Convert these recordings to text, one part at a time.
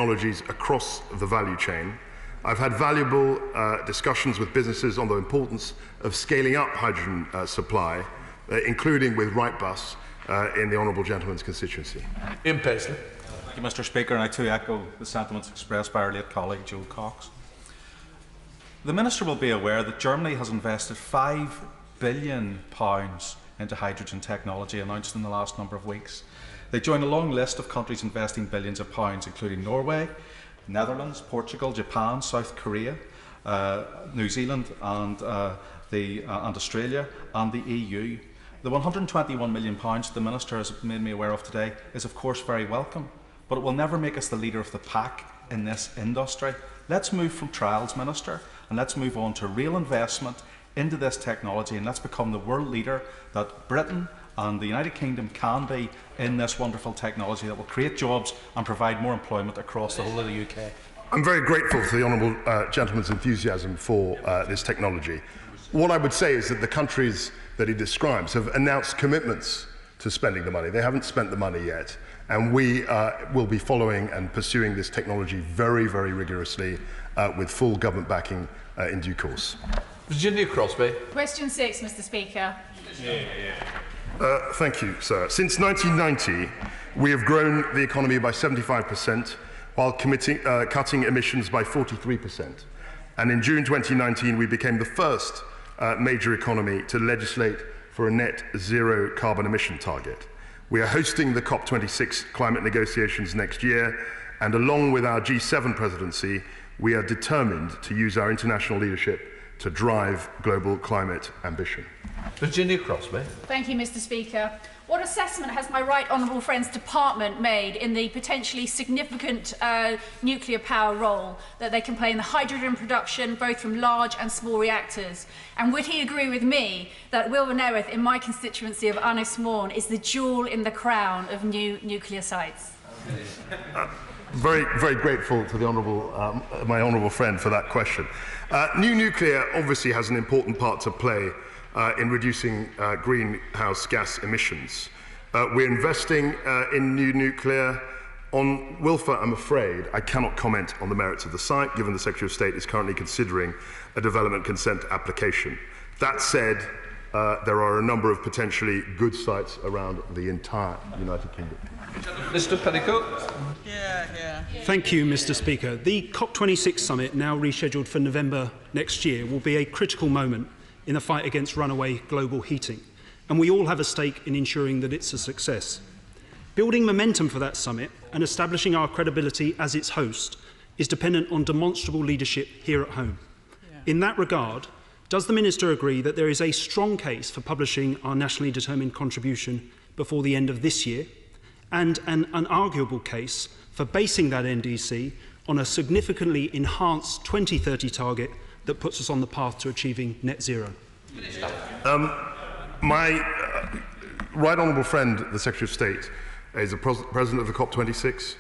technologies across the value chain. I've had valuable discussions with businesses on the importance of scaling up hydrogen supply, including with Wrightbus in the honourable gentleman's constituency. Ian Paisley. Thank you, Mr. Speaker, and I too echo the sentiments expressed by our late colleague Joe Cox. The Minister will be aware that Germany has invested £5 billion into hydrogen technology, announced in the last number of weeks. They join a long list of countries investing billions of pounds, including Norway, Netherlands, Portugal, Japan, South Korea, New Zealand and Australia and the EU. The £121 million the Minister has made me aware of today is of course very welcome, but it will never make us the leader of the pack in this industry. Let's move from trials, Minister, and let's move on to real investment into this technology, and let's become the world leader that Britain and the United Kingdom can be in this wonderful technology that will create jobs and provide more employment across the whole of the UK. I'm very grateful for the honourable gentleman's enthusiasm for this technology. What I would say is that the countries that he describes have announced commitments to spending the money. They haven't spent the money yet, and we will be following and pursuing this technology very, very rigorously with full government backing in due course. Virginia Crosby. Question 6, Mr. Speaker. Thank you, sir. Since 1990, we have grown the economy by 75%, while cutting emissions by 43%. And in June 2019, we became the first major economy to legislate for a net zero carbon emission target. We are hosting the COP26 climate negotiations next year, and along with our G7 presidency, we are determined to use our international leadership to drive global climate ambition. Virginia Crosby. Thank you, Mr. Speaker. What assessment has my right honourable friend's department made in the potentially significant nuclear power role that they can play in the hydrogen production, both from large and small reactors? And would he agree with me that Wilbernerith in my constituency of Ynys-Môn is the jewel in the crown of new nuclear sites? Very, very grateful to the my honourable friend for that question. New nuclear obviously has an important part to play in reducing greenhouse gas emissions. We're investing in new nuclear. On Wilfer, I'm afraid I cannot comment on the merits of the site, given the Secretary of State is currently considering a development consent application. That said, there are a number of potentially good sites around the entire United Kingdom. Mr. Pennicoat. Thank you, Mr. Speaker. The COP26 summit, now rescheduled for November next year, will be a critical moment in the fight against runaway global heating, and we all have a stake in ensuring that it's a success. Building momentum for that summit and establishing our credibility as its host is dependent on demonstrable leadership here at home. In that regard, does the Minister agree that there is a strong case for publishing our nationally determined contribution before the end of this year, and an unarguable case for basing that NDC on a significantly enhanced 2030 target that puts us on the path to achieving net zero? My right honourable friend, the Secretary of State, is the president of the COP26.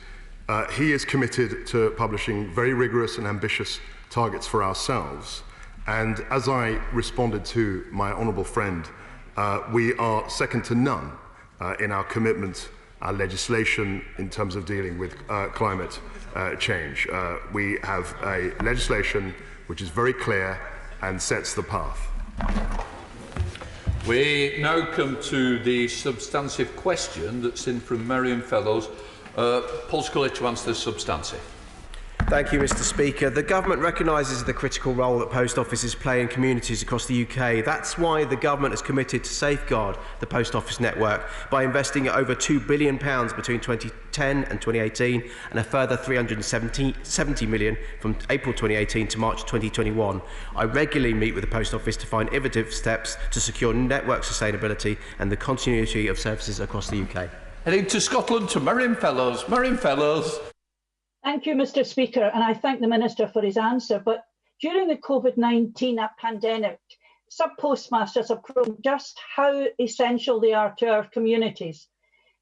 He is committed to publishing very rigorous and ambitious targets for ourselves. And as I responded to my honourable friend, we are second to none in our commitment, our legislation in terms of dealing with climate change. We have a legislation which is very clear and sets the path. We now come to the substantive question that's in from Miriam Fellows. Paul Scully to answer the substantive. Thank you, Mr. Speaker. The government recognises the critical role that post offices play in communities across the UK. That's why the government has committed to safeguard the post office network by investing over £2 billion between 2010 and 2018 and a further £370 million from April 2018 to March 2021. I regularly meet with the post office to find innovative steps to secure network sustainability and the continuity of services across the UK. Heading to Scotland to Miriam Fellows. Miriam Fellows. Thank you, Mr. Speaker, and I thank the Minister for his answer. But during the COVID-19 pandemic, sub-postmasters have proven just how essential they are to our communities.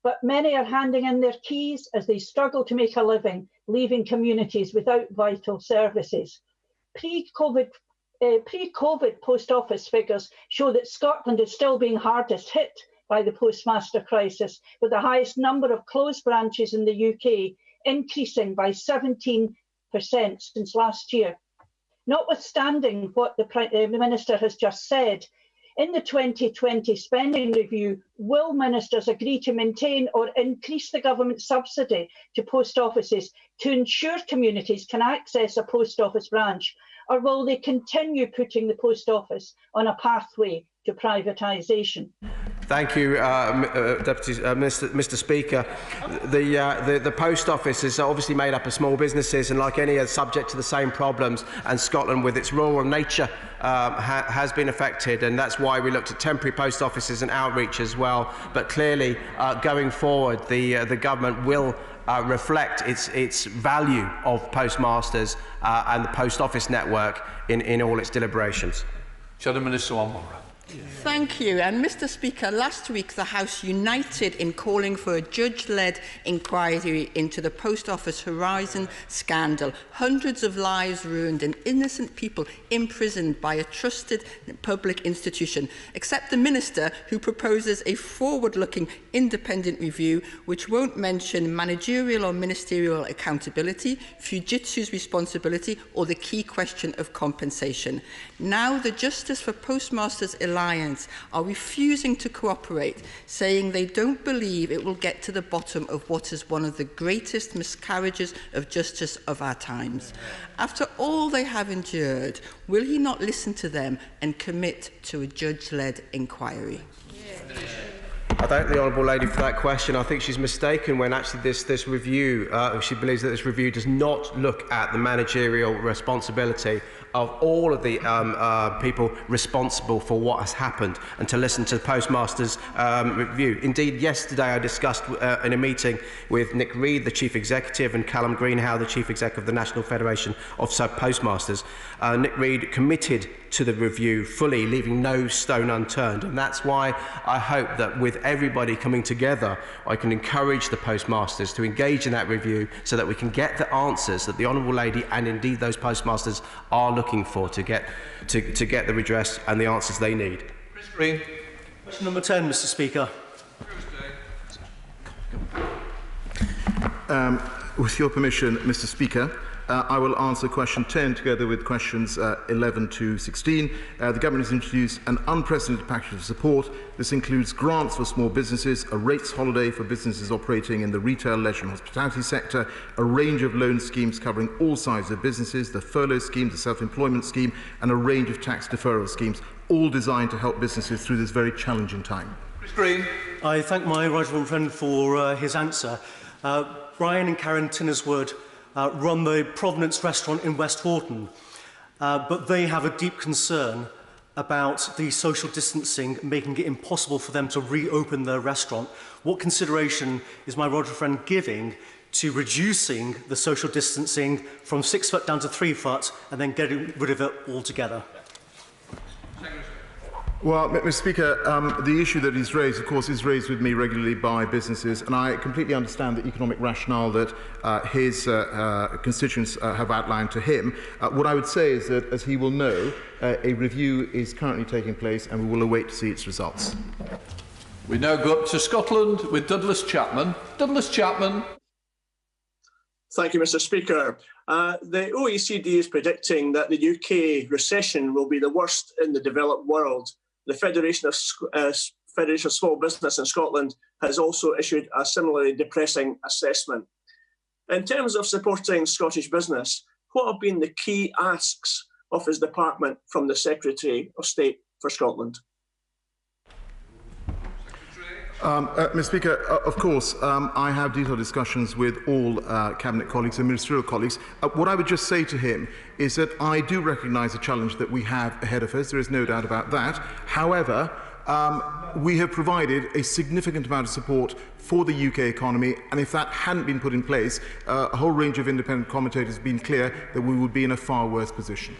But many are handing in their keys as they struggle to make a living, leaving communities without vital services. Pre-COVID post office figures show that Scotland is still being hardest hit by the postmaster crisis, with the highest number of closed branches in the UK, increasing by 17% since last year. Notwithstanding what the Minister has just said, in the 2020 spending review, will ministers agree to maintain or increase the government subsidy to post offices to ensure communities can access a post office branch, or will they continue putting the post office on a pathway to privatisation? Thank you, Mr. Speaker. The post office is obviously made up of small businesses, and like any are subject to the same problems. And Scotland, with its rural nature, has been affected, and that's why we looked at temporary post offices and outreach as well. But clearly, going forward, the government will reflect its value of postmasters and the post office network in all its deliberations. Shadow Minister Wanmora. Thank you. And Mr. Speaker, last week the House united in calling for a judge-led inquiry into the Post Office Horizon scandal. Hundreds of lives ruined and innocent people imprisoned by a trusted public institution, except the Minister, who proposes a forward-looking independent review which won't mention managerial or ministerial accountability, Fujitsu's responsibility or the key question of compensation. Now the Justice for Postmasters Alliance are refusing to cooperate, saying they don't believe it will get to the bottom of what is one of the greatest miscarriages of justice of our times. After all they have endured, will he not listen to them and commit to a judge-led inquiry? I thank the Honourable Lady for that question. I think she's mistaken when actually this review, she believes that this review does not look at the managerial responsibility of all of the people responsible for what has happened, and to listen to the Postmasters' review. Indeed, yesterday I discussed in a meeting with Nick Reed, the Chief Executive, and Callum Greenhow, the Chief Executive of the National Federation of Postmasters. Nick Reed committed to the review fully, leaving no stone unturned, and that's why I hope that with everybody coming together, I can encourage the postmasters to engage in that review so that we can get the answers that the Honourable Lady and indeed those postmasters are looking for to get the redress and the answers they need. Question number 10, Mr. Speaker. With your permission, Mr. Speaker, I will answer question 10 together with questions 11 to 16. The government has introduced an unprecedented package of support. This includes grants for small businesses, a rates holiday for businesses operating in the retail, leisure and hospitality sector, a range of loan schemes covering all sizes of businesses, the furlough scheme, the self-employment scheme, and a range of tax deferral schemes, all designed to help businesses through this very challenging time. Green. I thank my right honourable friend for his answer. Brian and Karen Tinnerswood run the Provenance restaurant in West Horton, but they have a deep concern about the social distancing making it impossible for them to reopen their restaurant. What consideration is my right honourable friend giving to reducing the social distancing from 6 foot down to 3 foot and then getting rid of it altogether? Well, Mr. Speaker, the issue that is raised, of course, is raised with me regularly by businesses, and I completely understand the economic rationale that his constituents have outlined to him. What I would say is that, as he will know, a review is currently taking place, and we will await to see its results. We now go up to Scotland with Douglas Chapman. Douglas Chapman. Thank you, Mr. Speaker. The OECD is predicting that the UK recession will be the worst in the developed world. The Federation of Small Business in Scotland has also issued a similarly depressing assessment. In terms of supporting Scottish business, what have been the key asks of his department from the Secretary of State for Scotland? Mr. Speaker, of course, I have detailed discussions with all Cabinet colleagues and ministerial colleagues. What I would just say to him is that I do recognise the challenge that we have ahead of us. There is no doubt about that. However, we have provided a significant amount of support for the UK economy, and if that hadn't been put in place, a whole range of independent commentators have been clear that we would be in a far worse position.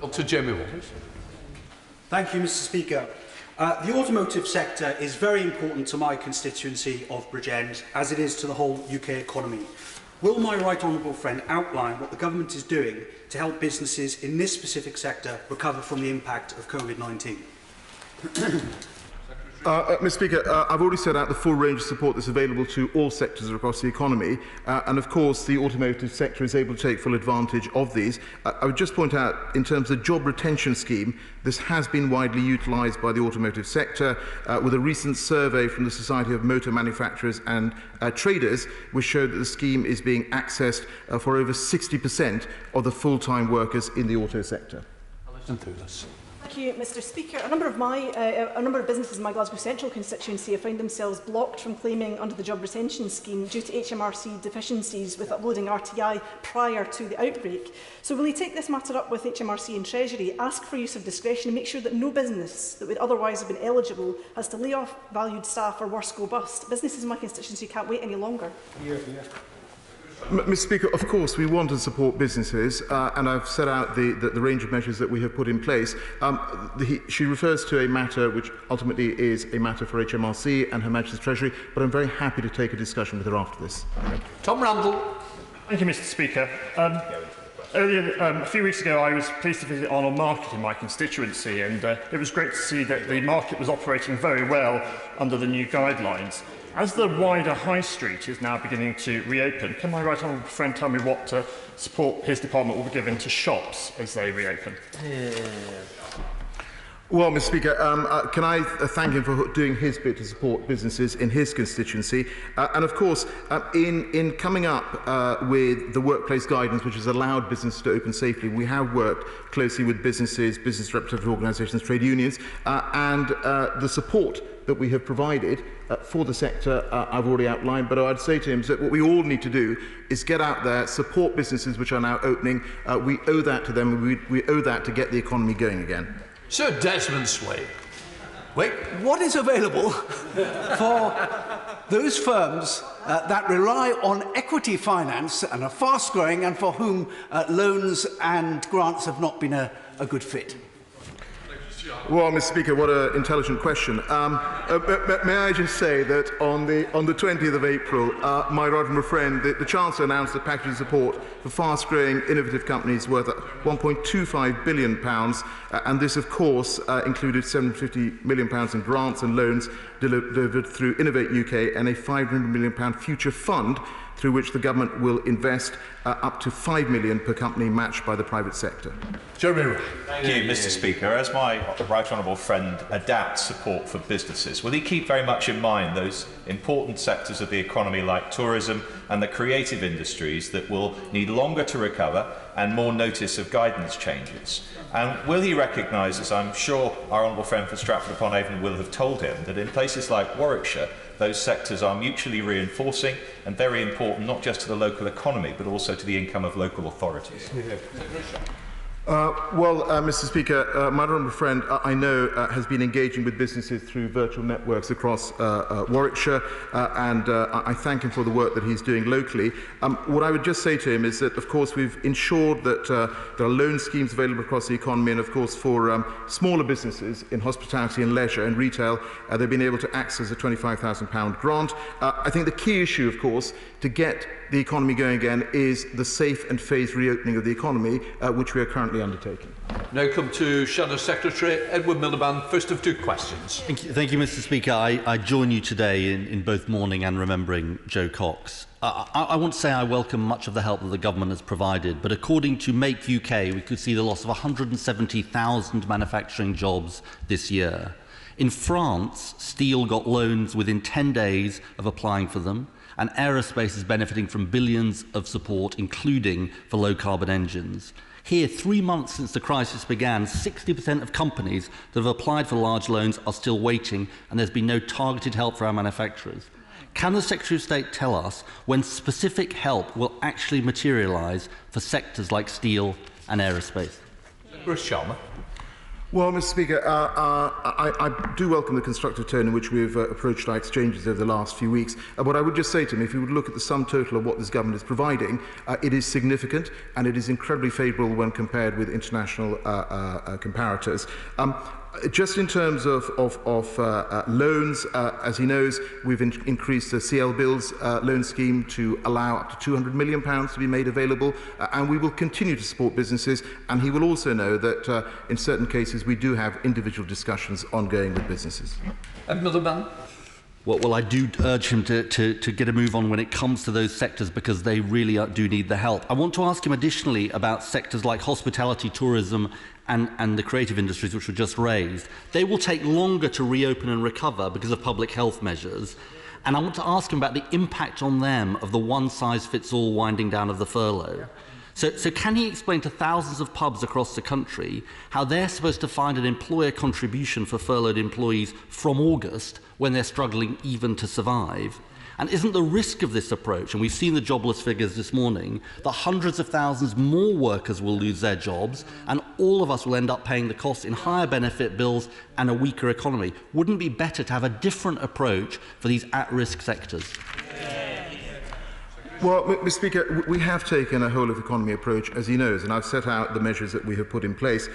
Dr. Jamie Walters. Thank you, Mr. Speaker. The automotive sector is very important to my constituency of Bridgend, as it is to the whole UK economy. Will my right honourable friend outline what the government is doing to help businesses in this specific sector recover from the impact of COVID-19? Mr. Speaker, I've already set out the full range of support that's available to all sectors across the economy, and of course the automotive sector is able to take full advantage of these. I would just point out, in terms of the job retention scheme, this has been widely utilised by the automotive sector, with a recent survey from the Society of Motor Manufacturers and Traders, which showed that the scheme is being accessed for over 60% of the full-time workers in the auto sector. Listen through this. Thank you, Mr. Speaker. A number of businesses in my Glasgow Central constituency have found themselves blocked from claiming under the job retention scheme due to HMRC deficiencies with uploading RTI prior to the outbreak. So will he take this matter up with HMRC and Treasury, ask for use of discretion and make sure that no business that would otherwise have been eligible has to lay off valued staff or worse go bust? Businesses in my constituency can't wait any longer. Mr. Speaker, of course we want to support businesses, and I've set out the range of measures that we have put in place. She refers to a matter which ultimately is a matter for HMRC and Her Majesty's Treasury, but I'm very happy to take a discussion with her after this. Tom Randall. Thank you, Mr. Speaker. Earlier, a few weeks ago, I was pleased to visit Arnold Market in my constituency, and it was great to see that the market was operating very well under the new guidelines. As the wider high street is now beginning to reopen, can my right honourable friend tell me what support his department will be given to shops as they reopen? Well, Mr. Speaker, can I thank him for doing his bit to support businesses in his constituency? And of course, in coming up with the workplace guidance, which has allowed businesses to open safely, we have worked closely with businesses, business representative organisations, trade unions, and the support that we have provided for the sector, I've already outlined, but I'd say to him that what we all need to do is get out there, support businesses which are now opening. We owe that to them. We owe that to get the economy going again. Sir Desmond Sway. Wait. What is available for those firms that rely on equity finance and are fast-growing and for whom loans and grants have not been a good fit? Well, Mr. Speaker, what an intelligent question. May I just say that on the 20th of April, my right honourable friend, the Chancellor, announced a package of support for fast-growing, innovative companies worth £1.25 billion, and this, of course, included £750 million in grants and loans delivered through Innovate UK and a £500 million future fund through which the government will invest up to £5 million per company matched by the private sector. Jeremy. Thank you, Mr. Speaker. As my right honourable friend adapts support for businesses, will he keep very much in mind those important sectors of the economy like tourism and the creative industries that will need longer to recover and more notice of guidance changes? And will he recognise, as I'm sure our honourable friend for Stratford-upon-Avon will have told him, that in places like Warwickshire, those sectors are mutually reinforcing and very important not just to the local economy but also to the income of local authorities? Mr. Speaker, my honourable friend, I know, has been engaging with businesses through virtual networks across Warwickshire, and I thank him for the work that he's doing locally. What I would just say to him is that, of course, we've ensured that there are loan schemes available across the economy, and, of course, for smaller businesses in hospitality and leisure and retail, they've been able to access a £25,000 grant. I think the key issue, of course, to get the economy going again is the safe and phased reopening of the economy, which we are currently undertaking. Now come to Shadow Secretary Edward Miliband. First of two questions. Thank you, Mr. Speaker. I join you today in both mourning and remembering Joe Cox. I want to say I welcome much of the help that the government has provided, but according to Make UK, we could see the loss of 170,000 manufacturing jobs this year. In France, steel got loans within 10 days of applying for them, and aerospace is benefiting from billions of support, including for low-carbon engines. Here, 3 months since the crisis began, 60% of companies that have applied for large loans are still waiting, and there's been no targeted help for our manufacturers. Can the Secretary of State tell us when specific help will actually materialise for sectors like steel and aerospace? Boris Sharma. Well, Mr. Speaker, I do welcome the constructive tone in which we've approached our exchanges over the last few weeks. But I would just say to him, if you would look at the sum total of what this government is providing, it is significant and it is incredibly favourable when compared with international comparators. Just in terms of loans, as he knows, we've increased the CL Bills loan scheme to allow up to £200 million to be made available, and we will continue to support businesses. And he will also know that in certain cases we do have individual discussions ongoing with businesses. Another man. Well, I do urge him to get a move on when it comes to those sectors, because they really do need the help. I want to ask him additionally about sectors like hospitality, tourism and the creative industries, which were just raised. They will take longer to reopen and recover because of public health measures. And I want to ask him about the impact on them of the one-size-fits-all winding down of the furlough. So can he explain to thousands of pubs across the country how they're supposed to find an employer contribution for furloughed employees from August when they're struggling even to survive? And isn't the risk of this approach, and we've seen the jobless figures this morning, that hundreds of thousands more workers will lose their jobs and all of us will end up paying the cost in higher benefit bills and a weaker economy? Wouldn't it be better to have a different approach for these at-risk sectors? Well, Mr. Speaker, we have taken a whole-of-economy approach, as he knows, and I've set out the measures that we have put in place.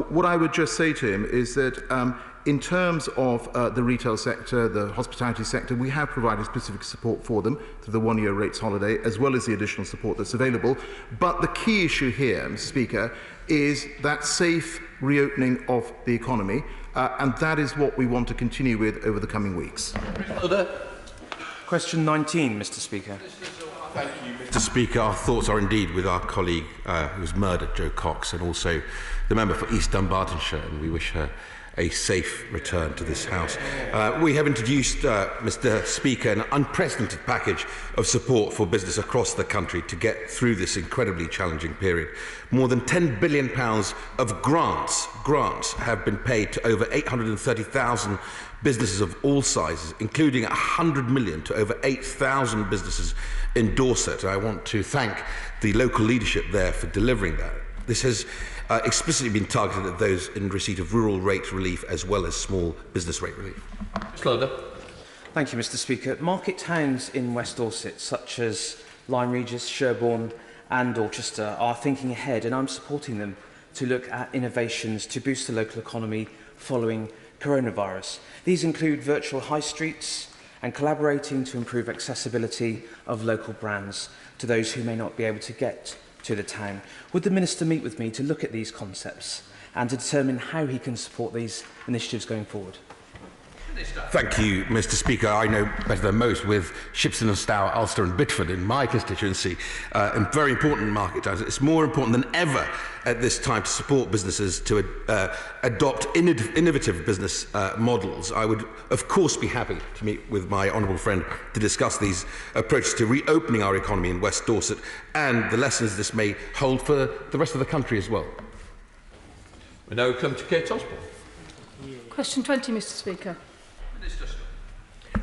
What I would just say to him is that in terms of the retail sector, the hospitality sector, we have provided specific support for them through the one-year rates holiday, as well as the additional support that's available. But the key issue here, Mr. Speaker, is that safe reopening of the economy, and that is what we want to continue with over the coming weeks. Question 19, Mr. Speaker. Thank you, Mr. Speaker. Our thoughts are indeed with our colleague who was murdered, Jo Cox, and also the member for East Dunbartonshire, and we wish her a safe return to this House. We have introduced, Mr. Speaker, an unprecedented package of support for business across the country to get through this incredibly challenging period. More than £10 billion of grants have been paid to over 830,000 businesses of all sizes, including 100 million to over 8,000 businesses in Dorset. I want to thank the local leadership there for delivering that. This has explicitly been targeted at those in receipt of rural rate relief as well as small business rate relief. Thank you, Mr. Speaker. Market towns in West Dorset, such as Lyme Regis, Sherborne and Dorchester, are thinking ahead, and I'm supporting them to look at innovations to boost the local economy following coronavirus. These include virtual high streets and collaborating to improve accessibility of local brands to those who may not be able to get to the town. Would the Minister meet with me to look at these concepts and to determine how he can support these initiatives going forward? Thank you, Mr. Speaker. I know better than most with Shipston and Stour, Ulster and Bitford in my constituency, and very important market towns. It's more important than ever at this time to support businesses to adopt innovative business models. I would, of course, be happy to meet with my honourable friend to discuss these approaches to reopening our economy in West Dorset and the lessons this may hold for the rest of the country as well. We now come to Kate Osborne. Question 20, Mr. Speaker.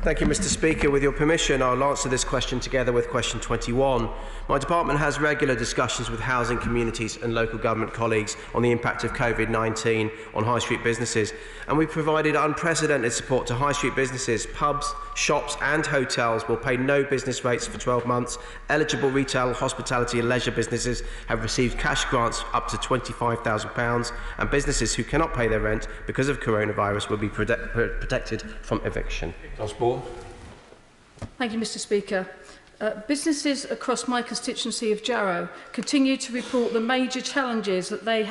Thank you, Mr. Speaker. With your permission, I'll answer this question together with question 21. My department has regular discussions with housing communities and local government colleagues on the impact of COVID-19 on high street businesses, and we've provided unprecedented support to high street businesses. Pubs, shops and hotels will pay no business rates for 12 months. Eligible retail, hospitality and leisure businesses have received cash grants up to £25,000, and businesses who cannot pay their rent because of coronavirus will be protected from eviction. Osborne. Thank you, Mr. Speaker. Businesses across my constituency of Jarrow continue to report the major challenges that that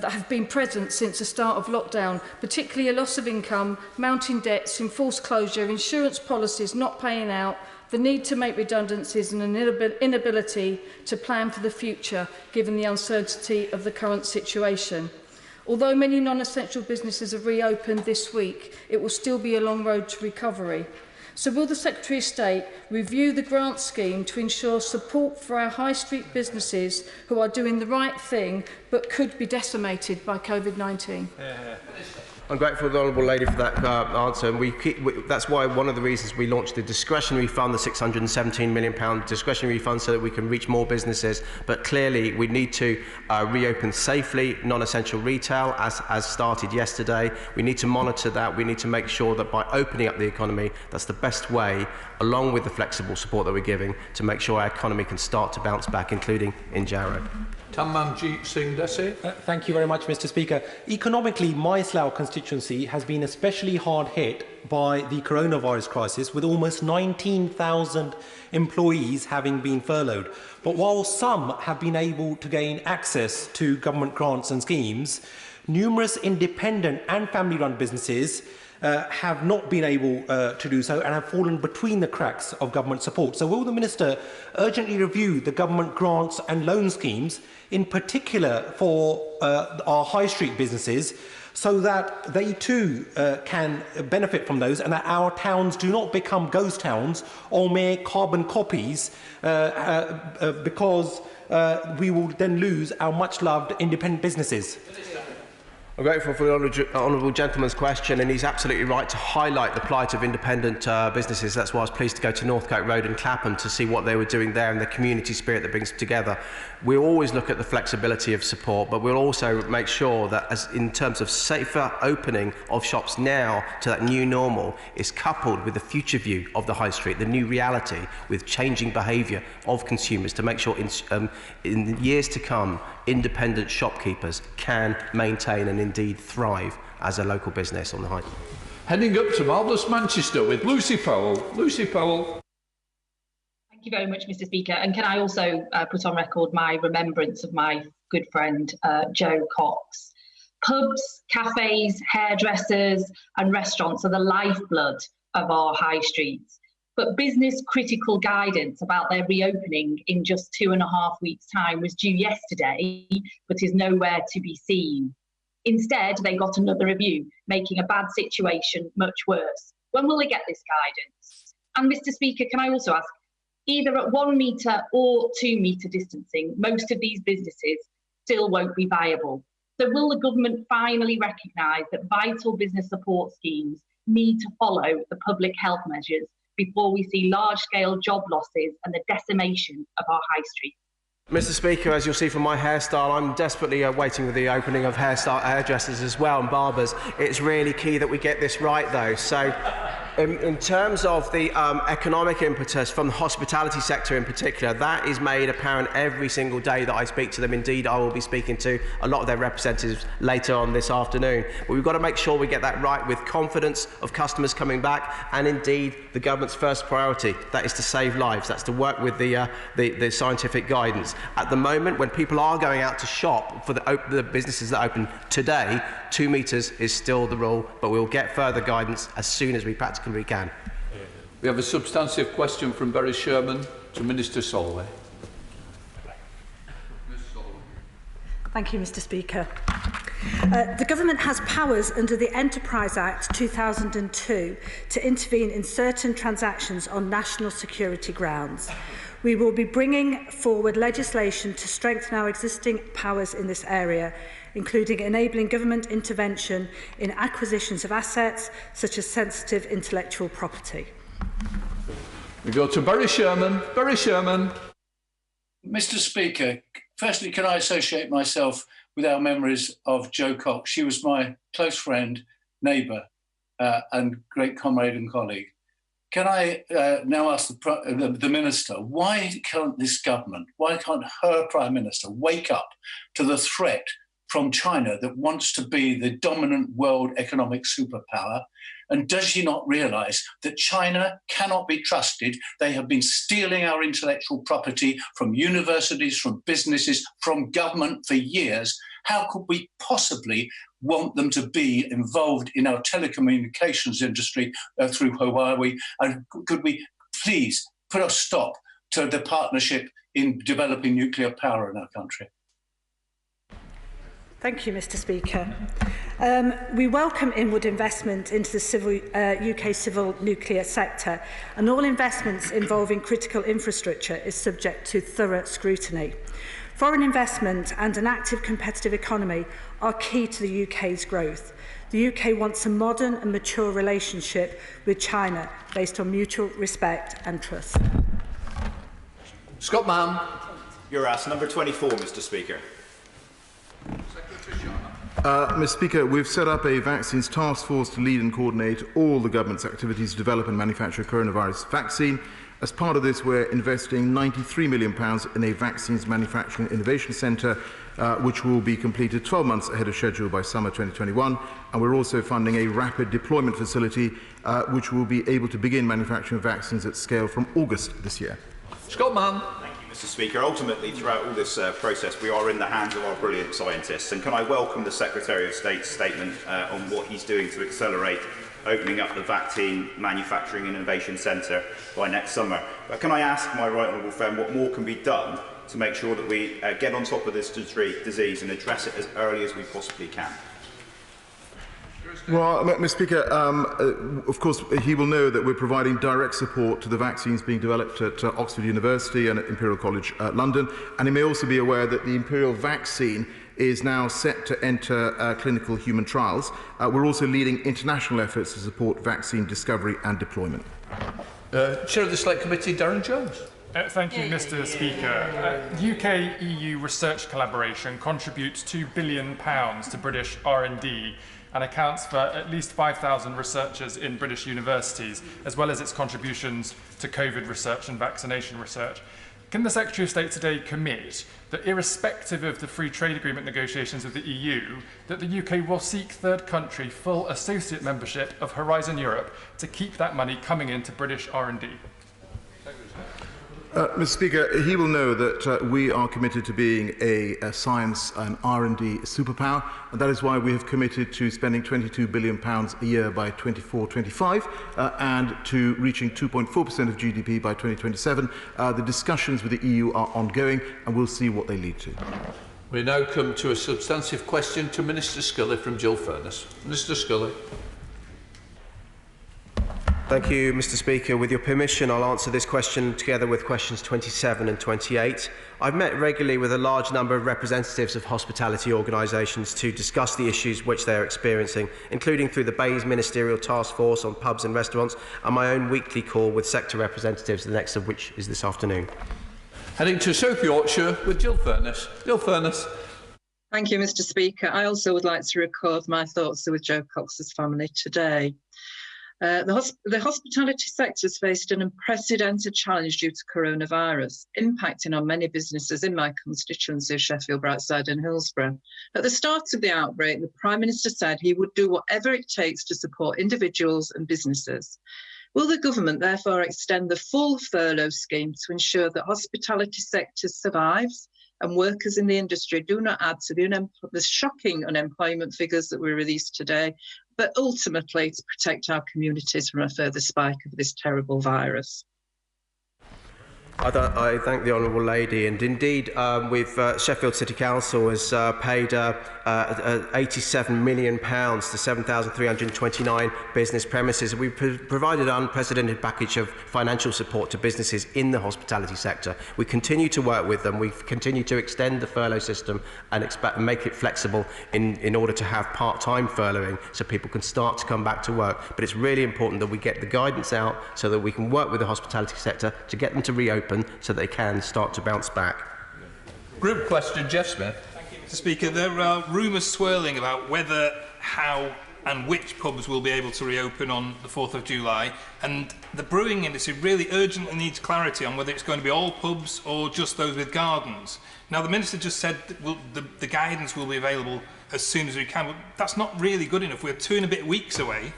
have been present since the start of lockdown, particularly a loss of income, mounting debts, enforced closure, insurance policies not paying out, the need to make redundancies and an inability to plan for the future given the uncertainty of the current situation. Although many non-essential businesses have reopened this week, it will still be a long road to recovery. So will the Secretary of State review the grant scheme to ensure support for our high street businesses who are doing the right thing but could be decimated by COVID-19? I'm grateful to the Honourable Lady for that answer, and that's why one of the reasons we launched the discretionary fund, the £617 million discretionary fund, so that we can reach more businesses. But clearly we need to reopen safely non-essential retail, as started yesterday. We need to monitor that. We need to make sure that by opening up the economy, that's the best way, along with the flexible support that we're giving, to make sure our economy can start to bounce back, including in Jarrow. Tamanjeet Singh Desi. Thank you very much, Mr. Speaker. Economically, my Slough constituency has been especially hard hit by the coronavirus crisis, with almost 19,000 employees having been furloughed. But while some have been able to gain access to government grants and schemes, numerous independent and family-run businesses have not been able to do so and have fallen between the cracks of government support. So will the Minister urgently review the government grants and loan schemes, in particular for our high street businesses, so that they too can benefit from those, and that our towns do not become ghost towns or mere carbon copies, because we will then lose our much-loved independent businesses? I'm grateful for the honourable gentleman's question, and he's absolutely right to highlight the plight of independent businesses. That's why I was pleased to go to Northcote Road and Clapham to see what they were doing there and the community spirit that brings them together. We'll always look at the flexibility of support, but we'll also make sure that, as in terms of safer opening of shops now to that new normal, is coupled with the future view of the high street, the new reality, with changing behaviour of consumers, to make sure in the years to come, independent shopkeepers can maintain and indeed thrive as a local business on the high. Heading up to marvellous Manchester with Lucy Powell. Lucy Powell. Thank you very much, Mr. Speaker. And can I also put on record my remembrance of my good friend, Joe Cox. Pubs, cafes, hairdressers and restaurants are the lifeblood of our high streets. But business critical guidance about their reopening in just 2.5 weeks' time was due yesterday, but is nowhere to be seen. Instead, they got another review, making a bad situation much worse. When will they get this guidance? And Mr. Speaker, can I also ask, either at 1 metre or 2 metre distancing, most of these businesses still won't be viable. So will the government finally recognise that vital business support schemes need to follow the public health measures before we see large-scale job losses and the decimation of our high street? Mr. Speaker, as you'll see from my hairstyle, I'm desperately waiting for the opening of hairdressers as well and barbers. It's really key that we get this right, though. So, in terms of the economic impetus from the hospitality sector in particular, that is made apparent every single day that I speak to them. Indeed, I will be speaking to a lot of their representatives later on this afternoon. But we've got to make sure we get that right, with confidence of customers coming back, and indeed the government's first priority, that is to save lives. That's to work with the scientific guidance. At the moment, when people are going out to shop for the businesses that open today, 2 metres is still the rule, but we'll get further guidance as soon as we practically can. We have a substantive question from Boris Sherman to Minister Solway. Thank you, Mr. Speaker. The Government has powers under the Enterprise Act 2002 to intervene in certain transactions on national security grounds. We will be bringing forward legislation to strengthen our existing powers in this area, including enabling government intervention in acquisitions of assets such as sensitive intellectual property. We go to Boris Sherman. Boris Sherman. Mr. Speaker, firstly, can I associate myself with our memories of Jo Cox? She was my close friend, neighbour, and great comrade and colleague. Can I now ask the Minister, why can't this government, why can't her Prime Minister wake up to the threat from China that wants to be the dominant world economic superpower? And does she not realise that China cannot be trusted? They have been stealing our intellectual property from universities, from businesses, from government for years. How could we possibly want them to be involved in our telecommunications industry through Huawei? And could we please put a stop to the partnership in developing nuclear power in our country? Thank you, Mr. Speaker. We welcome inward investment into the UK civil nuclear sector, and all investments involving critical infrastructure is subject to thorough scrutiny. Foreign investment and an active competitive economy are key to the UK's growth. The UK wants a modern and mature relationship with China based on mutual respect and trust. Scott Mann. You're asked number 24, Mr. Speaker. Mr. Speaker, we've set up a vaccines task force to lead and coordinate all the government's activities to develop and manufacture a coronavirus vaccine. As part of this, we're investing £93 million in a vaccines manufacturing innovation centre, which will be completed 12 months ahead of schedule by summer 2021. And we're also funding a rapid deployment facility, which will be able to begin manufacturing vaccines at scale from August this year. Scott Mann. Thank you, Mr. Speaker. Ultimately, throughout all this process, we are in the hands of our brilliant scientists. And can I welcome the Secretary of State's statement on what he's doing to accelerate opening up the Vaccine Manufacturing Innovation Centre by next summer. But can I ask my right honourable friend what more can be done to make sure that we get on top of this disease and address it as early as we possibly can? Well, Mr. Speaker, of course, he will know that we're providing direct support to the vaccines being developed at Oxford University and at Imperial College London. And he may also be aware that the Imperial vaccine is now set to enter clinical human trials. We're also leading international efforts to support vaccine discovery and deployment. Chair of the Select Committee, Darren Jones. Thank you, Mr. Speaker. UK-EU research collaboration contributes £2 billion to British R&D and accounts for at least 5,000 researchers in British universities, as well as its contributions to COVID research and vaccination research. Can the Secretary of State today commit that, irrespective of the free trade agreement negotiations with the EU, that the UK will seek third country full associate membership of Horizon Europe to keep that money coming into British R&D? Mr. Speaker, he will know that we are committed to being a science and R&D superpower, and that is why we have committed to spending £22 billion a year by 2024-25 and to reaching 2.4% of GDP by 2027. The discussions with the EU are ongoing, and we'll see what they lead to. We now come to a substantive question to Minister Scully from Jill Furness. Minister Scully. Thank you, Mr. Speaker. With your permission, I'll answer this question together with questions 27 and 28. I've met regularly with a large number of representatives of hospitality organisations to discuss the issues which they are experiencing, including through the Bayes Ministerial Task Force on Pubs and Restaurants and my own weekly call with sector representatives, the next of which is this afternoon. Heading to South Yorkshire with Jill Furness. Jill Furness. Thank you, Mr. Speaker. I also would like to record my thoughts with Joe Cox's family today. The hospitality sector has faced an unprecedented challenge due to coronavirus, impacting on many businesses in my constituency of Sheffield, Brightside and Hillsborough. At the start of the outbreak, the Prime Minister said he would do whatever it takes to support individuals and businesses. Will the government therefore extend the full furlough scheme to ensure that hospitality sector survives and workers in the industry do not add to the shocking unemployment figures that were released today, but ultimately to protect our communities from a further spike of this terrible virus? I thank the Honourable Lady, and indeed Sheffield City Council has paid £87 million to 7,329 business premises. We've provided an unprecedented package of financial support to businesses in the hospitality sector. We continue to work with them. We've continued to extend the furlough system and make it flexible in order to have part-time furloughing so people can start to come back to work. But it's really important that we get the guidance out so that we can work with the hospitality sector to get them to reopen so they can start to bounce back. Group question, Jeff Smith. Thank you, Mr. Speaker. There are rumours swirling about whether, how and which pubs will be able to reopen on the 4th of July, and the brewing industry really urgently needs clarity on whether it's going to be all pubs or just those with gardens. Now, the Minister just said that the guidance will be available as soon as we can, but that's not really good enough. We're 2 and a bit weeks away.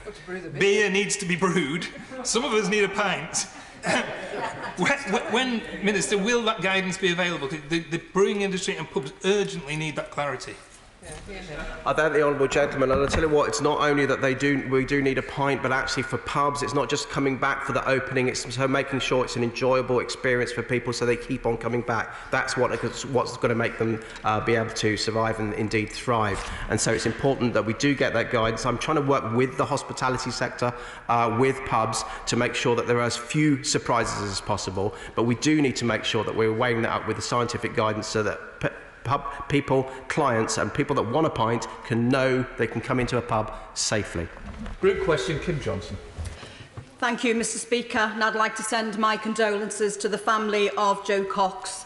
Beer needs to be brewed. Some of us need a pint. When, Minister, will that guidance be available? The brewing industry and pubs urgently need that clarity. I thank the Honourable Gentleman, and I'll tell you what, it's not only that we do need a pint, but actually for pubs, it's not just coming back for the opening, it's so making sure it's an enjoyable experience for people so they keep on coming back. That's what's going to make them be able to survive and indeed thrive. And so it's important that we do get that guidance. I'm trying to work with the hospitality sector, with pubs, to make sure that there are as few surprises as possible, but we do need to make sure that we're weighing that up with the scientific guidance so that pub people, clients and people that want a pint can know they can come into a pub safely. Group question, Kim Johnson. Thank you, Mr. Speaker, and I'd like to send my condolences to the family of Joe Cox.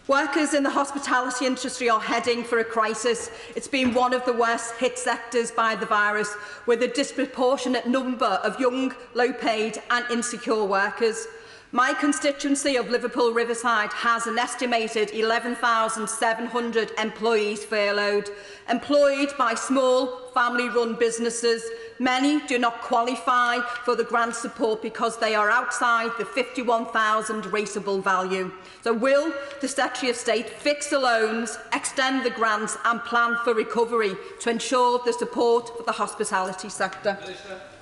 Workers in the hospitality industry are heading for a crisis. It's been one of the worst hit sectors by the virus, with a disproportionate number of young, low-paid and insecure workers. My constituency of Liverpool Riverside has an estimated 11,700 employees furloughed, employed by small family-run businesses. Many do not qualify for the grant support because they are outside the 51,000 rateable value. So will the Secretary of State fix the loans, extend the grants and plan for recovery to ensure the support for the hospitality sector?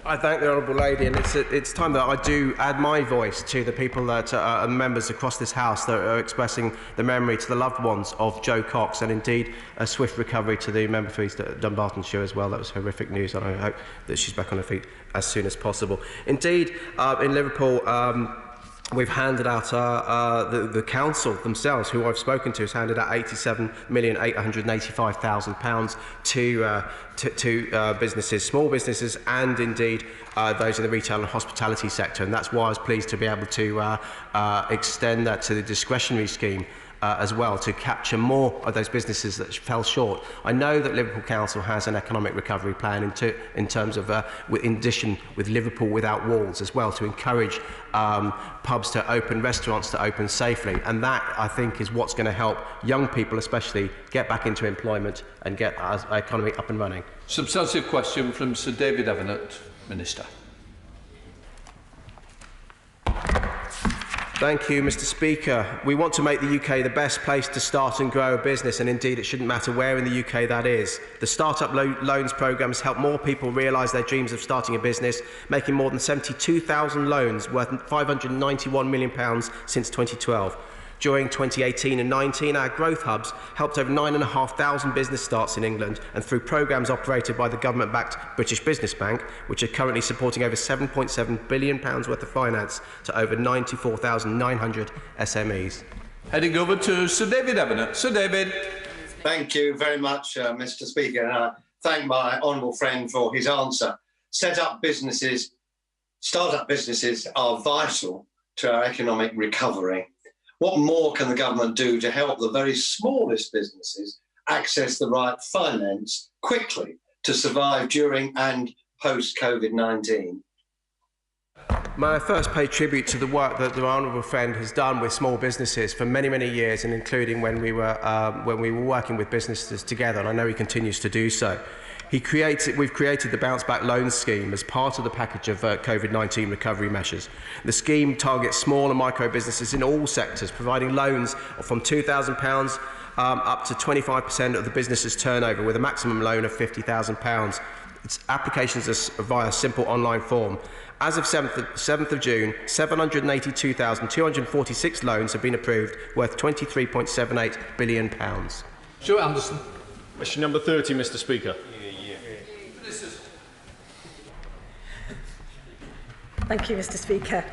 I thank the Honourable Lady, and it's time that I do add my voice to the people that are members across this House that are expressing the memory to the loved ones of Joe Cox, and indeed a swift recovery to the member for East Dunbartonshire as well. That was horrific news, and I hope that she's back on her feet as soon as possible. Indeed, in Liverpool, we've handed out the council themselves, who I've spoken to, has handed out £87,885,000 to businesses, small businesses, and indeed those in the retail and hospitality sector. And that's why I was pleased to be able to extend that to the discretionary scheme as well, to capture more of those businesses that fell short. I know that Liverpool Council has an economic recovery plan in terms of, in addition with Liverpool Without Walls as well, to encourage pubs to open, restaurants to open safely. And that, I think, is what's going to help young people especially get back into employment and get our economy up and running. Substantive question from Sir David Evanett, Minister. Thank you, Mr. Speaker. We want to make the UK the best place to start and grow a business, and indeed it shouldn't matter where in the UK that is. The Startup Loans programme has helped more people realise their dreams of starting a business, making more than 72,000 loans worth £591 million since 2012. During 2018 and 19, our growth hubs helped over 9,500 business starts in England, and through programmes operated by the government-backed British Business Bank, which are currently supporting over £7.7 billion worth of finance to over 94,900 SMEs. Heading over to Sir David Evanett. Sir David. Thank you very much, Mr. Speaker, and I thank my honourable friend for his answer. Startup businesses are vital to our economic recovery. What more can the government do to help the very smallest businesses access the right finance quickly to survive during and post-COVID-19? May I first pay tribute to the work that the honourable friend has done with small businesses for many, many years, and including when we were working with businesses together, and I know he continues to do so. We've created the Bounce Back Loan Scheme as part of the package of COVID-19 recovery measures. The scheme targets small and micro businesses in all sectors, providing loans from £2,000 up to 25% of the business's turnover, with a maximum loan of £50,000. Its applications are via a simple online form. As of 7th of June, 782,246 loans have been approved, worth £23.78 billion. Stuart Anderson. Question number 30, Mr. Speaker. Thank you, Mr. Speaker.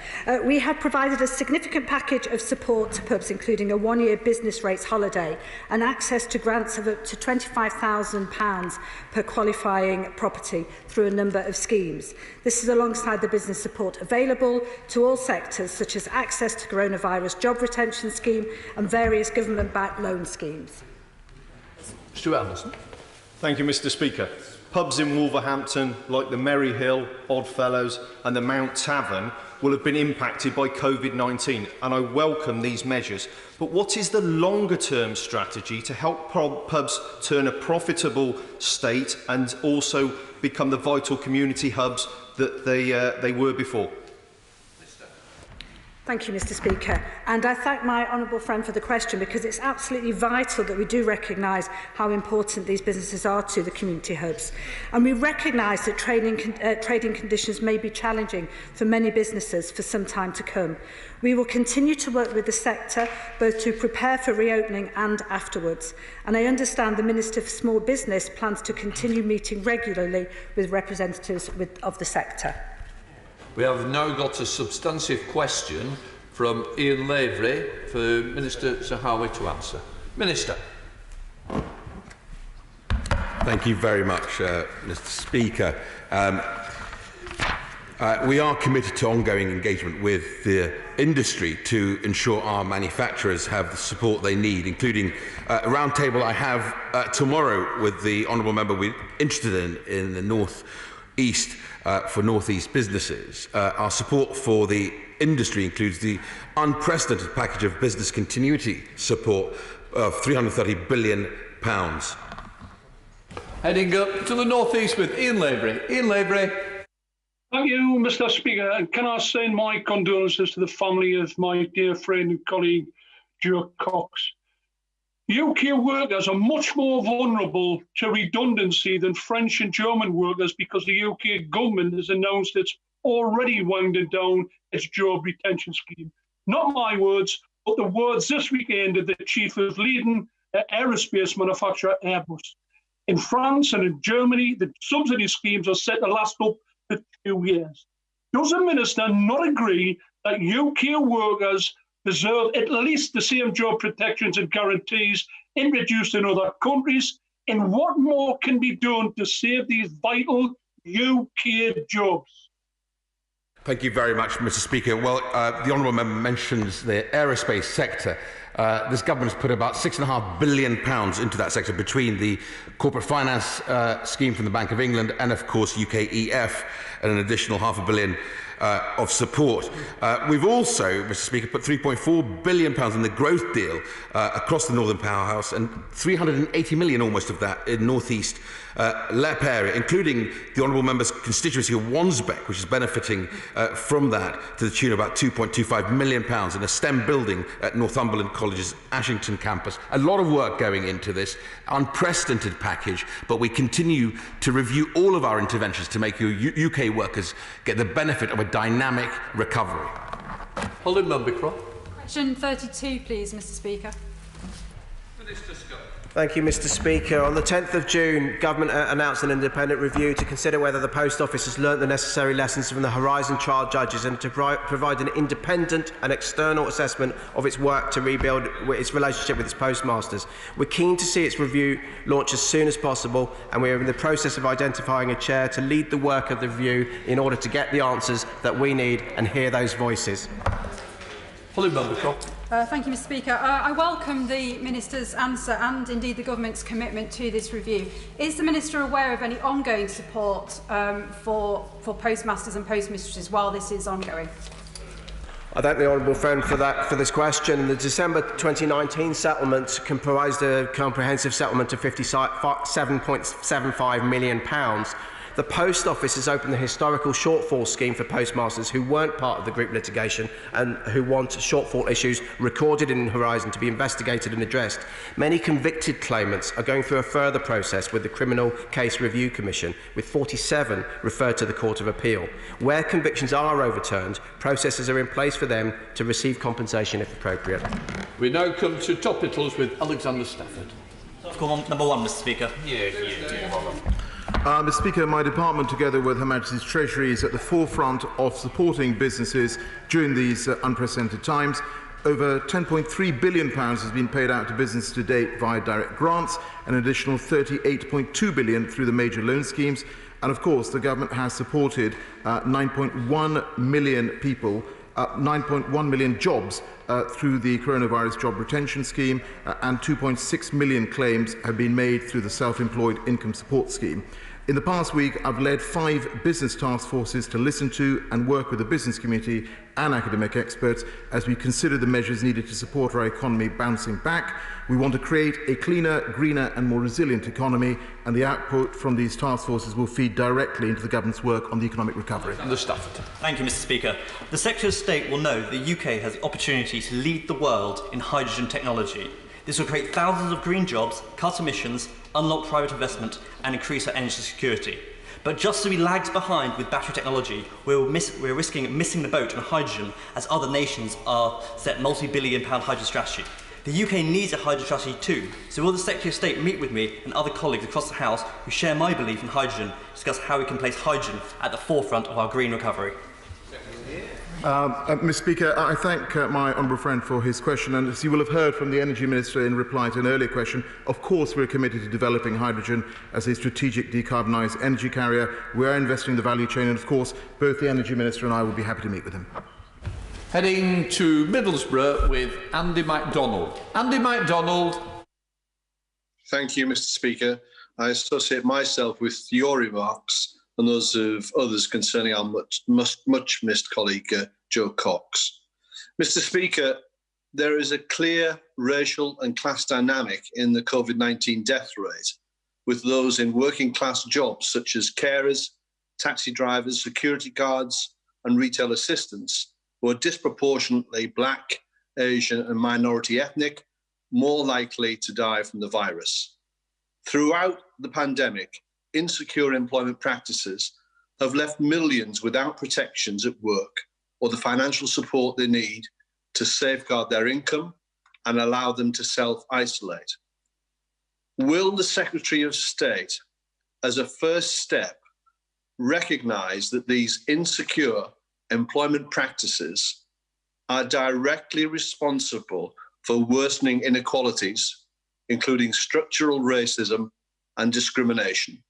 We have provided a significant package of support to pubs, including a one-year business rates holiday and access to grants of up to £25,000 per qualifying property through a number of schemes. This is alongside the business support available to all sectors, such as access to coronavirus job retention scheme and various government-backed loan schemes. Stuart Anderson. Thank you, Mr. Speaker. Pubs in Wolverhampton, like the Merry Hill, Oddfellows and the Mount Tavern, will have been impacted by COVID-19, and I welcome these measures. But what is the longer-term strategy to help pubs turn a profitable state and also become the vital community hubs that they were before? Thank you, Mr. Speaker. And I thank my honourable friend for the question, because it's absolutely vital that we do recognise how important these businesses are to the community hubs. And we recognise that trading conditions may be challenging for many businesses for some time to come. We will continue to work with the sector, both to prepare for reopening and afterwards. And I understand the Minister for Small Business plans to continue meeting regularly with representatives of the sector. We have now got a substantive question from Ian Lavery for Minister Zahawi to answer. Minister. Thank you very much, Mr. Speaker. We are committed to ongoing engagement with the industry to ensure our manufacturers have the support they need, including a roundtable I have tomorrow with the honourable member we're interested in the North East for North East businesses. Our support for the industry includes the unprecedented package of business continuity support of £330 billion. Heading up to the northeast with Ian Lavery. Ian Lavery. Thank you, Mr. Speaker. And can I send my condolences to the family of my dear friend and colleague, Joe Cox. UK workers are much more vulnerable to redundancy than French and German workers because the UK government has announced it's already winding down its job retention scheme. Not my words, but the words this weekend of the chief of leading aerospace manufacturer Airbus. In France and in Germany, the subsidy schemes are set to last up to 2 years. Does the Minister not agree that UK workers deserve at least the same job protections and guarantees introduced in other countries? And what more can be done to save these vital UK jobs? Thank you very much, Mr. Speaker. Well, the honourable member mentions the aerospace sector. This government has put about £6.5 billion into that sector between the corporate finance scheme from the Bank of England and, of course, UKEF, and an additional £500 million of support. We've also, Mr. Speaker, put £3.4 billion in the growth deal across the Northern Powerhouse, and £380 million almost of that in North East LEP area, including the honourable member's constituency of Wansbeck, which is benefiting from that to the tune of about £2.25 million in a STEM building at Northumberland College's Ashington campus. A lot of work going into this unprecedented package, but we continue to review all of our interventions to make UK workers get the benefit of a dynamic recovery. Holding member Croft. Question 32, please, Mr. Speaker. Minister Scott. Thank you, Mr. Speaker. On the 10th of June, Government announced an independent review to consider whether the Post Office has learnt the necessary lessons from the Horizon trial judges and to provide an independent and external assessment of its work to rebuild its relationship with its postmasters. We're keen to see its review launch as soon as possible, and we are in the process of identifying a chair to lead the work of the review in order to get the answers that we need and hear those voices. Thank you, Mr. Speaker. I welcome the Minister's answer and indeed the Government's commitment to this review. Is the Minister aware of any ongoing support for postmasters and postmistresses while this is ongoing? I thank the honourable friend for this question. The December 2019 settlement comprised a comprehensive settlement of £57.75 million. The Post Office has opened the historical shortfall scheme for postmasters who weren't part of the group litigation and who want shortfall issues recorded in Horizon to be investigated and addressed. Many convicted claimants are going through a further process with the Criminal Case Review Commission, with 47 referred to the Court of Appeal. Where convictions are overturned, processes are in place for them to receive compensation if appropriate. We now come to topicals with Alexander Stafford. Number one, Mr. Speaker. Mr. Speaker, my department, together with Her Majesty's Treasury, is at the forefront of supporting businesses during these unprecedented times. Over £10.3 billion has been paid out to business to date via direct grants, an additional £38.2 billion through the major loan schemes. And of course, the government has supported 9.1 million people, 9.1 million jobs through the coronavirus job retention scheme, and 2.6 million claims have been made through the self-employed income support scheme. In the past week, I've led 5 business task forces to listen to and work with the business community and academic experts as we consider the measures needed to support our economy bouncing back. We want to create a cleaner, greener and more resilient economy, and the output from these task forces will feed directly into the government's work on the economic recovery. Thank you, Mr. Speaker. The Secretary of State will know that the UK has the opportunity to lead the world in hydrogen technology. This will create thousands of green jobs, cut emissions, unlock private investment and increase our energy security. But just as we lagged behind with battery technology, we're risking missing the boat on hydrogen as other nations are set multi-billion-pound hydrogen strategy. The UK needs a hydrogen strategy too, so will the Secretary of State meet with me and other colleagues across the House who share my belief in hydrogen to discuss how we can place hydrogen at the forefront of our green recovery? Mr. Speaker, I thank my honourable friend for his question, and as you will have heard from the Energy Minister in reply to an earlier question, of course we're committed to developing hydrogen as a strategic decarbonised energy carrier. We are investing in the value chain, and of course both the Energy Minister and I will be happy to meet with him. Heading to Middlesbrough with Andy MacDonald. Andy MacDonald. Thank you, Mr. Speaker. I associate myself with your remarks and those of others concerning our much missed colleague Joe Cox. Mr. Speaker, there is a clear racial and class dynamic in the COVID-19 death rate, with those in working class jobs such as carers, taxi drivers, security guards and retail assistants who are disproportionately Black, Asian and minority ethnic, more likely to die from the virus. Throughout the pandemic, insecure employment practices have left millions without protections at work or the financial support they need to safeguard their income and allow them to self-isolate. Will the Secretary of State, as a first step, recognise that these insecure employment practices are directly responsible for worsening inequalities, including structural racism and discrimination?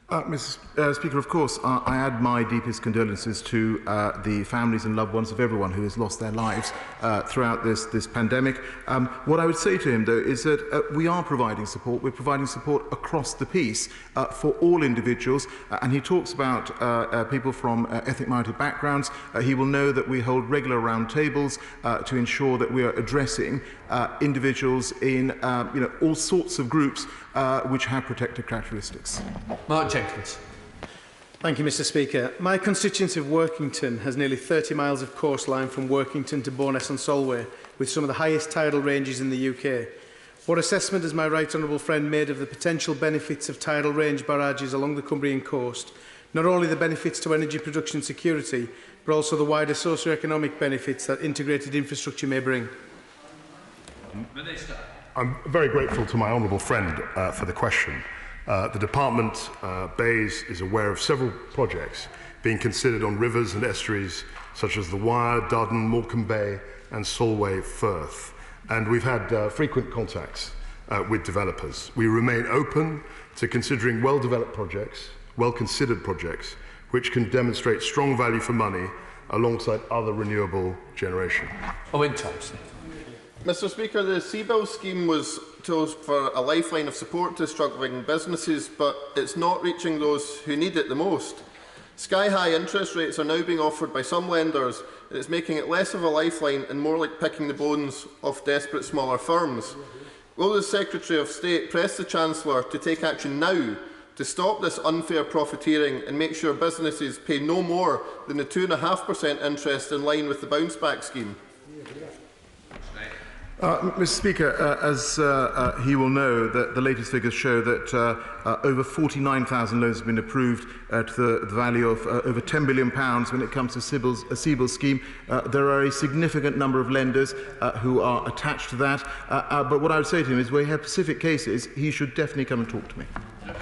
Mr. Speaker, of course, I add my deepest condolences to the families and loved ones of everyone who has lost their lives throughout this pandemic. What I would say to him, though, is that we are providing support. We're providing support across the piece for all individuals. And he talks about people from ethnic minority backgrounds. He will know that we hold regular roundtables to ensure that we are addressing individuals in all sorts of groups which have protected characteristics. Mark Jenkins. Thank you, Mr. Speaker. My constituency of Workington has nearly 30 miles of coastline from Workington to Bowness and Solway, with some of the highest tidal ranges in the UK. What assessment has my right honourable friend made of the potential benefits of tidal range barrages along the Cumbrian coast? Not only the benefits to energy production security, but also the wider socio-economic benefits that integrated infrastructure may bring. Minister. I'm very grateful to my honourable friend for the question. The Department, BEIS, is aware of several projects being considered on rivers and estuaries such as the Wyre, Duddon, Morecambe Bay and Solway Firth. And we've had frequent contacts with developers. We remain open to considering well-developed projects, well-considered projects, which can demonstrate strong value for money alongside other renewable generation. Owen Thompson. Mr. Speaker, the CBIL scheme was chose for a lifeline of support to struggling businesses, but it's not reaching those who need it the most. Sky-high interest rates are now being offered by some lenders, and it's making it less of a lifeline and more like picking the bones off desperate smaller firms. Will the Secretary of State press the Chancellor to take action now to stop this unfair profiteering and make sure businesses pay no more than the 2.5% interest in line with the bounce-back scheme? Mr. Speaker, as he will know, that the latest figures show that over 49,000 loans have been approved to the value of over £10 billion when it comes to a CBIL scheme. There are a significant number of lenders who are attached to that. But what I would say to him is, where he has specific cases, he should definitely come and talk to me.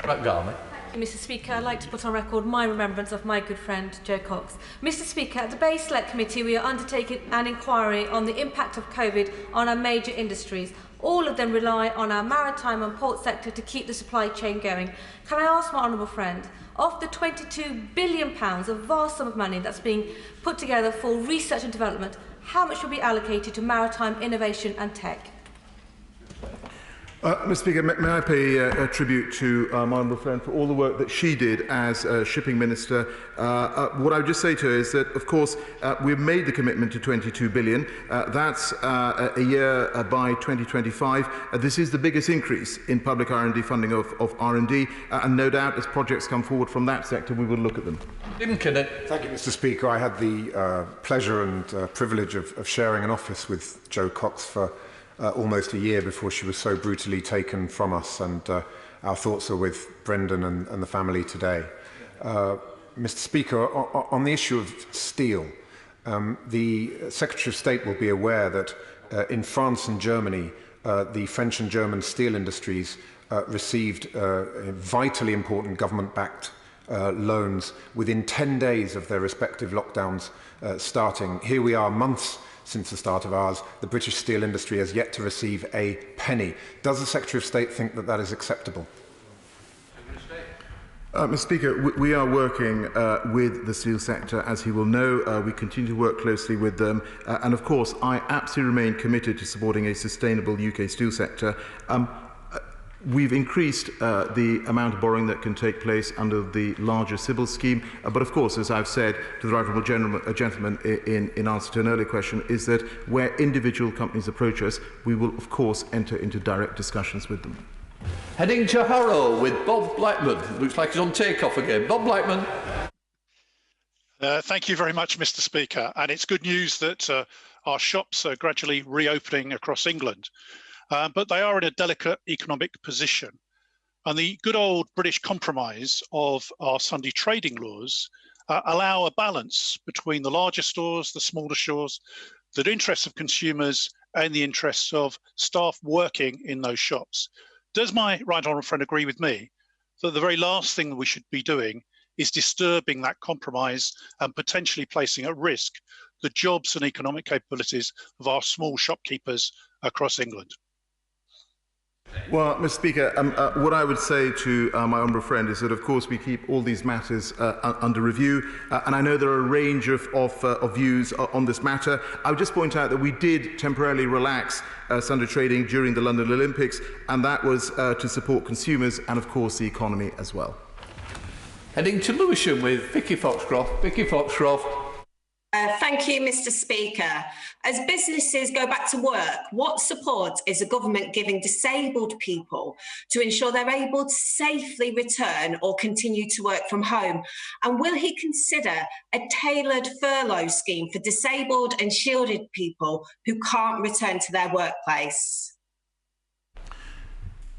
Right, Garmy. Mr. Speaker, I'd like to put on record my remembrance of my good friend Joe Cox. Mr. Speaker, at the BEIS Select Committee we are undertaking an inquiry on the impact of COVID on our major industries. All of them rely on our maritime and port sector to keep the supply chain going. Can I ask my honourable friend, of the £22 billion, a vast sum of money that's being put together for research and development, how much will be allocated to maritime innovation and tech? Mr. Speaker, may I pay a tribute to my honourable friend for all the work that she did as Shipping Minister. What I would just say to her is that, of course, we've made the commitment to £22 billion. That's a year by 2025. This is the biggest increase in public R&D funding of R&D, and no doubt as projects come forward from that sector, we will look at them. Thank you, Mr. Speaker. I had the pleasure and privilege of sharing an office with Jo Cox for almost a year before she was so brutally taken from us, and our thoughts are with Brendan and the family today. Mr. Speaker, on the issue of steel, the Secretary of State will be aware that in France and Germany, the French and German steel industries received vitally important government-backed loans within 10 days of their respective lockdowns starting. Here we are months since the start of ours. The British steel industry has yet to receive a penny. Does the Secretary of State think that that is acceptable? Mr. Speaker, we are working with the steel sector, as he will know. We continue to work closely with them. And of course, I absolutely remain committed to supporting a sustainable UK steel sector. We've increased the amount of borrowing that can take place under the larger civil scheme. But of course, as I've said to the right honourable gentleman in answer to an earlier question, is that where individual companies approach us, we will of course enter into direct discussions with them. Heading to Harrow with Bob Blackman. Looks like he's on takeoff again. Bob Blackman. Thank you very much, Mr. Speaker. And it's good news that our shops are gradually reopening across England. But they are in a delicate economic position. And the good old British compromise of our Sunday trading laws allow a balance between the larger stores, the smaller stores, the interests of consumers and the interests of staff working in those shops. Does my right honourable friend agree with me that the very last thing that we should be doing is disturbing that compromise and potentially placing at risk the jobs and economic capabilities of our small shopkeepers across England? Well, Mr. Speaker, what I would say to my honourable friend is that, of course, we keep all these matters under review, and I know there are a range of views on this matter. I would just point out that we did temporarily relax Sunday trading during the London Olympics, and that was to support consumers and, of course, the economy as well. Heading to Lewisham with Vicky Foxcroft. Vicky Foxcroft. Thank you, Mr. Speaker. As businesses go back to work, what support is the government giving disabled people to ensure they're able to safely return or continue to work from home? And will he consider a tailored furlough scheme for disabled and shielded people who can't return to their workplace?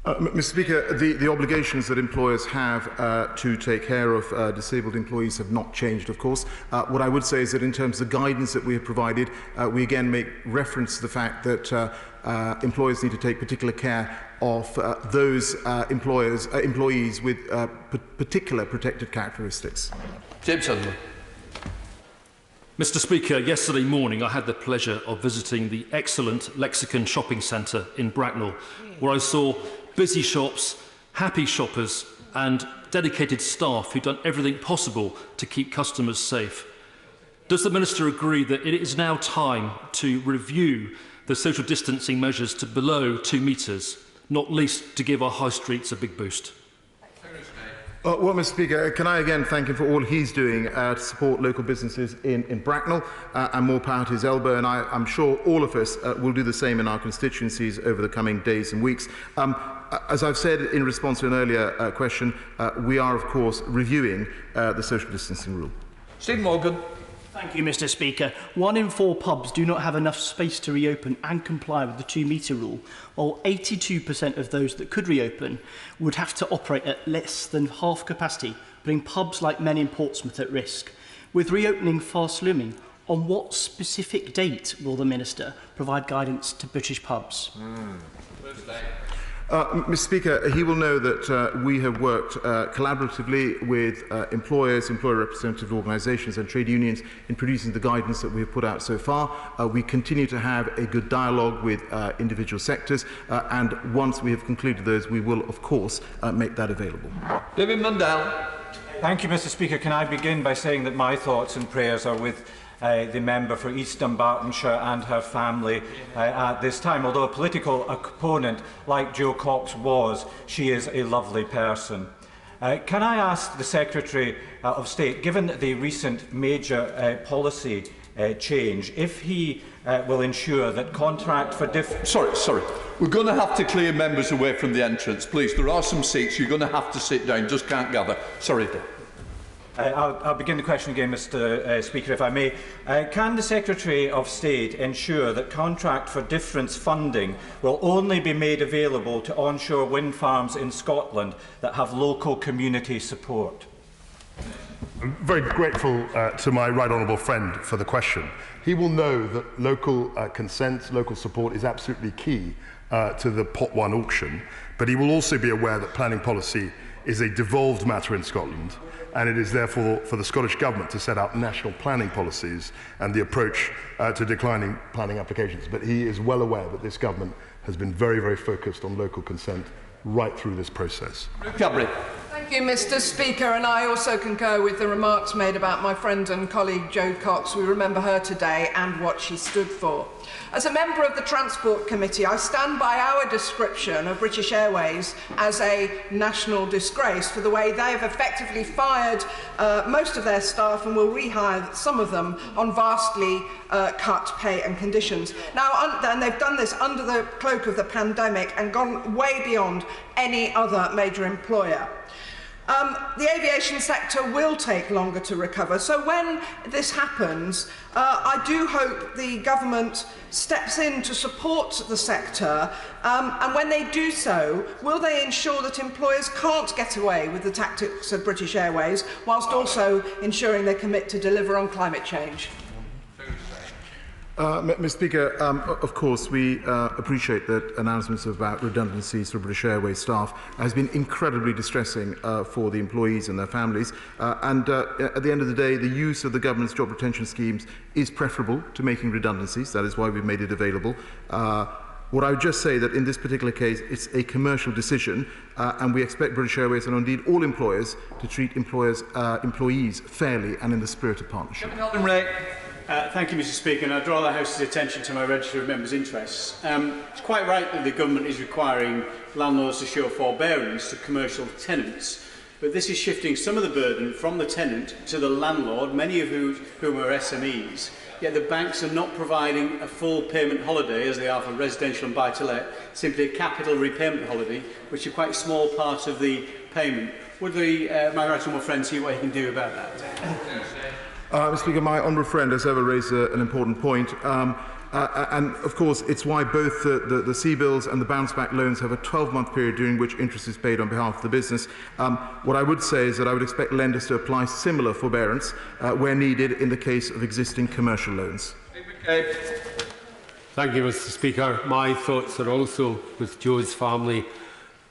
Mr. Speaker, the obligations that employers have to take care of disabled employees have not changed, of course. What I would say is that in terms of the guidance that we have provided, we again make reference to the fact that employers need to take particular care of those employees with particular protected characteristics. James Sutherland. Mr. Speaker, yesterday morning I had the pleasure of visiting the excellent Lexicon shopping centre in Bracknell, where I saw busy shops, happy shoppers and dedicated staff who've done everything possible to keep customers safe. Does the Minister agree that it is now time to review the social distancing measures to below 2 metres, not least to give our high streets a big boost? Well, Mr. Speaker, can I again thank him for all he's doing to support local businesses in Bracknell and more power to his elbow, and I'm sure all of us will do the same in our constituencies over the coming days and weeks. As I've said in response to an earlier question, we are, of course, reviewing the social distancing rule. Stephen Morgan. Thank you, Mr. Speaker. 1 in 4 pubs do not have enough space to reopen and comply with the 2 metre rule, while 82% of those that could reopen would have to operate at less than half capacity, putting pubs like Men in Portsmouth at risk. With reopening fast looming, on what specific date will the Minister provide guidance to British pubs? Mr. Speaker, he will know that we have worked collaboratively with employers, employer representative organisations and trade unions in producing the guidance that we have put out so far. We continue to have a good dialogue with individual sectors, and once we have concluded those, we will, of course, make that available. David Mundell. Thank you, Mr. Speaker. Can I begin by saying that my thoughts and prayers are with the member for East Dunbartonshire and her family at this time. Although a political opponent like Jo Cox was, she is a lovely person. Can I ask the Secretary of State, given the recent major policy change, if he will ensure that contract for Sorry. We're going to have to clear members away from the entrance, please. There are some seats. You're going to have to sit down. Just can't gather. Sorry, Dave. I'll begin the question again, Mr. Speaker, if I may. Can the Secretary of State ensure that contract for difference funding will only be made available to onshore wind farms in Scotland that have local community support? I'm very grateful to my right honourable friend for the question. He will know that local consent, local support is absolutely key to the Pot 1 auction, but he will also be aware that planning policy is a devolved matter in Scotland, and it is therefore for the Scottish Government to set out national planning policies and the approach to declining planning applications. But he is well aware that this Government has been very, very focused on local consent right through this process. Thank you, Mr. Speaker, and I also concur with the remarks made about my friend and colleague Jo Cox. We remember her today and what she stood for. As a member of the Transport Committee, I stand by our description of British Airways as a national disgrace for the way they have effectively fired most of their staff and will rehire some of them on vastly cut pay and conditions. Now, and they've done this under the cloak of the pandemic and gone way beyond any other major employer. The aviation sector will take longer to recover, so when this happens, I do hope the government steps in to support the sector, and when they do so, will they ensure that employers can't get away with the tactics of British Airways, whilst also ensuring they commit to deliver on climate change? Mr. Speaker, of course, we appreciate that announcements about redundancies for British Airways staff has been incredibly distressing for the employees and their families. And at the end of the day, the use of the government's job retention schemes is preferable to making redundancies. That is why we've made it available. What I would just say that in this particular case, it's a commercial decision, and we expect British Airways and indeed all employers to treat employees fairly and in the spirit of partnership. Thank you, Mr. Speaker, and I draw the House's attention to my register of members' interests. It's quite right that the government is requiring landlords to show forbearance to commercial tenants, but this is shifting some of the burden from the tenant to the landlord, many of whom are SMEs. Yet the banks are not providing a full payment holiday, as they are for residential and buy-to-let, simply a capital repayment holiday, which is quite a small part of the payment. Would my right honourable friend see what he can do about that? Mr. Speaker, my honourable friend has ever raised an important point. And of course, it's why both the CBILS and the bounce-back loans have a 12-month period during which interest is paid on behalf of the business. What I would say is that I would expect lenders to apply similar forbearance where needed in the case of existing commercial loans. Thank you, Mr. Speaker. My thoughts are also with Joe's family.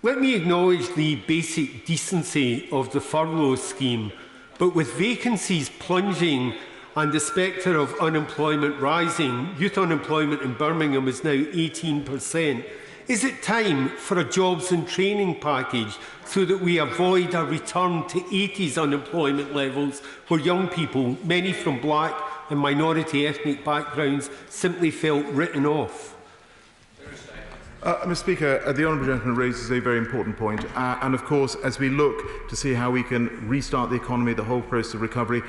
Let me acknowledge the basic decency of the furlough scheme, but with vacancies plunging and the spectre of unemployment rising, youth unemployment in Birmingham is now 18%. Is it time for a jobs and training package so that we avoid a return to 80s unemployment levels where young people, many from black and minority ethnic backgrounds, simply felt written off? Mr. Speaker, the honourable gentleman raises a very important point, and of course, as we look to see how we can restart the economy, the whole process of recovery,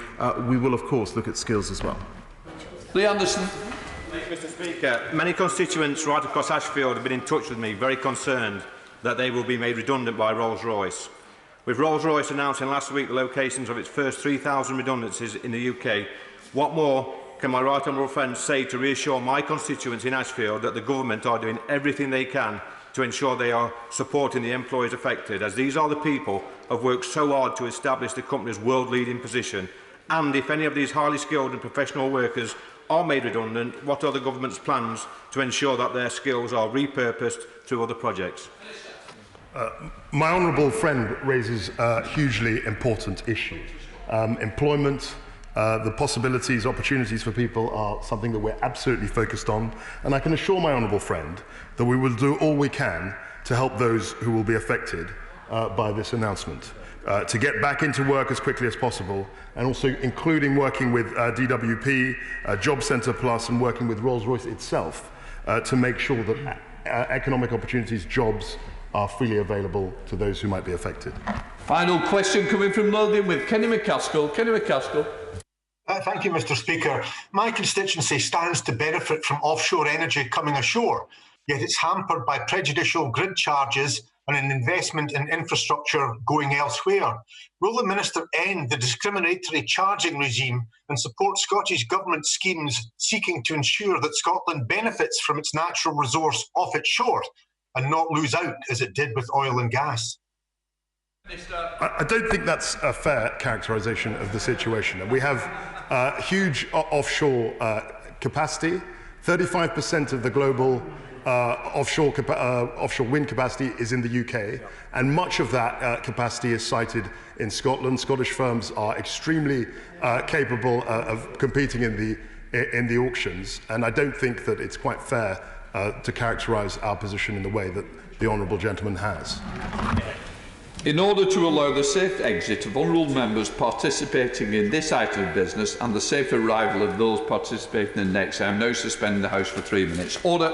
we will of course look at skills as well. Lee Anderson. Mr. Speaker, many constituents right across Ashfield have been in touch with me, very concerned that they will be made redundant by Rolls-Royce. With Rolls-Royce announcing last week the locations of its first 3,000 redundancies in the UK, what more can my right honourable friend say to reassure my constituents in Ashfield that the government are doing everything they can to ensure they are supporting the employees affected, as these are the people who have worked so hard to establish the company's world-leading position? And if any of these highly skilled and professional workers are made redundant, what are the government's plans to ensure that their skills are repurposed to other projects? My honourable friend raises a hugely important issue. Employment, the possibilities, opportunities for people are something that we're absolutely focused on, and I can assure my honourable friend that we will do all we can to help those who will be affected by this announcement, to get back into work as quickly as possible, and also including working with DWP, Job Centre Plus, and working with Rolls-Royce itself to make sure that economic opportunities, jobs, are freely available to those who might be affected. Final question coming from Lothian with Kenny McCaskill. Kenny McCaskill. Thank you, Mr. Speaker. My constituency stands to benefit from offshore energy coming ashore, yet it's hampered by prejudicial grid charges and an investment in infrastructure going elsewhere. Will the Minister end the discriminatory charging regime and support Scottish Government schemes seeking to ensure that Scotland benefits from its natural resource off its shore and not lose out as it did with oil and gas? I don't think that's a fair characterisation of the situation. We have huge offshore capacity. 35% of the global offshore wind capacity is in the UK, and much of that capacity is sited in Scotland. Scottish firms are extremely capable of competing in the auctions, and I don't think that it's quite fair to characterise our position in the way that the honourable gentleman has. In order to allow the safe exit of honourable members participating in this item of business and the safe arrival of those participating in the next, I am now suspending the House for 3 minutes. Order.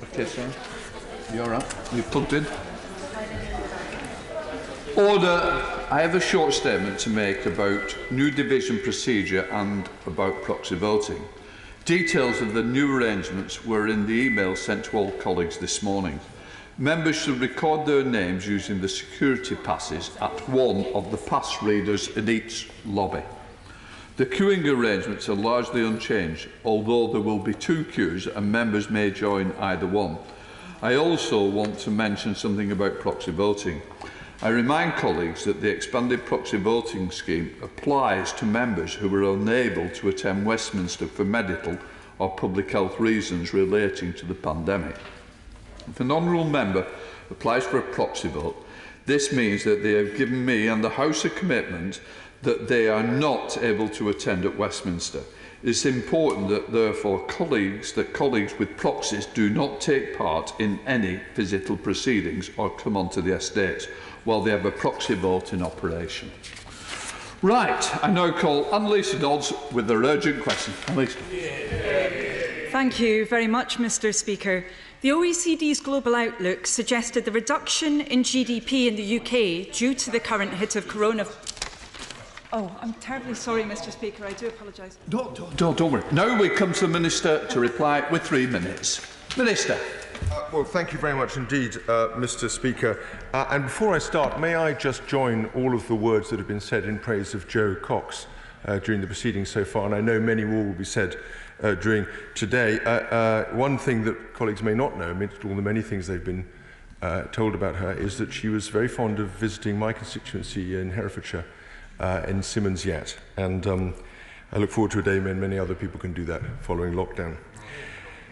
Okay, sir. You all right? You plugged in? Order. I have a short statement to make about new division procedure and about proxy voting. Details of the new arrangements were in the email sent to all colleagues this morning. Members should record their names using the security passes at one of the pass readers in each lobby. The queuing arrangements are largely unchanged, although there will be 2 queues and members may join either one. I also want to mention something about proxy voting. I remind colleagues that the expanded proxy voting scheme applies to members who were unable to attend Westminster for medical or public health reasons relating to the pandemic. If an honourable member applies for a proxy vote, this means that they have given me and the House a commitment that they are not able to attend at Westminster. It is important that, therefore, colleagues with proxies do not take part in any physical proceedings or come onto the estates while they have a proxy vote in operation. Right, I now call Anneliese Dodds with their urgent question. Anneliese. Thank you very much, Mr. Speaker. The OECD's Global Outlook suggested the reduction in GDP in the UK due to the current hit of coronavirus. Oh, I'm terribly sorry, Mr. Speaker. I do apologise. Don't worry. Now we come to the Minister to reply with 3 minutes. Minister. Well, thank you very much indeed, Mr. Speaker. And before I start, may I just join all of the words that have been said in praise of Joe Cox during the proceedings so far, and I know many more will be said during today. One thing that colleagues may not know, amidst all the many things they've been told about her, is that she was very fond of visiting my constituency in Herefordshire, in Simmons Yat, and I look forward to a day when many other people can do that following lockdown.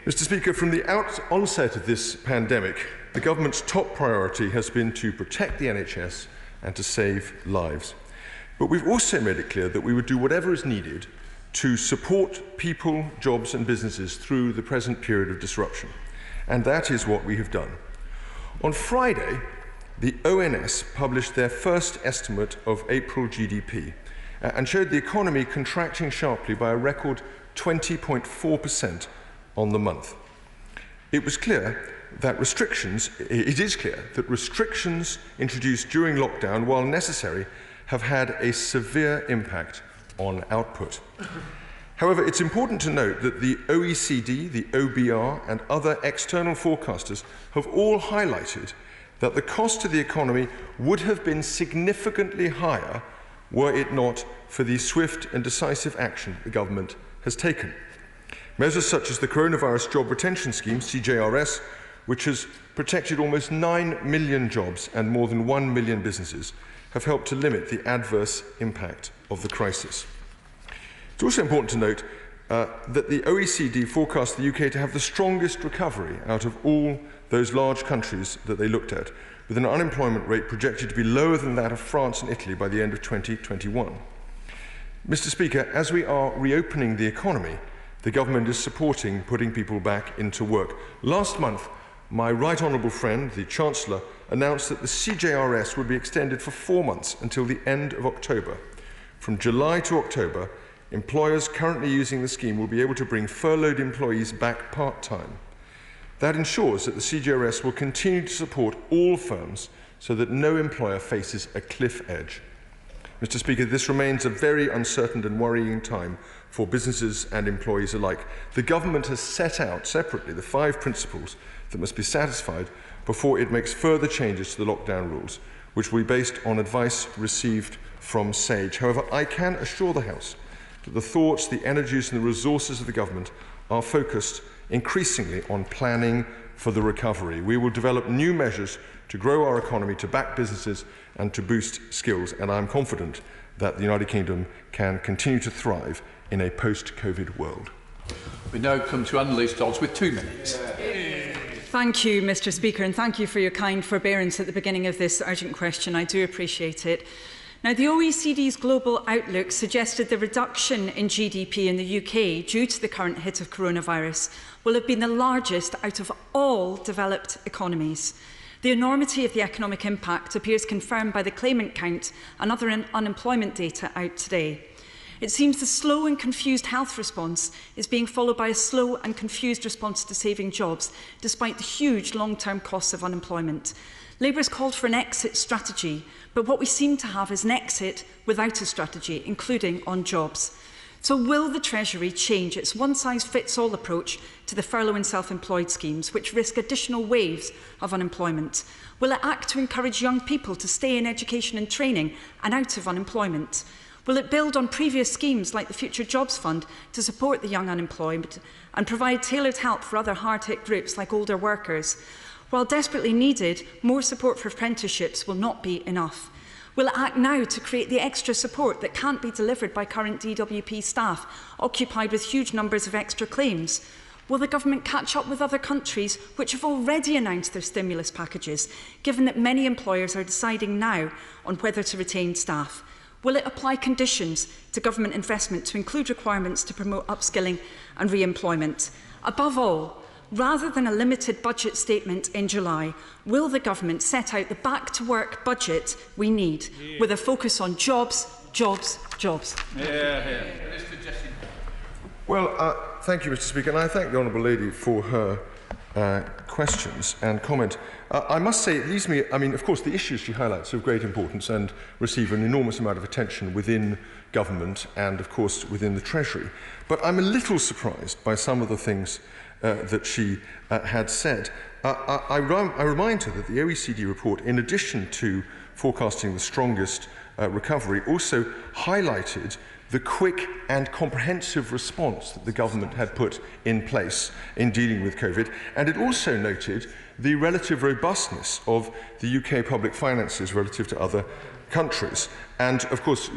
Mr. Speaker, from the onset of this pandemic, the government's top priority has been to protect the NHS and to save lives. But we've also made it clear that we would do whatever is needed to support people, jobs and businesses through the present period of disruption. And that is what we have done. On Friday, the ONS published their first estimate of April GDP and showed the economy contracting sharply by a record 20.4% on the month. It is clear that restrictions introduced during lockdown, while necessary, have had a severe impact on output. However, it's important to note that the OECD, the OBR, and other external forecasters have all highlighted that the cost to the economy would have been significantly higher were it not for the swift and decisive action the government has taken. Measures such as the Coronavirus Job Retention Scheme, CJRS, which has protected almost 9 million jobs and more than 1 million businesses, have helped to limit the adverse impact of the crisis. It's also important to note that the OECD forecast the UK to have the strongest recovery out of all those large countries that they looked at, with an unemployment rate projected to be lower than that of France and Italy by the end of 2021. Mr. Speaker, as we are reopening the economy, the government is supporting putting people back into work. Last month, my right honourable friend, the Chancellor, announced that the CJRS would be extended for 4 months until the end of October. From July to October, employers currently using the scheme will be able to bring furloughed employees back part-time. That ensures that the CJRS will continue to support all firms so that no employer faces a cliff edge. Mr. Speaker, this remains a very uncertain and worrying time for businesses and employees alike. The government has set out separately the 5 principles that must be satisfied before it makes further changes to the lockdown rules, which will be based on advice received from SAGE. However, I can assure the House that the thoughts, the energies and the resources of the government are focused increasingly on planning for the recovery. We will develop new measures to grow our economy, to back businesses and to boost skills, and I'm confident that the United Kingdom can continue to thrive in a post-COVID world. We now come to Anneliese Dodds with 2 minutes. Thank you, Mr. Speaker, and thank you for your kind forbearance at the beginning of this urgent question. I do appreciate it. Now, the OECD's Global Outlook suggested the reduction in GDP in the UK due to the current hit of coronavirus will have been the largest out of all developed economies. The enormity of the economic impact appears confirmed by the claimant count and other unemployment data out today. It seems the slow and confused health response is being followed by a slow and confused response to saving jobs, despite the huge long-term costs of unemployment. Labour has called for an exit strategy, but what we seem to have is an exit without a strategy, including on jobs. So will the Treasury change its one-size-fits-all approach to the furlough and self-employed schemes, which risk additional waves of unemployment? Will it act to encourage young people to stay in education and training and out of unemployment? Will it build on previous schemes like the Future Jobs Fund to support the young unemployed and provide tailored help for other hard-hit groups like older workers? While desperately needed, more support for apprenticeships will not be enough. Will it act now to create the extra support that can't be delivered by current DWP staff, occupied with huge numbers of extra claims? Will the government catch up with other countries which have already announced their stimulus packages, given that many employers are deciding now on whether to retain staff? Will it apply conditions to government investment to include requirements to promote upskilling and re-employment? Above all, rather than a limited budget statement in July, will the government set out the back-to-work budget we need, with a focus on jobs, jobs, jobs? Well, thank you, Mr. Speaker, and I thank the Honourable Lady for her questions and comment. I must say, it leaves me, I mean, of course, the issues she highlights are of great importance and receive an enormous amount of attention within government and, of course, within the Treasury. But I'm a little surprised by some of the things that she had said. I remind her that the OECD report, in addition to forecasting the strongest recovery, also highlighted the quick and comprehensive response that the government had put in place in dealing with COVID, and it also noted the relative robustness of the UK public finances relative to other countries. And of course,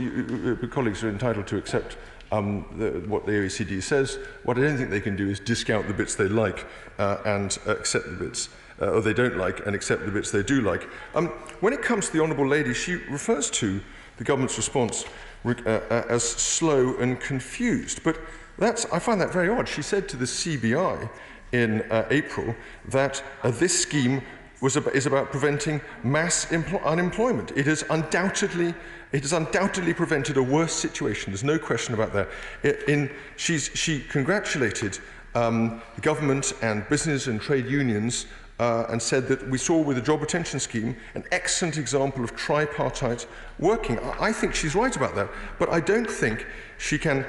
colleagues are entitled to accept what the OECD says. What I don't think they can do is discount the bits they like and accept the bits or they don't like and accept the bits they do like. When it comes to the Honourable Lady, she refers to the government's response as slow and confused. But I find that very odd. She said to the CBI in April that this scheme is about preventing mass unemployment. It has undoubtedly prevented a worse situation. There's no question about that. She congratulated the government and business and trade unions and said that we saw with the job retention scheme an excellent example of tripartite working. I think she's right about that, but I don't think she can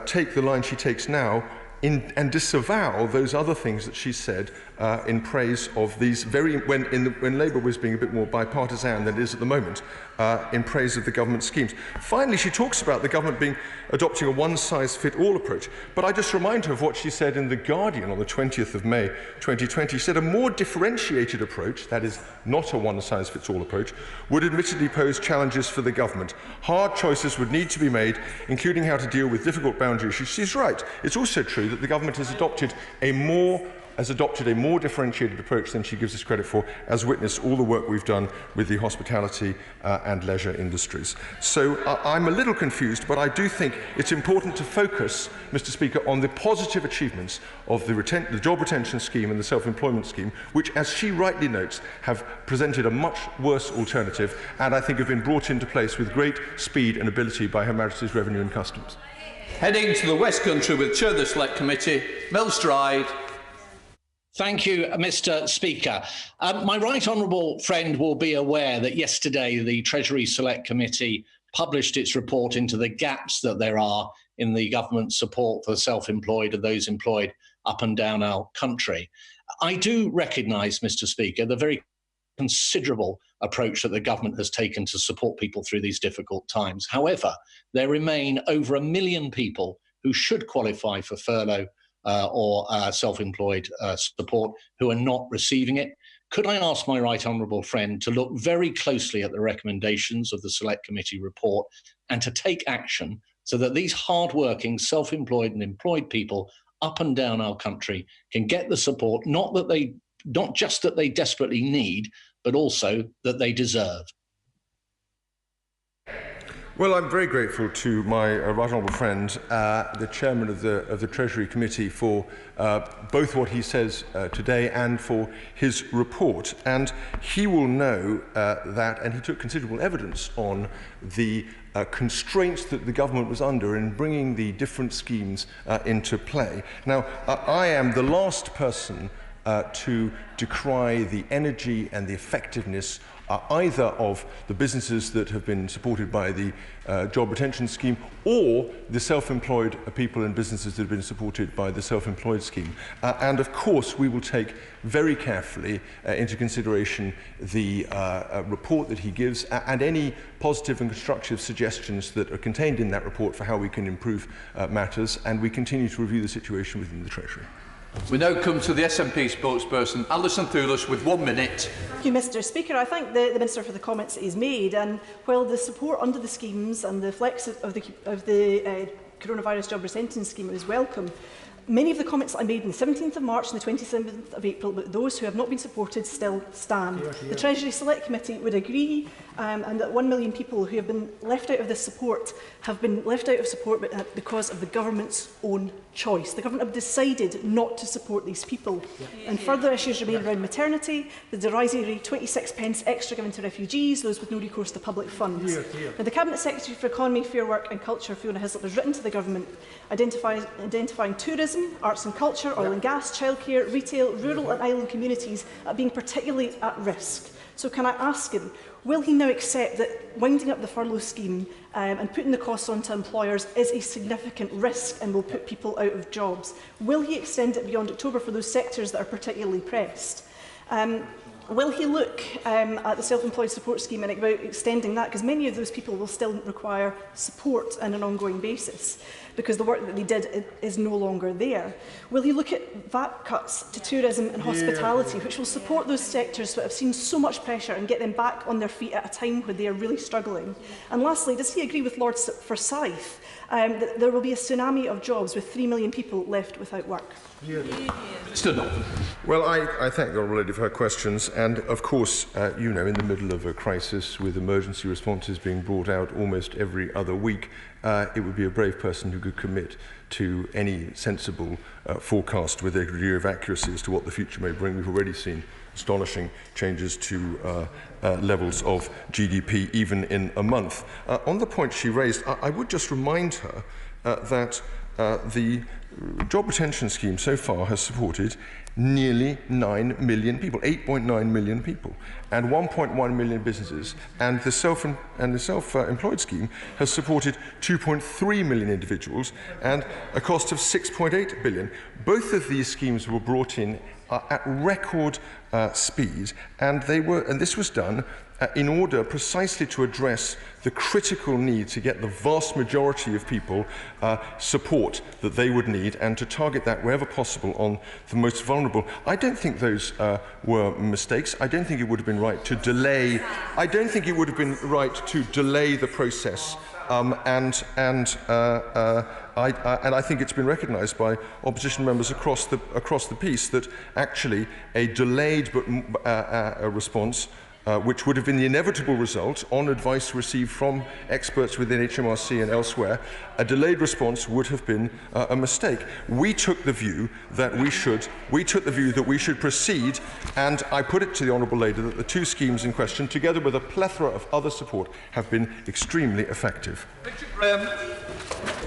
take the line she takes now and disavow those other things that she said in praise of these when Labour was being a bit more bipartisan than it is at the moment, in praise of the government schemes. Finally, she talks about the government adopting a one-size-fits-all approach, but I just remind her of what she said in The Guardian on the 20th of May 2020. She said a more differentiated approach, that is not a one-size-fits-all approach, would admittedly pose challenges for the government. Hard choices would need to be made, including how to deal with difficult boundary issues. She's right. It's also true that the government has adopted a more differentiated approach than she gives us credit for, as witnessed all the work we've done with the hospitality and leisure industries. So I'm a little confused, but I do think it's important to focus, Mr. Speaker, on the positive achievements of the job retention scheme and the self-employment scheme, which, as she rightly notes, have presented a much worse alternative and I think have been brought into place with great speed and ability by Her Majesty's Revenue and Customs. Heading to the West Country with Chair of the Select Committee, Mel Stride. Thank you, Mr. Speaker. My right honourable friend will be aware that yesterday the Treasury Select Committee published its report into the gaps that there are in the government support for the self-employed and those employed up and down our country. I do recognise, Mr. Speaker, the very considerable approach that the government has taken to support people through these difficult times. However, there remain over 1 million people who should qualify for furlough or self-employed support who are not receiving it. Could I ask my right honourable friend to look very closely at the recommendations of the Select Committee report and to take action so that these hard-working, self-employed and employed people up and down our country can get the support, not just that they desperately need, but also that they deserve? Well, I'm very grateful to my right honourable friend, the chairman of the Treasury Committee, for both what he says today and for his report. And he will know that, and he took considerable evidence on the constraints that the government was under in bringing the different schemes into play. Now, I am the last person to decry the energy and the effectiveness either of the businesses that have been supported by the job retention scheme or the self-employed people and businesses that have been supported by the self-employed scheme. And of course we will take very carefully into consideration the report that he gives and any positive and constructive suggestions that are contained in that report for how we can improve matters, and we continue to review the situation within the Treasury. We now come to the SNP spokesperson, Alison Thewlis, with 1 minute. Thank you, Mr Speaker. I thank the Minister for the comments that he's made. And while the support under the schemes and the flex of the coronavirus job retention scheme is welcome, many of the comments that I made on the 17th of March and the 27th of April about those who have not been supported still stand. The Treasury Select Committee would agree and that 1 million people who have been left out of this support have been left out of support because of the government's own choice. The government have decided not to support these people. And further issues remain around maternity, the derisory 26p extra given to refugees, those with no recourse to public funds. Now, the Cabinet Secretary for Economy, Fair Work and Culture, Fiona Hislop, has written to the government identifying tourism, arts and culture, oil and gas, childcare, retail, rural and island communities as being particularly at risk. So can I ask him, will he now accept that winding up the furlough scheme and putting the costs onto employers is a significant risk and will put people out of jobs? Will he extend it beyond October for those sectors that are particularly pressed? Will he look at the self-employed support scheme and about extending that? Because many of those people will still require support on an ongoing basis because the work that they did is no longer there. Will he look at VAT cuts to tourism and hospitality, which will support those sectors that have seen so much pressure and get them back on their feet at a time when they are really struggling? And lastly, does he agree with Lord Forsyth that there will be a tsunami of jobs with 3 million people left without work? Well, I thank the Honourable Lady for her questions, and of course, you know, in the middle of a crisis with emergency responses being brought out almost every other week, it would be a brave person who could commit to any sensible forecast with a degree of accuracy as to what the future may bring. We've already seen astonishing changes to levels of GDP even in a month. On the point she raised, I would just remind her that the job retention scheme so far has supported nearly 9 million people, 8.9 million people, and 1.1 million businesses. And the self-employed scheme has supported 2.3 million individuals and a cost of 6.8 billion. Both of these schemes were brought in at record speed, and this was done in order precisely to address the critical need to get the vast majority of people support that they would need and to target that wherever possible on the most vulnerable. I don't think those were mistakes. I don't think it would have been right to delay. I don't think it would have been right to delay the process. And I think it's been recognised by opposition members across the piece that actually a delayed a response, which would have been the inevitable result on advice received from experts within HMRC and elsewhere, a delayed response would have been a mistake. We took the view that we should proceed, and I put it to the Honourable Lady that the two schemes in question, together with a plethora of other support, have been extremely effective.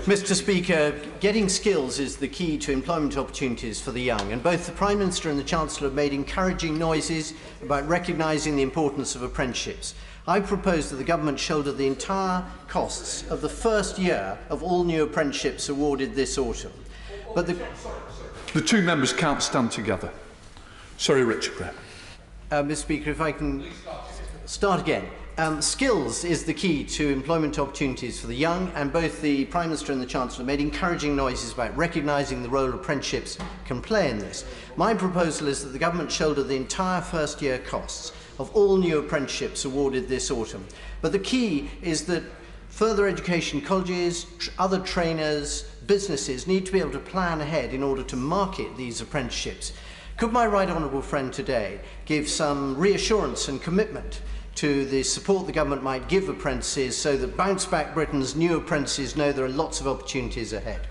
Mr Speaker, getting skills is the key to employment opportunities for the young, and both the Prime Minister and the Chancellor have made encouraging noises about recognising the importance of apprenticeships. I propose that the Government shoulder the entire costs of the first year of all new apprenticeships awarded this autumn. But the two members can't stand together. Sorry, Richard Graham. Mr Speaker, if I can start again. Skills is the key to employment opportunities for the young, and both the Prime Minister and the Chancellor made encouraging noises about recognising the role apprenticeships can play in this. My proposal is that the Government shoulder the entire first year costs of all new apprenticeships awarded this autumn. But the key is that further education colleges, other trainers, businesses need to be able to plan ahead in order to market these apprenticeships. Could my right honourable friend today give some reassurance and commitment to the support the government might give apprentices so that Bounce Back Britain's new apprentices know there are lots of opportunities ahead?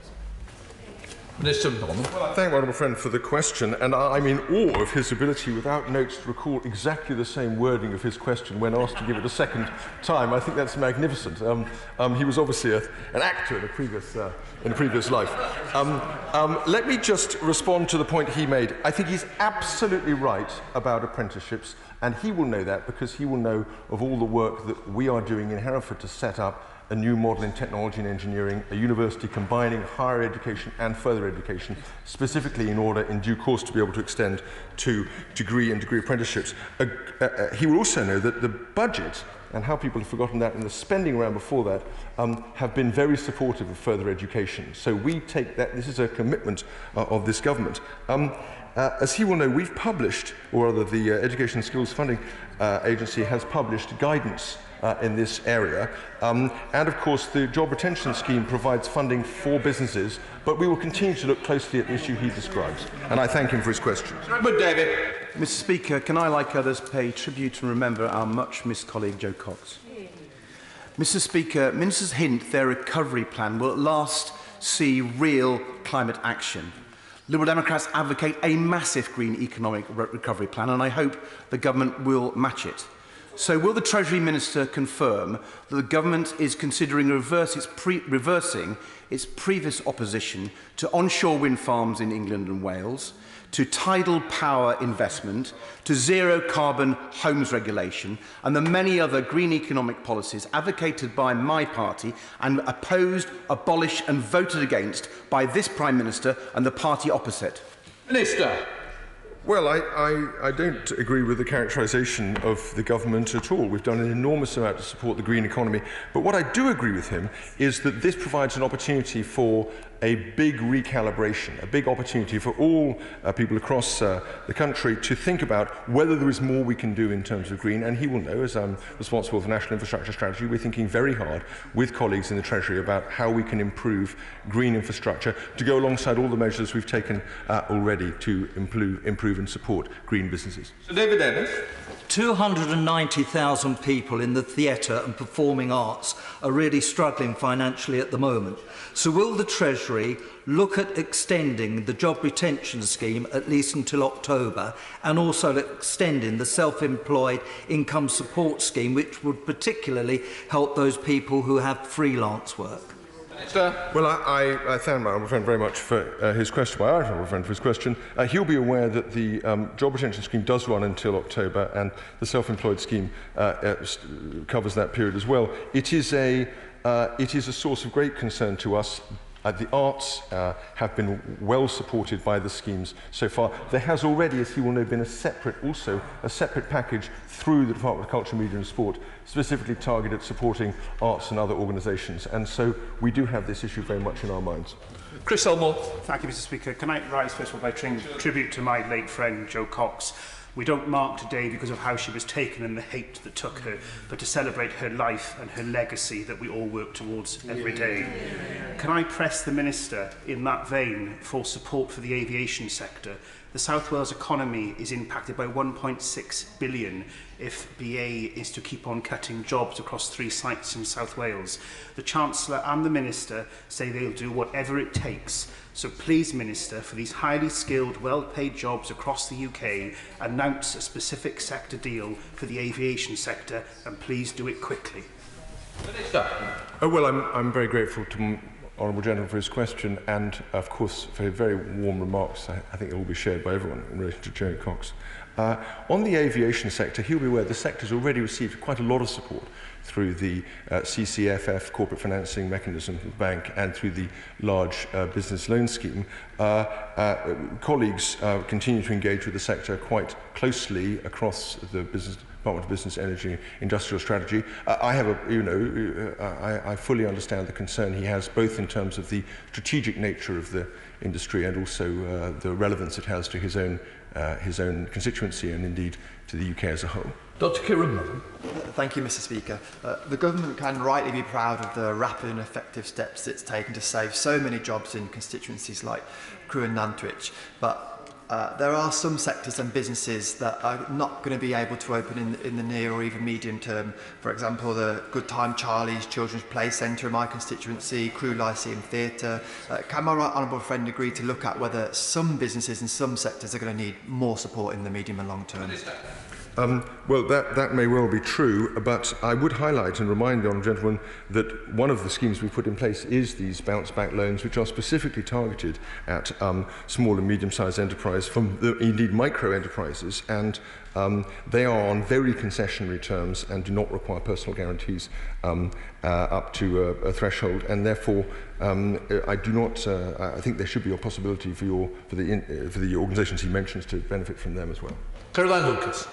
Minister. Well, I thank my honourable friend for the question, and I'm in awe of his ability, without notes, to recall exactly the same wording of his question when asked to give it a second time. I think that's magnificent. He was obviously an actor in a previous life. Let me just respond to the point he made. I think he's absolutely right about apprenticeships, and he will know that because he will know of all the work that we are doing in Hereford to set up a new model in technology and engineering, a university combining higher education and further education, specifically in order, in due course, to be able to extend to degree and degree apprenticeships. He will also know that the budget, and how people have forgotten that, and the spending round before that, have been very supportive of further education. So we take that, this is a commitment of this government. As he will know, we've published, or rather the Education and Skills Funding Agency has published guidance in this area. And of course, the Job Retention Scheme provides funding for businesses, but we will continue to look closely at the issue he describes. And I thank him for his question. But David. Mr. Speaker, can I, like others, pay tribute and remember our much-missed colleague Jo Cox? Mr. Speaker, ministers hint their recovery plan will at last see real climate action. Liberal Democrats advocate a massive green economic recovery plan, and I hope the government will match it. So will the Treasury Minister confirm that the government is considering reversing its previous opposition to onshore wind farms in England and Wales, to tidal power investment, to zero carbon homes regulation, and the many other green economic policies advocated by my party and opposed, abolished and voted against by this Prime Minister and the party opposite? Minister. Well, I don't agree with the characterisation of the government at all. We've done an enormous amount to support the green economy. But what I do agree with him is that this provides an opportunity for a big recalibration, a big opportunity for all people across the country to think about whether there is more we can do in terms of green. And he will know, as I'm responsible for National Infrastructure Strategy, we're thinking very hard with colleagues in the Treasury about how we can improve green infrastructure to go alongside all the measures we've taken already to improve and support green businesses. So David Evans. 290,000 people in the theatre and performing arts are really struggling financially at the moment. So will the Treasury look at extending the job retention scheme at least until October, and also extending the self-employed income support scheme, which would particularly help those people who have freelance work? Well, I thank my honourable friend very much for his question, my honourable friend for his question. He'll be aware that the job retention scheme does run until October, and the self-employed scheme covers that period as well. It is a source of great concern to us. The arts have been well supported by the schemes so far. There has already, as he will know, been a separate package through the Department of Culture, Media and Sport, specifically targeted at supporting arts and other organisations. And so we do have this issue very much in our minds. Chris Elmore. Thank you, Mr. Speaker. Can I rise first of all by paying tribute to my late friend Jo Cox? We don't mark today because of how she was taken and the hate that took her, but to celebrate her life and her legacy that we all work towards every day. Can I press the Minister in that vein for support for the aviation sector? The South Wales economy is impacted by 1.6 billion if BA is to keep on cutting jobs across 3 sites in South Wales. The Chancellor and the Minister say they'll do whatever it takes. So please, Minister, for these highly skilled, well-paid jobs across the UK, announce a specific sector deal for the aviation sector, and please do it quickly. Minister. Oh, well, I'm very grateful to Honourable Gentleman for his question, and of course for very warm remarks. I think it will be shared by everyone in relation to Jo Cox. On the aviation sector, he'll be aware the sector has already received quite a lot of support through the CCFF corporate financing mechanism of the bank and through the large business loan scheme. Colleagues continue to engage with the sector quite closely across the Department of Business, Energy, Industrial Strategy. I fully understand the concern he has, both in terms of the strategic nature of the industry and also the relevance it has to his own constituency and indeed to the UK as a whole. Dr. Kiran. Thank you, Mr. Speaker. The government can rightly be proud of the rapid and effective steps it's taken to save so many jobs in constituencies like Crewe and Nantwich, but there are some sectors and businesses that are not going to be able to open in the near or even medium term. For example, the Good Time Charlie's Children's Play Centre in my constituency, Crewe Lyceum Theatre. Can my right honourable friend agree to look at whether some businesses in some sectors are going to need more support in the medium and long term? Well, that may well be true, but I would highlight and remind the honourable gentleman that one of the schemes we put in place is these bounce-back loans, which are specifically targeted at small and medium-sized enterprise, indeed micro-enterprises, and they are on very concessionary terms and do not require personal guarantees up to a threshold, and therefore I do not. I think there should be a possibility for the organisations he mentions to benefit from them as well. Caroline Lucas.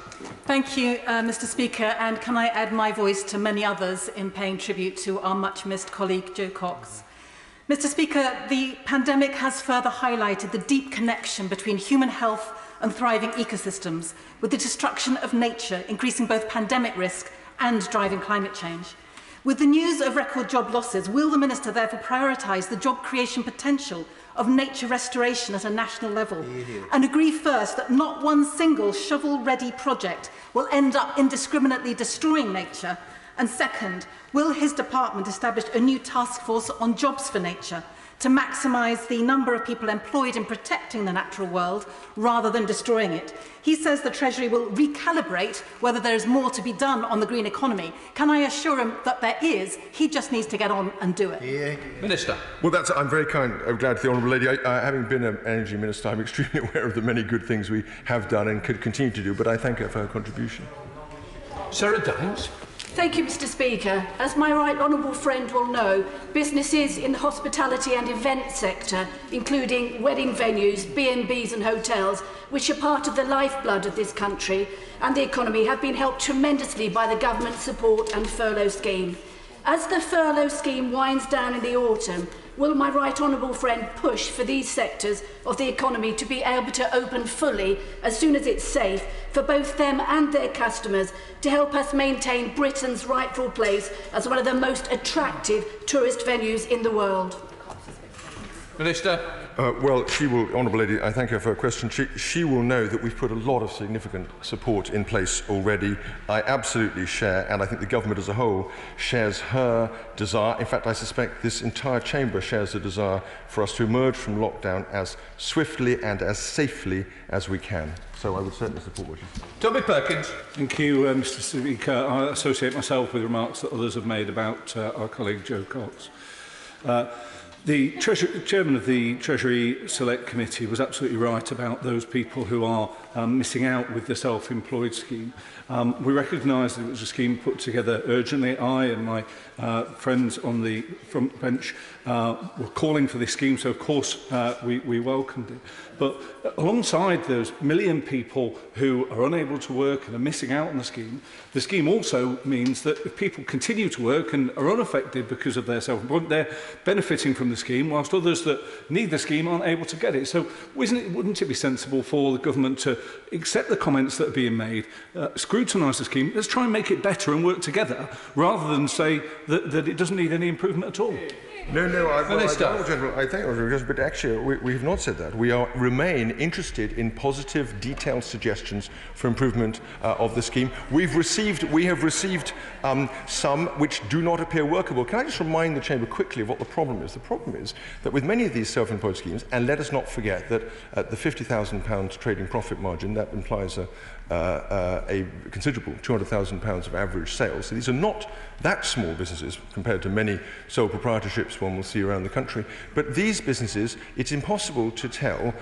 Thank you, Mr. Speaker, and can I add my voice to many others in paying tribute to our much-missed colleague Jo Cox. Mr. Speaker, the pandemic has further highlighted the deep connection between human health and thriving ecosystems, with the destruction of nature increasing both pandemic risk and driving climate change. With the news of record job losses, will the Minister therefore prioritise the job creation potential of nature restoration at a national level and agree first that not one single shovel-ready project will end up indiscriminately destroying nature, and second, will his department establish a new task force on jobs for nature to maximise the number of people employed in protecting the natural world rather than destroying it? He says the Treasury will recalibrate whether there is more to be done on the green economy. Can I assure him that there is? He just needs to get on and do it. Minister. Well, I'm very glad to the Honourable Lady. Having been an Energy Minister, I'm extremely aware of the many good things we have done and could continue to do, but I thank her for her contribution. Sarah Dines. Thank you, Mr. Speaker. As my right honourable friend will know, businesses in the hospitality and event sector, including wedding venues, B&Bs and hotels, which are part of the lifeblood of this country and the economy, have been helped tremendously by the government support and furlough scheme. As the furlough scheme winds down in the autumn, will my right honourable friend push for these sectors of the economy to be able to open fully as soon as it's safe for both them and their customers, to help us maintain Britain's rightful place as one of the most attractive tourist venues in the world? Minister. Well, she will, Honourable Lady, I thank her for her question. She will know that we've put a lot of significant support in place already. I absolutely share, and I think the government as a whole shares her desire. In fact, I suspect this entire chamber shares the desire for us to emerge from lockdown as swiftly and as safely as we can. So I would certainly support what you said. Toby Perkins. Thank you, Mr. Speaker. I associate myself with remarks that others have made about our colleague Jo Cox. The Chairman of the Treasury Select Committee was absolutely right about those people who are missing out with the self-employed scheme. We recognise that it was a scheme put together urgently. I and my friends on the front bench were calling for this scheme, so of course we welcomed it. But alongside those million people who are unable to work and are missing out on the scheme also means that if people continue to work and are unaffected because of their self-employment, they're benefiting from the scheme, whilst others that need the scheme aren't able to get it. So wouldn't it be sensible for the government to accept the comments that are being made, scrutinise the scheme, let's try and make it better and work together, rather than say that it doesn't need any improvement at all? No, I think, but actually we have not said that. We remain interested in positive, detailed suggestions for improvement of the scheme. We have received some which do not appear workable. Can I just remind the Chamber quickly of what the problem is? The problem is that with many of these self-employed schemes, and let us not forget that at the £50,000 trading profit margin, that implies a considerable £200,000 of average sales. So these are not that small businesses compared to many sole proprietorships one will see around the country. But these businesses, it's impossible to tell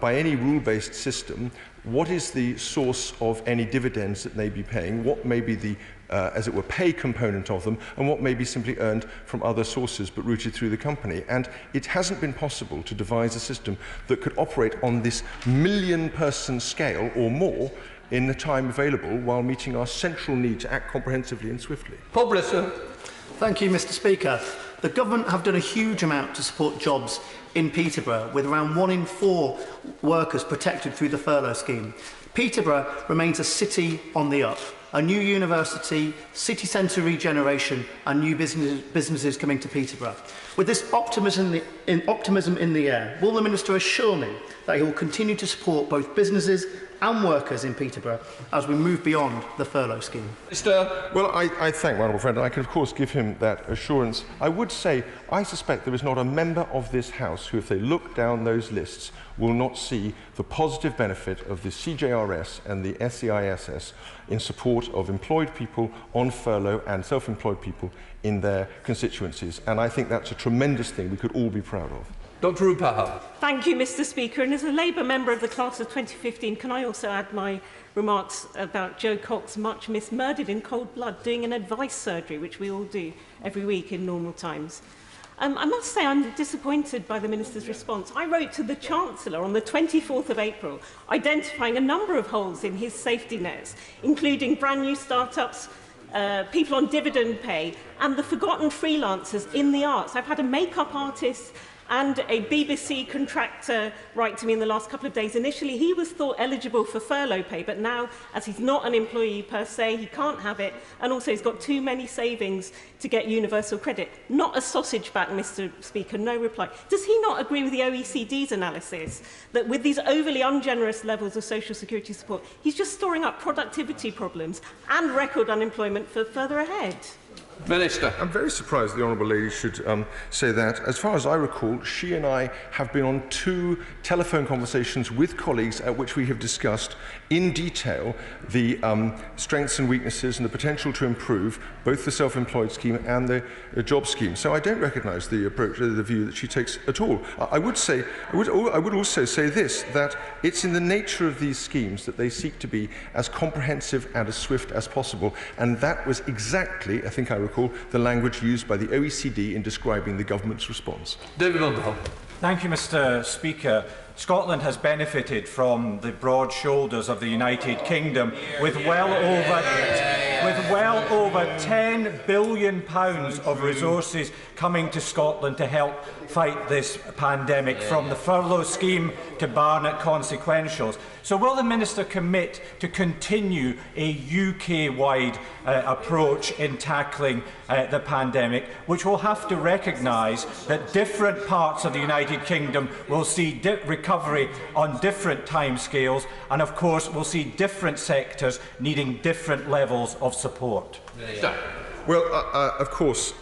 by any rule-based system what is the source of any dividends that they be paying, what may be the as it were, pay component of them, and what may be simply earned from other sources but routed through the company. And it hasn't been possible to devise a system that could operate on this million-person scale or more in the time available while meeting our central need to act comprehensively and swiftly. Boris. Thank you, Mr. Speaker. The government have done a huge amount to support jobs in Peterborough, with around 1 in 4 workers protected through the furlough scheme. Peterborough remains a city on the up. a new university, city centre regeneration and new businesses coming to Peterborough. With this optimism in the air, will the Minister assure me that he will continue to support both businesses and workers in Peterborough as we move beyond the furlough scheme? Well, I thank my honourable friend, and I can of course give him that assurance. I would say I suspect there is not a member of this House who, if they look down those lists, will not see the positive benefit of the CJRS and the SEISS in support of employed people on furlough and self-employed people in their constituencies. And I think that's a tremendous thing we could all be proud of. Dr Rupaha. Thank you, Mr Speaker. And as a Labour member of the class of 2015, can I also add my remarks about Joe Cox much murdered in cold blood doing an advice surgery, which we all do every week in normal times. I must say I'm disappointed by the Minister's response. I wrote to the Chancellor on the 24th of April, identifying a number of holes in his safety nets, including brand new startups, people on dividend pay, and the forgotten freelancers in the arts. I've had a makeup artist and a BBC contractor write to me in the last couple of days. Initially, he was thought eligible for furlough pay, but now, as he's not an employee per se, he can't have it, and also he's got too many savings to get universal credit. Not a sausage back, Mr Speaker, no reply. Does he not agree with the OECD's analysis that with these overly ungenerous levels of social security support, he's just storing up productivity problems and record unemployment for further ahead? Minister. I'm very surprised the Honourable Lady should say that. As far as I recall, she and I have been on 2 telephone conversations with colleagues at which we have discussed in detail the strengths and weaknesses and the potential to improve both the self-employed scheme and the job scheme. So I don't recognise the approach, the view that she takes at all. I would also say this, that it's in the nature of these schemes that they seek to be as comprehensive and as swift as possible, and that was exactly, I think I recall, the language used by the OECD in describing the government's response. David Underhill. Thank you, Mr Speaker. Scotland has benefited from the broad shoulders of the United Kingdom with well over £10 billion of resources coming to Scotland to help fight this pandemic, from the furlough scheme to Barnett consequentials. So will the Minister commit to continue a UK-wide approach in tackling the pandemic, which will have to recognise that different parts of the United Kingdom will see recovery on different timescales, and of course will see different sectors needing different levels of support? Well, of course,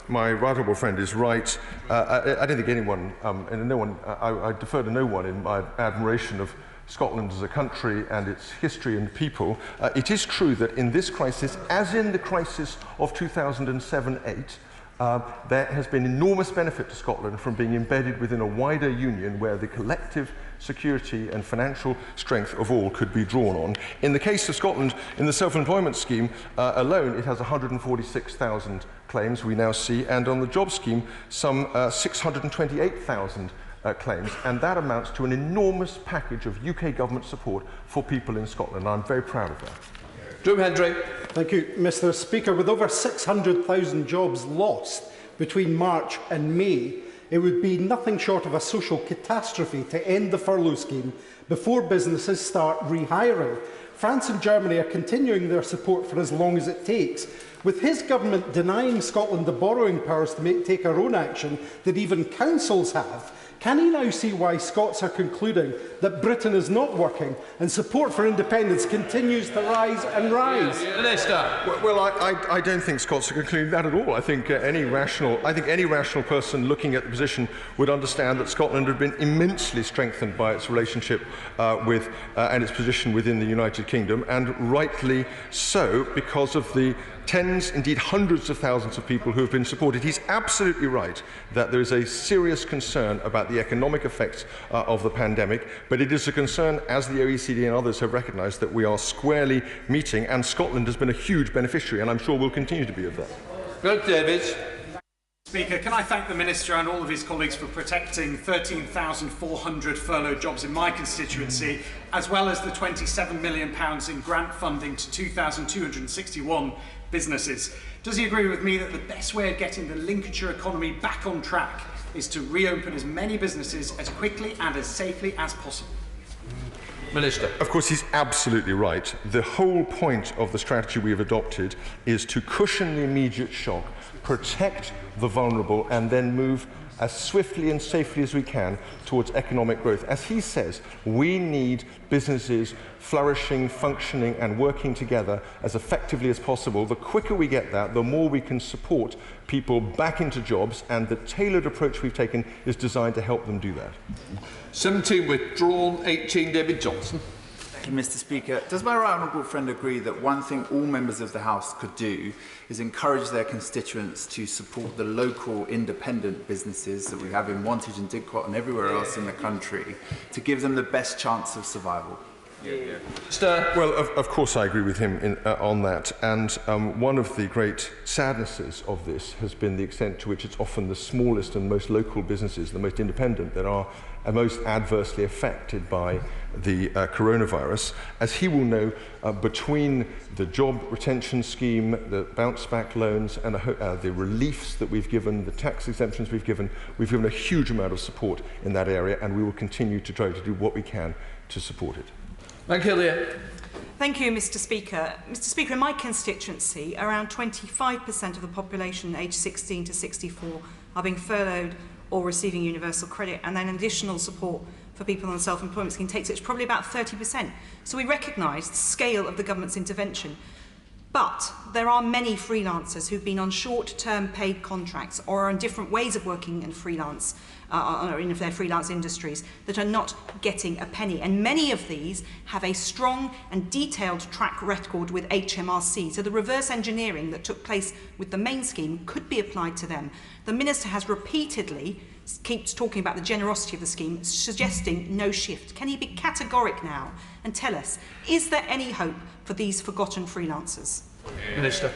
my right honourable friend is right. I don't think anyone, and no one, I defer to no one in my admiration of Scotland as a country and its history and people. It is true that in this crisis, as in the crisis of 2007-8, there has been enormous benefit to Scotland from being embedded within a wider union where the collective security and financial strength of all could be drawn on. In the case of Scotland, in the self-employment scheme alone, it has 146,000 claims we now see, and on the job scheme, some 628,000 claims, and that amounts to an enormous package of UK government support for people in Scotland. I'm very proud of that. Drew Hendry. Thank you, Mr Speaker. With over 600,000 jobs lost between March and May, it would be nothing short of a social catastrophe to end the furlough scheme before businesses start rehiring. France and Germany are continuing their support for as long as it takes. With his government denying Scotland the borrowing powers to take our own action that even councils have, can he now see why Scots are concluding that Britain is not working and support for independence continues to rise and rise? Minister. Well, I don't think Scots are concluding that at all. I think any rational person looking at the position would understand that Scotland had been immensely strengthened by its relationship with and its position within the United Kingdom, and rightly so, because of the tens, indeed hundreds of thousands of people who have been supported. He's absolutely right that there is a serious concern about the economic effects of the pandemic, but it is a concern, as the OECD and others have recognised, that we are squarely meeting, and Scotland has been a huge beneficiary, and I'm sure will continue to be of that. Good, David. Speaker, can I thank the Minister and all of his colleagues for protecting 13,400 furloughed jobs in my constituency, as well as the £27 million in grant funding to 2,261 businesses. Does he agree with me that the best way of getting the Lincolnshire economy back on track is to reopen as many businesses as quickly and as safely as possible? Minister. Of course, he's absolutely right. The whole point of the strategy we have adopted is to cushion the immediate shock, protect the vulnerable, and then move as swiftly and safely as we can towards economic growth. As he says, we need businesses flourishing, functioning and working together as effectively as possible. The quicker we get that, the more we can support people back into jobs, and the tailored approach we've taken is designed to help them do that. 17 withdrawn, 18 David Johnson. Thank you, Mr. Speaker. Does my right honourable friend agree that one thing all members of the House could do is encourage their constituents to support the local independent businesses that we have in Wantage and Didcot and everywhere else in the country to give them the best chance of survival? Well, of course I agree with him on that, and one of the great sadnesses of this has been the extent to which it's often the smallest and most local businesses, the most independent, that are most adversely affected by the coronavirus. As he will know, between the job retention scheme, the bounce back loans and the reliefs that we've given, the tax exemptions we've given a huge amount of support in that area, and we will continue to try to do what we can to support it. Thank you, Leah. Thank you, Mr. Speaker. Mr. Speaker, in my constituency, around 25% of the population aged 16 to 64 are being furloughed or receiving universal credit, and then additional support for people on the self-employment scheme takes it to probably about 30%. So we recognise the scale of the government's intervention. But there are many freelancers who've been on short-term paid contracts or on different ways of working in freelance, in their freelance industries, that are not getting a penny. And many of these have a strong and detailed track record with HMRC. So the reverse engineering that took place with the main scheme could be applied to them. The Minister has repeatedly keeps talking about the generosity of the scheme, suggesting no shift. Can he be categoric now and tell us, is there any hope for these forgotten freelancers? Minister.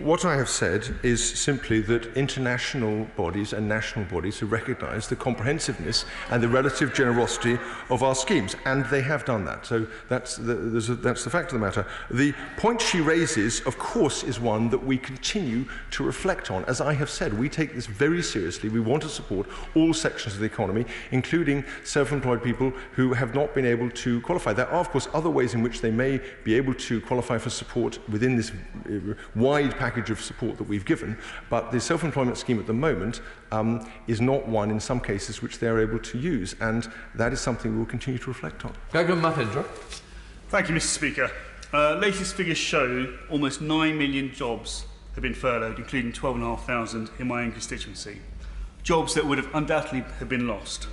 What I have said is simply that international bodies and national bodies have recognised the comprehensiveness and the relative generosity of our schemes, and they have done that. So that's the fact of the matter. The point she raises, of course, is one that we continue to reflect on. As I have said, we take this very seriously. We want to support all sections of the economy, including self-employed people who have not been able to qualify. There are, of course, other ways in which they may be able to qualify for support within this wide package of support that we've given, but the self-employment scheme at the moment is not one in some cases which they are able to use, and that is something we will continue to reflect on. Thank you, Mr. Speaker. Latest figures show almost 9 million jobs have been furloughed, including 12,500 in my own constituency. Jobs that would have undoubtedly have been lost.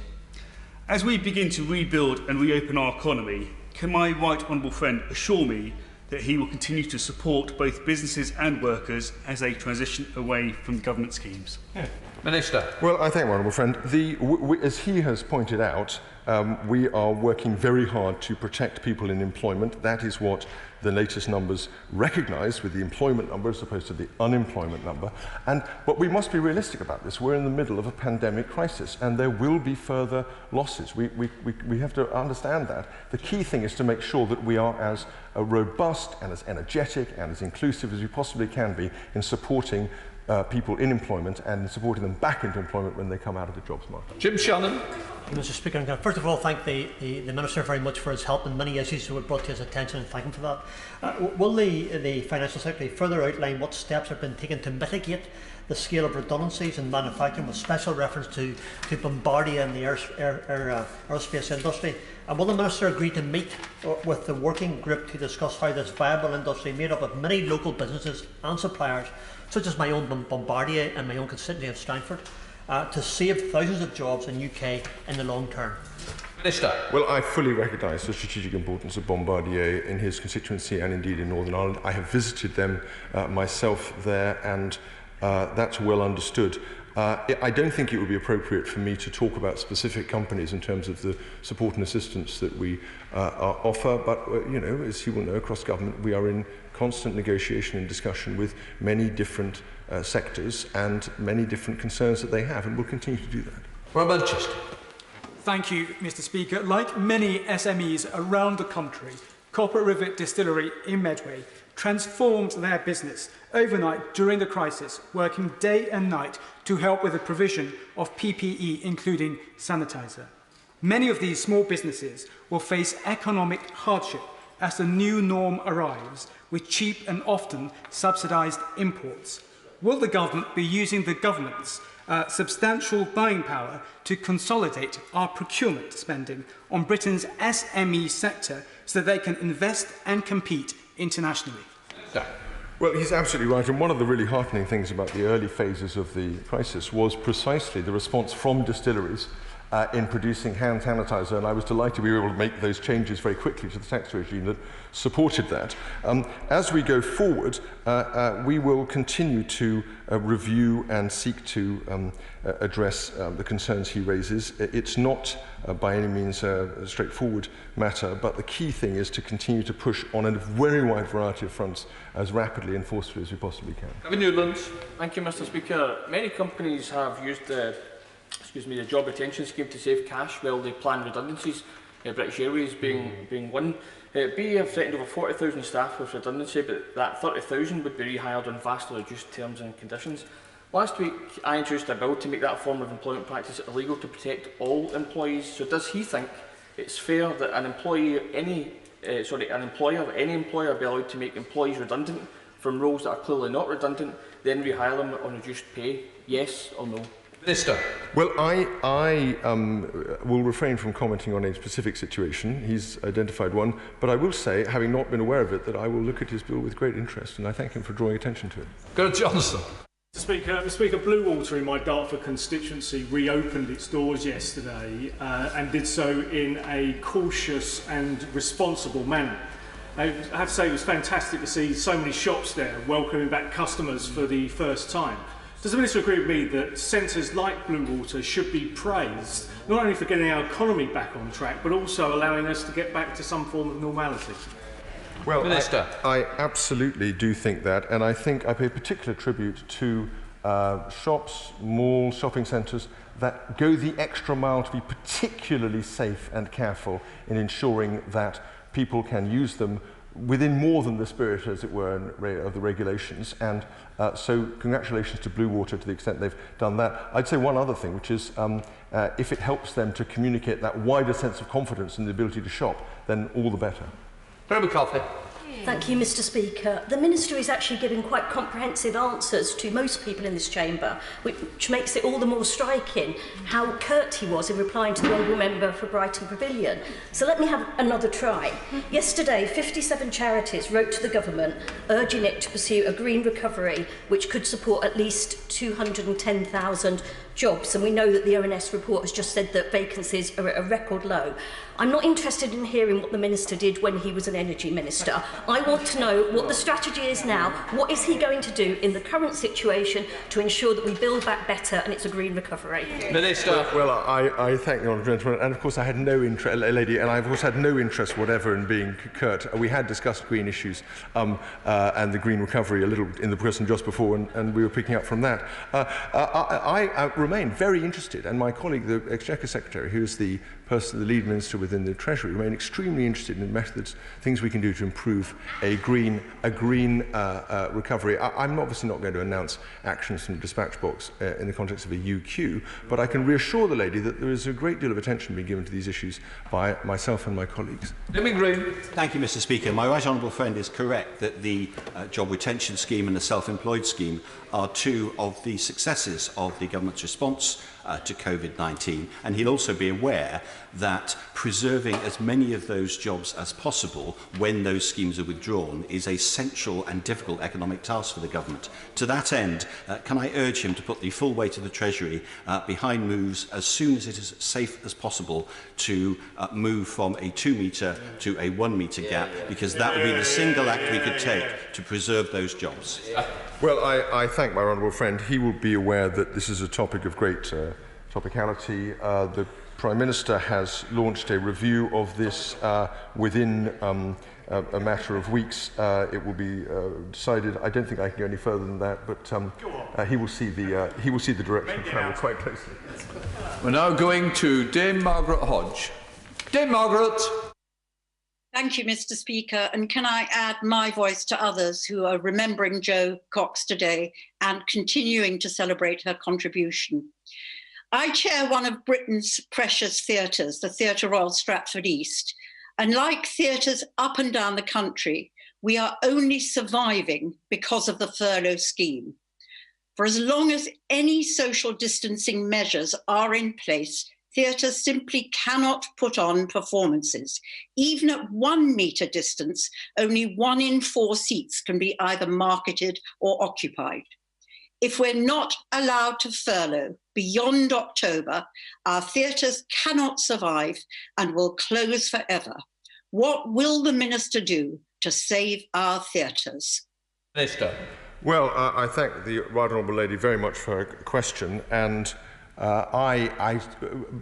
As we begin to rebuild and reopen our economy, can my right honourable friend assure me that he will continue to support both businesses and workers as they transition away from government schemes? Minister. Well, I thank my honourable friend. As he has pointed out, we are working very hard to protect people in employment. That is what the latest numbers recognise, with the employment number as opposed to the unemployment number. But we must be realistic about this. We're in the middle of a pandemic crisis, and there will be further losses. We have to understand that. The key thing is to make sure that we are as robust and as energetic and as inclusive as we possibly can be in supporting people in employment and supporting them back into employment when they come out of the jobs market. Jim Shannon. Mr. Speaker, I'm going to first of all thank the Minister very much for his help in many issues that were brought to his attention, and thank him for that. Will the Financial Secretary further outline what steps have been taken to mitigate the scale of redundancies in manufacturing, with special reference to Bombardier and the aerospace industry? And will the Minister agree to meet with the working group to discuss how this viable industry, made up of many local businesses and suppliers, such as my own Bombardier and my own constituency of Strangford, to save thousands of jobs in the UK in the long term? Minister. Well, I fully recognise the strategic importance of Bombardier in his constituency and indeed in Northern Ireland. I have visited them myself there, and that's well understood. I don't think it would be appropriate for me to talk about specific companies in terms of the support and assistance that we offer, but you know, as you will know, across government we are in constant negotiation and discussion with many different sectors and many different concerns that they have, and we'll continue to do that. Well, Manchester. Thank you, Mr. Speaker. Like many SMEs around the country, Copper Rivet Distillery in Medway transformed their business overnight during the crisis, working day and night to help with the provision of PPE, including sanitizer. Many of these small businesses will face economic hardship as the new norm arrives with cheap and often subsidised imports. Will the government be using the government's substantial buying power to consolidate our procurement spending on Britain's SME sector so that they can invest and compete internationally? Well, he's absolutely right. And one of the really heartening things about the early phases of the crisis was precisely the response from distilleries in producing hand sanitizer, and I was delighted we were able to make those changes very quickly to the tax regime that supported that. As we go forward, we will continue to review and seek to address the concerns he raises. It's not by any means a straightforward matter, but the key thing is to continue to push on a very wide variety of fronts as rapidly and forcefully as we possibly can. Thank you, Mr. Speaker. Many companies have used the job retention scheme to save cash while they plan redundancies, British Airways being one. BA have threatened over 40,000 staff with redundancy, but that 30,000 would be rehired on vastly reduced terms and conditions. Last week, I introduced a bill to make that form of employment practice illegal to protect all employees. So does he think it's fair that an employer of any employer be allowed to make employees redundant from roles that are clearly not redundant, then rehire them on reduced pay? Yes or no? Minister. Well, I will refrain from commenting on a specific situation. He's identified one, but I will say, having not been aware of it, that I will look at his bill with great interest, and I thank him for drawing attention to it. Go to Chancellor. Mr. Speaker, Blue Water in my Dartford constituency reopened its doors yesterday and did so in a cautious and responsible manner. I have to say it was fantastic to see so many shops there welcoming back customers for the first time. Does the Minister agree with me that centres like Blue Water should be praised, not only for getting our economy back on track, but also allowing us to get back to some form of normality? Well, Minister. I absolutely do think that, and I think I pay particular tribute to shops, malls, shopping centres that go the extra mile to be particularly safe and careful in ensuring that people can use them within more than the spirit, as it were, of the regulations. And so congratulations to Blue Water to the extent they've done that. I'd say one other thing, which is if it helps them to communicate that wider sense of confidence in the ability to shop, then all the better. Thank you, Mr. Speaker. The Minister is actually giving quite comprehensive answers to most people in this chamber, which makes it all the more striking how curt he was in replying to the Honourable Member for Brighton Pavilion. So let me have another try. Yesterday, 57 charities wrote to the government urging it to pursue a green recovery which could support at least 210,000 jobs, and we know that the ONS report has just said that vacancies are at a record low. I'm not interested in hearing what the Minister did when he was an Energy Minister. I want to know what the strategy is now. What is he going to do in the current situation to ensure that we build back better and it's a green recovery? Minister. Well, I thank the honourable gentleman, and of course I had no interest, lady, and I've also had no interest whatever in being curt. We had discussed green issues and the green recovery a little in the person just before, and we were picking up from that. I remain very interested, and my colleague, the Exchequer Secretary, who is the lead minister within the Treasury, remain extremely interested in the methods, things we can do to improve a green recovery. I'm obviously not going to announce actions from the dispatch box in the context of a UQ, but I can reassure the lady that there is a great deal of attention being given to these issues by myself and my colleagues. Thank you, Mr. Speaker. My right honourable friend is correct that the job retention scheme and the self-employed scheme are two of the successes of the government's response to COVID-19, and he'll also be aware that preserving as many of those jobs as possible when those schemes are withdrawn is a central and difficult economic task for the government. To that end, can I urge him to put the full weight of the Treasury behind moves as soon as it is safe as possible to move from a 2-metre to a 1-metre gap, because that would be the single act we could take to preserve those jobs. Well, I thank my honourable friend. He will be aware that this is a topic of great topicality. The Prime Minister has launched a review of this within a matter of weeks. It will be decided. I don't think I can go any further than that, but he will see the direction of travel quite closely. We're now going to Dame Margaret Hodge. Dame Margaret. Thank you, Mr. Speaker. And can I add my voice to others who are remembering Jo Cox today and continuing to celebrate her contribution? I chair one of Britain's precious theatres, the Theatre Royal Stratford East, and like theatres up and down the country, we are only surviving because of the furlough scheme. For as long as any social distancing measures are in place, theatres simply cannot put on performances. Even at 1 metre distance, only 1 in 4 seats can be either marketed or occupied. If we're not allowed to furlough beyond October, our theatres cannot survive and will close forever. What will the Minister do to save our theatres? Minister. Well, I thank the Right Honourable Lady very much for her question, and I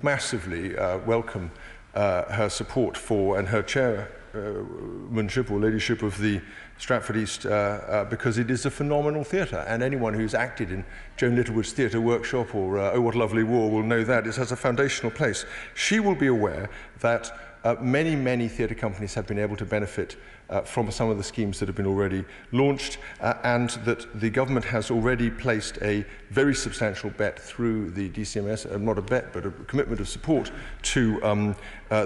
massively welcome her support for and her chairmanship or ladyship of the Stratford East because it is a phenomenal theatre, and anyone who's acted in Joan Littlewood's Theatre Workshop or Oh What a Lovely War will know that it has a foundational place. She will be aware that many theatre companies have been able to benefit from some of the schemes that have been already launched, and that the government has already placed a very substantial bet through the DCMS, not a bet, but a commitment of support to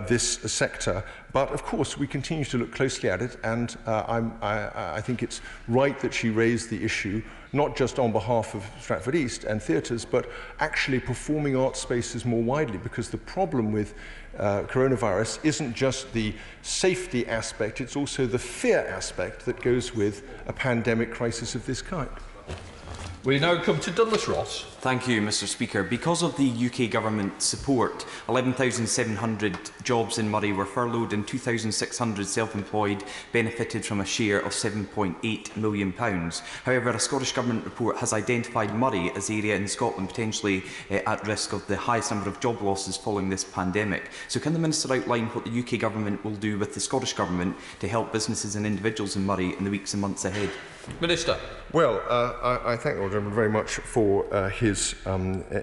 this sector. But of course, we continue to look closely at it, and I think it's right that she raised the issue, not just on behalf of Stratford East and theatres, but actually performing arts spaces more widely, because the problem with coronavirus isn't just the safety aspect, it's also the fear aspect that goes with a pandemic crisis of this kind. We now come to Douglas Ross. Thank you, Mr. Speaker. Because of the UK Government support, 11,700 jobs in Murray were furloughed and 2,600 self-employed benefited from a share of £7.8 million. However, a Scottish Government report has identified Murray as the area in Scotland potentially at risk of the highest number of job losses following this pandemic. So can the Minister outline what the UK Government will do with the Scottish Government to help businesses and individuals in Murray in the weeks and months ahead? Minister. Well, I thank the gentleman very much for his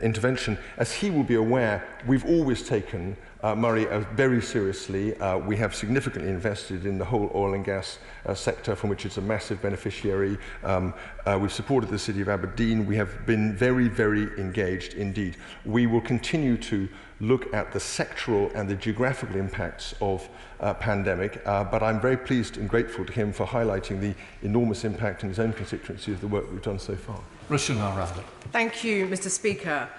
intervention. As he will be aware, we've always taken Murray very seriously. We have significantly invested in the whole oil and gas sector, from which it's a massive beneficiary. We've supported the City of Aberdeen. We have been very engaged indeed. We will continue to look at the sectoral and the geographical impacts of pandemic, but I'm very pleased and grateful to him for highlighting the enormous impact in his own constituency of the work we've done so far. Thank you, Mr. Speaker.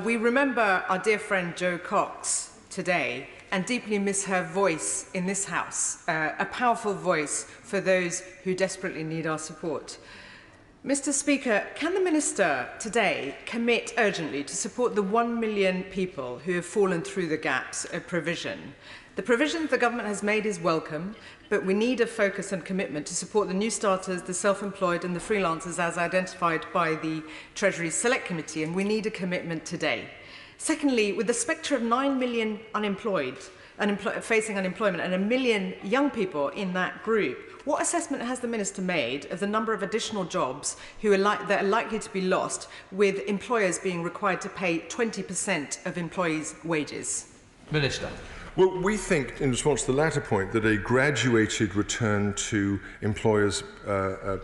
We remember our dear friend Jo Cox today and deeply miss her voice in this House, a powerful voice for those who desperately need our support. Mr. Speaker, can the Minister today commit urgently to support the 1 million people who have fallen through the gaps of provision? The provision the government has made is welcome, but we need a focus and commitment to support the new starters, the self-employed and the freelancers as identified by the Treasury Select Committee, and we need a commitment today. Secondly, with the spectre of 9 million facing unemployment and 1 million young people in that group, what assessment has the Minister made of the number of additional jobs that are likely to be lost, with employers being required to pay 20% of employees' wages? Minister. Well, we think, in response to the latter point, that a graduated return to employers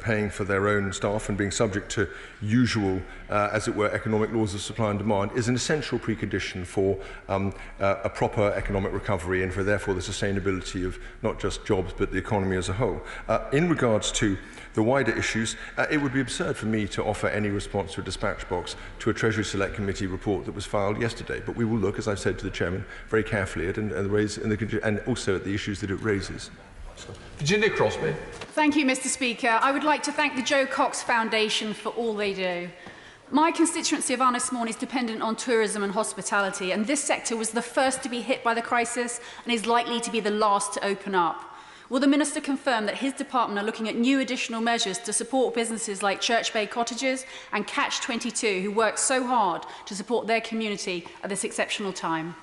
paying for their own staff and being subject to usual, as it were, economic laws of supply and demand is an essential precondition for a proper economic recovery and for, therefore, the sustainability of not just jobs but the economy as a whole. In regards to the wider issues, it would be absurd for me to offer any response to a dispatch box to a Treasury Select Committee report that was filed yesterday. But we will look, as I've said to the Chairman, very carefully at it and also at the issues that it raises. Virginia Crosby. Thank you, Mr. Speaker. I would like to thank the Jo Cox Foundation for all they do. My constituency of Anneliese is dependent on tourism and hospitality, and this sector was the first to be hit by the crisis and is likely to be the last to open up. Will the Minister confirm that his department are looking at new additional measures to support businesses like Church Bay Cottages and Catch 22, who work so hard to support their community at this exceptional time?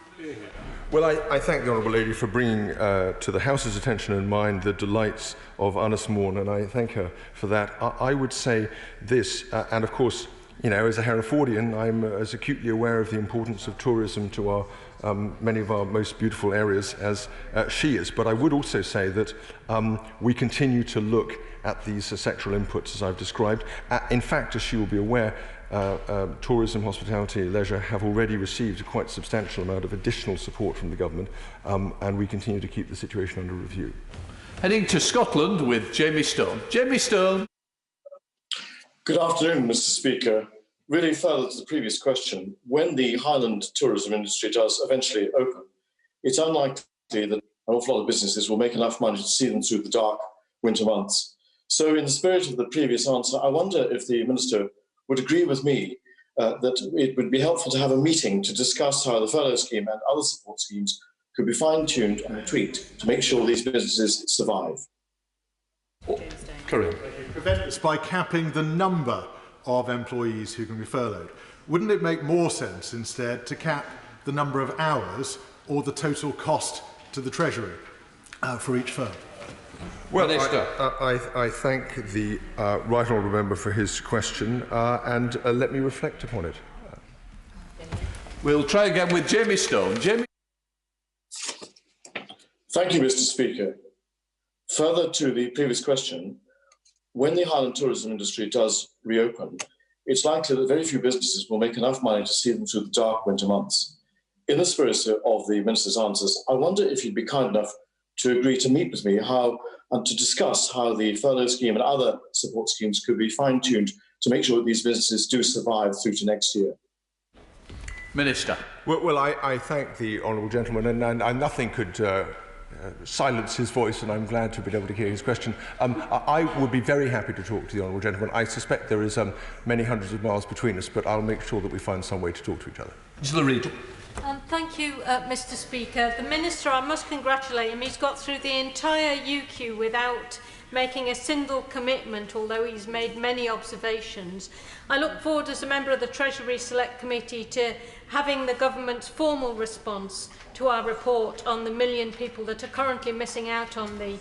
Well, I thank the Honourable Lady for bringing to the House's attention and mind the delights of Anneliese, and I thank her for that. I would say this, and of course, you know, as a Herefordian, I'm as acutely aware of the importance of tourism to our many of our most beautiful areas as she is. But I would also say that we continue to look at these sectoral inputs as I've described. In fact, as she will be aware, tourism, hospitality, leisure have already received a quite substantial amount of additional support from the government, and we continue to keep the situation under review. Heading to Scotland with Jamie Stone. Jamie Stone. Good afternoon, Mr. Speaker. Really further to the previous question, when the Highland tourism industry does eventually open, it's unlikely that an awful lot of businesses will make enough money to see them through the dark winter months. So in the spirit of the previous answer, I wonder if the Minister would agree with me that it would be helpful to have a meeting to discuss how the furlough scheme and other support schemes could be fine-tuned and tweaked to make sure these businesses survive. Correct. Prevent this by capping the number of employees who can be furloughed. Wouldn't it make more sense instead to cap the number of hours or the total cost to the Treasury for each firm? Well, I thank the right honourable member for his question, and let me reflect upon it. We'll try again with Jamie Stone. Jamie. Thank you, Mr. Speaker. Further to the previous question, when the Highland tourism industry does reopen, it's likely that very few businesses will make enough money to see them through the dark winter months. In the spirit of the Minister's answers, I wonder if you'd be kind enough to agree to meet with me and to discuss how the furlough scheme and other support schemes could be fine-tuned to make sure that these businesses do survive through to next year. Minister. Well, I thank the honourable gentleman, and nothing could silence his voice, and I'm glad to be able to hear his question. I would be very happy to talk to the honourable gentleman. I suspect there is many hundreds of miles between us, but I'll make sure that we find some way to talk to each other. Thank you, Mr. Speaker. The Minister, I must congratulate him. He's got through the entire UQ without making a single commitment, although he's made many observations. I look forward as a member of the Treasury Select Committee to having the government's formal response to our report on the million people that are currently missing out on the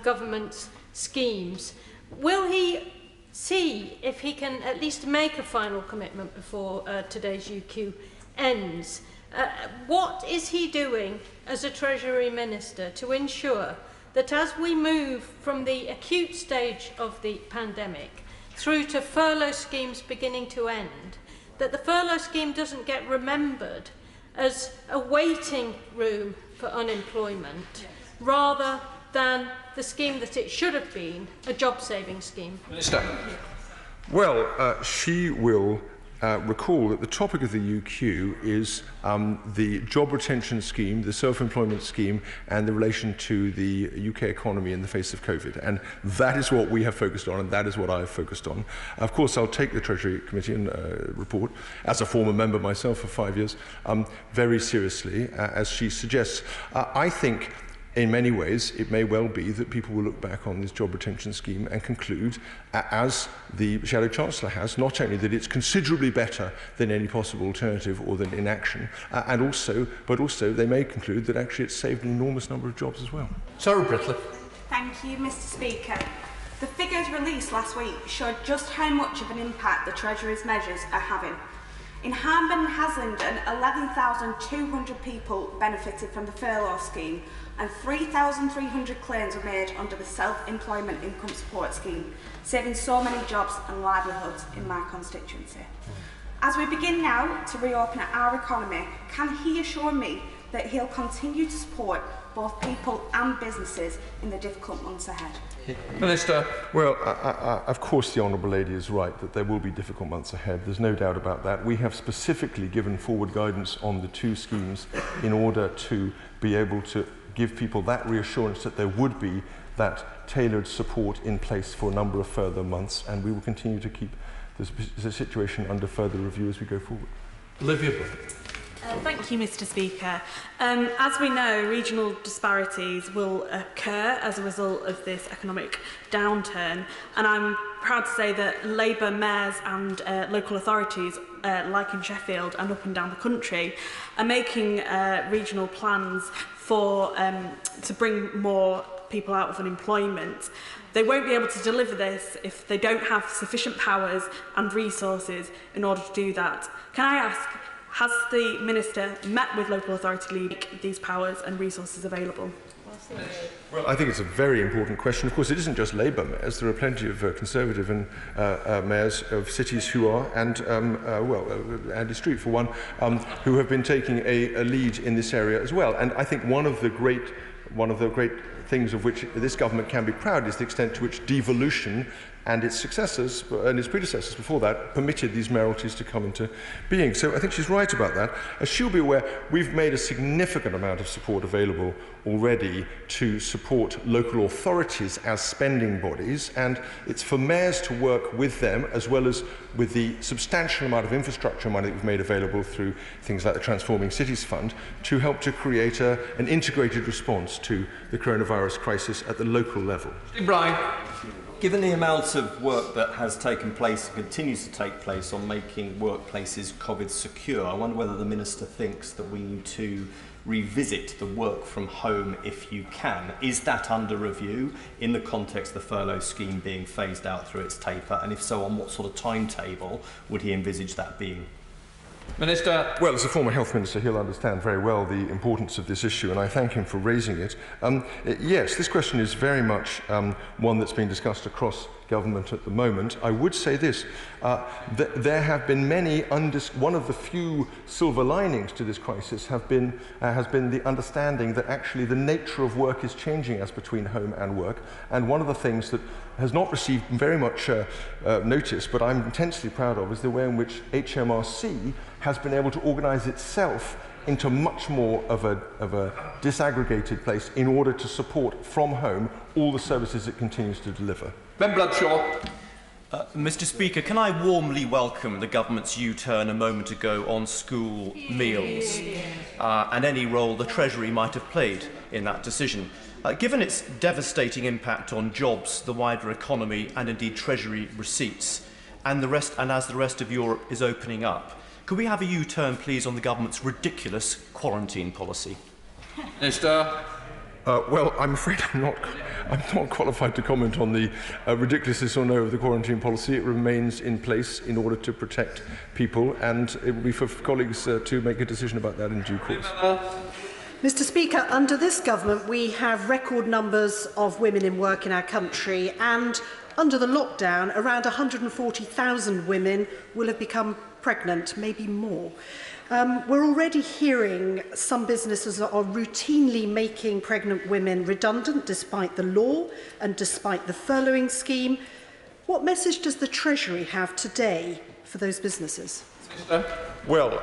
government's schemes. Will he see if he can at least make a final commitment before today's UQ ends? What is he doing as a Treasury Minister to ensure that as we move from the acute stage of the pandemic through to furlough schemes beginning to end, that the furlough scheme doesn't get remembered as a waiting room for unemployment, rather than the scheme that it should have been, a job-saving scheme? Minister. Well, she will recall that the topic of the UQ is the job retention scheme, the self-employment scheme, and the relation to the UK economy in the face of COVID. And that is what we have focused on, and that is what I have focused on. Of course, I'll take the Treasury Committee and report, as a former member myself for 5 years, very seriously, as she suggests. I think in many ways, it may well be that people will look back on this job retention scheme and conclude, as the Shadow Chancellor has, not only that it's considerably better than any possible alternative or than inaction, but also they may conclude that actually it's saved an enormous number of jobs as well. Sarah Britley. Thank you, Mr. Speaker. The figures released last week showed just how much of an impact the Treasury's measures are having. In Harman and Haslingden, 11,200 people benefited from the furlough scheme, and 3,300 claims were made under the Self-Employment Income Support Scheme, saving so many jobs and livelihoods in my constituency. As we begin now to reopen our economy, can he assure me that he'll continue to support both people and businesses in the difficult months ahead? Minister. Well, of course the Honourable Lady is right that there will be difficult months ahead. There's no doubt about that. We have specifically given forward guidance on the two schemes in order to be able to give people that reassurance that there would be that tailored support in place for a number of further months, and we will continue to keep the situation under further review as we go forward. Olivia. Thank you, Mr. Speaker. As we know, regional disparities will occur as a result of this economic downturn, and I'm proud to say that Labour mayors and local authorities, like in Sheffield and up and down the country, are making regional plans for to bring more people out of unemployment. They won't be able to deliver this if they don't have sufficient powers and resources in order to do that. Can I ask, Has the Minister met with local authority leaders to make these powers and resources available? Well, I think it's a very important question. Of course, it isn't just Labour mayors. There are plenty of Conservative and mayors of cities who are, and Andy Street for one, who have been taking a lead in this area as well. And I think one of the great things of which this government can be proud is the extent to which devolution and its successors and its predecessors before that permitted these mayoralties to come into being. So I think she's right about that. As she'll be aware, we've made a significant amount of support available already to support local authorities as spending bodies, and it's for mayors to work with them as well as with the substantial amount of infrastructure money that we've made available through things like the Transforming Cities Fund to help to create an integrated response to the coronavirus crisis at the local level. Brian. Given the amount of work that has taken place and continues to take place on making workplaces COVID secure, I wonder whether the Minister thinks that we need to revisit the work from home if you can. Is that under review in the context of the furlough scheme being phased out through its taper? And if so, on what sort of timetable would he envisage that being? Minister. Well, as a former health minister, he'll understand very well the importance of this issue, and I thank him for raising it. Yes, this question is very much one that's being discussed across government at the moment. I would say this, there have been many, one of the few silver linings to this crisis has been the understanding that actually the nature of work is changing as between home and work, and one of the things that has not received very much notice, but I'm intensely proud of, is the way in which HMRC has been able to organise itself into much more of a disaggregated place in order to support from home all the services it continues to deliver. Ben Bloodshaw. Mr. Speaker, can I warmly welcome the government's U-turn a moment ago on school meals and any role the Treasury might have played in that decision. Given its devastating impact on jobs, the wider economy and indeed Treasury receipts, and as the rest of Europe is opening up, could we have a U-turn, please, on the government's ridiculous quarantine policy? Minister. Well, I'm afraid I'm not qualified to comment on the ridiculousness or no of the quarantine policy. It remains in place in order to protect people, and it will be for colleagues to make a decision about that in due course. Mr. Speaker, under this government we have record numbers of women in work in our country, and under the lockdown around 140,000 women will have become pregnant, maybe more. We're already hearing some businesses are routinely making pregnant women redundant despite the law and despite the furloughing scheme. What message does the Treasury have today for those businesses? Well,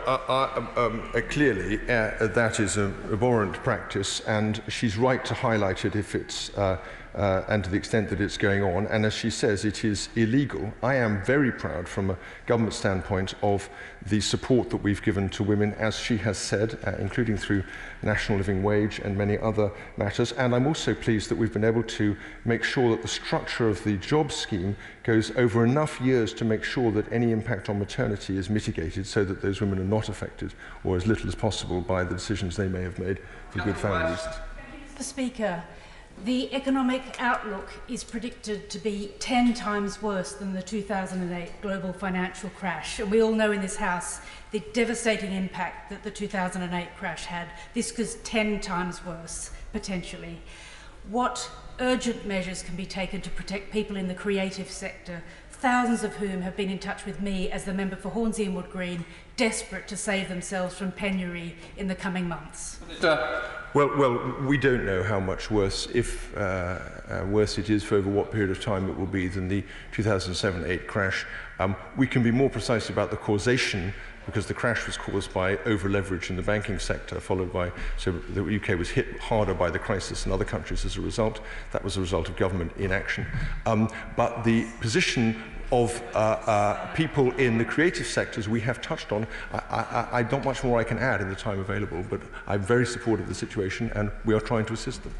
clearly that is an abhorrent practice, and she's right to highlight it if it's and to the extent that it's going on, and as she says, it is illegal. I am very proud from a government standpoint of the support that we've given to women, as she has said, including through national living wage and many other matters, and I'm also pleased that we've been able to make sure that the structure of the job scheme goes over enough years to make sure that any impact on maternity is mitigated so that those women are not affected, or as little as possible, by the decisions they may have made for good families. Mr. Speaker, the economic outlook is predicted to be 10 times worse than the 2008 global financial crash. And we all know in this House the devastating impact that the 2008 crash had. This was 10 times worse, potentially. What urgent measures can be taken to protect people in the creative sector, thousands of whom have been in touch with me as the member for Hornsey and Wood Green, desperate to save themselves from penury in the coming months? Well, we don't know how much worse, if worse it is, for over what period of time it will be than the 2007-8 crash. We can be more precise about the causation, because the crash was caused by over-leverage in the banking sector, followed by, so the UK was hit harder by the crisis in other countries as a result. That was a result of government inaction. But the position of people in the creative sectors we have touched on. I not much more I can add in the time available, but I'm very supportive of the situation and we are trying to assist them.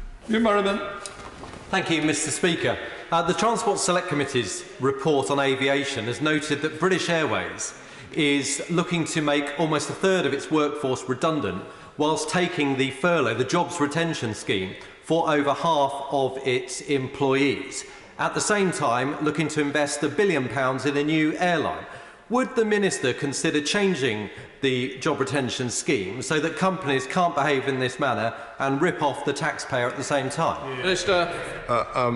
Thank you, Mr. Speaker. The Transport Select Committee's report on aviation has noted that British Airways is looking to make almost a third of its workforce redundant, whilst taking the furlough, the jobs retention scheme, for over half of its employees. At the same time, looking to invest £1 billion in a new airline. would the Minister consider changing the job retention scheme so that companies can't behave in this manner and rip off the taxpayer at the same time? Minister.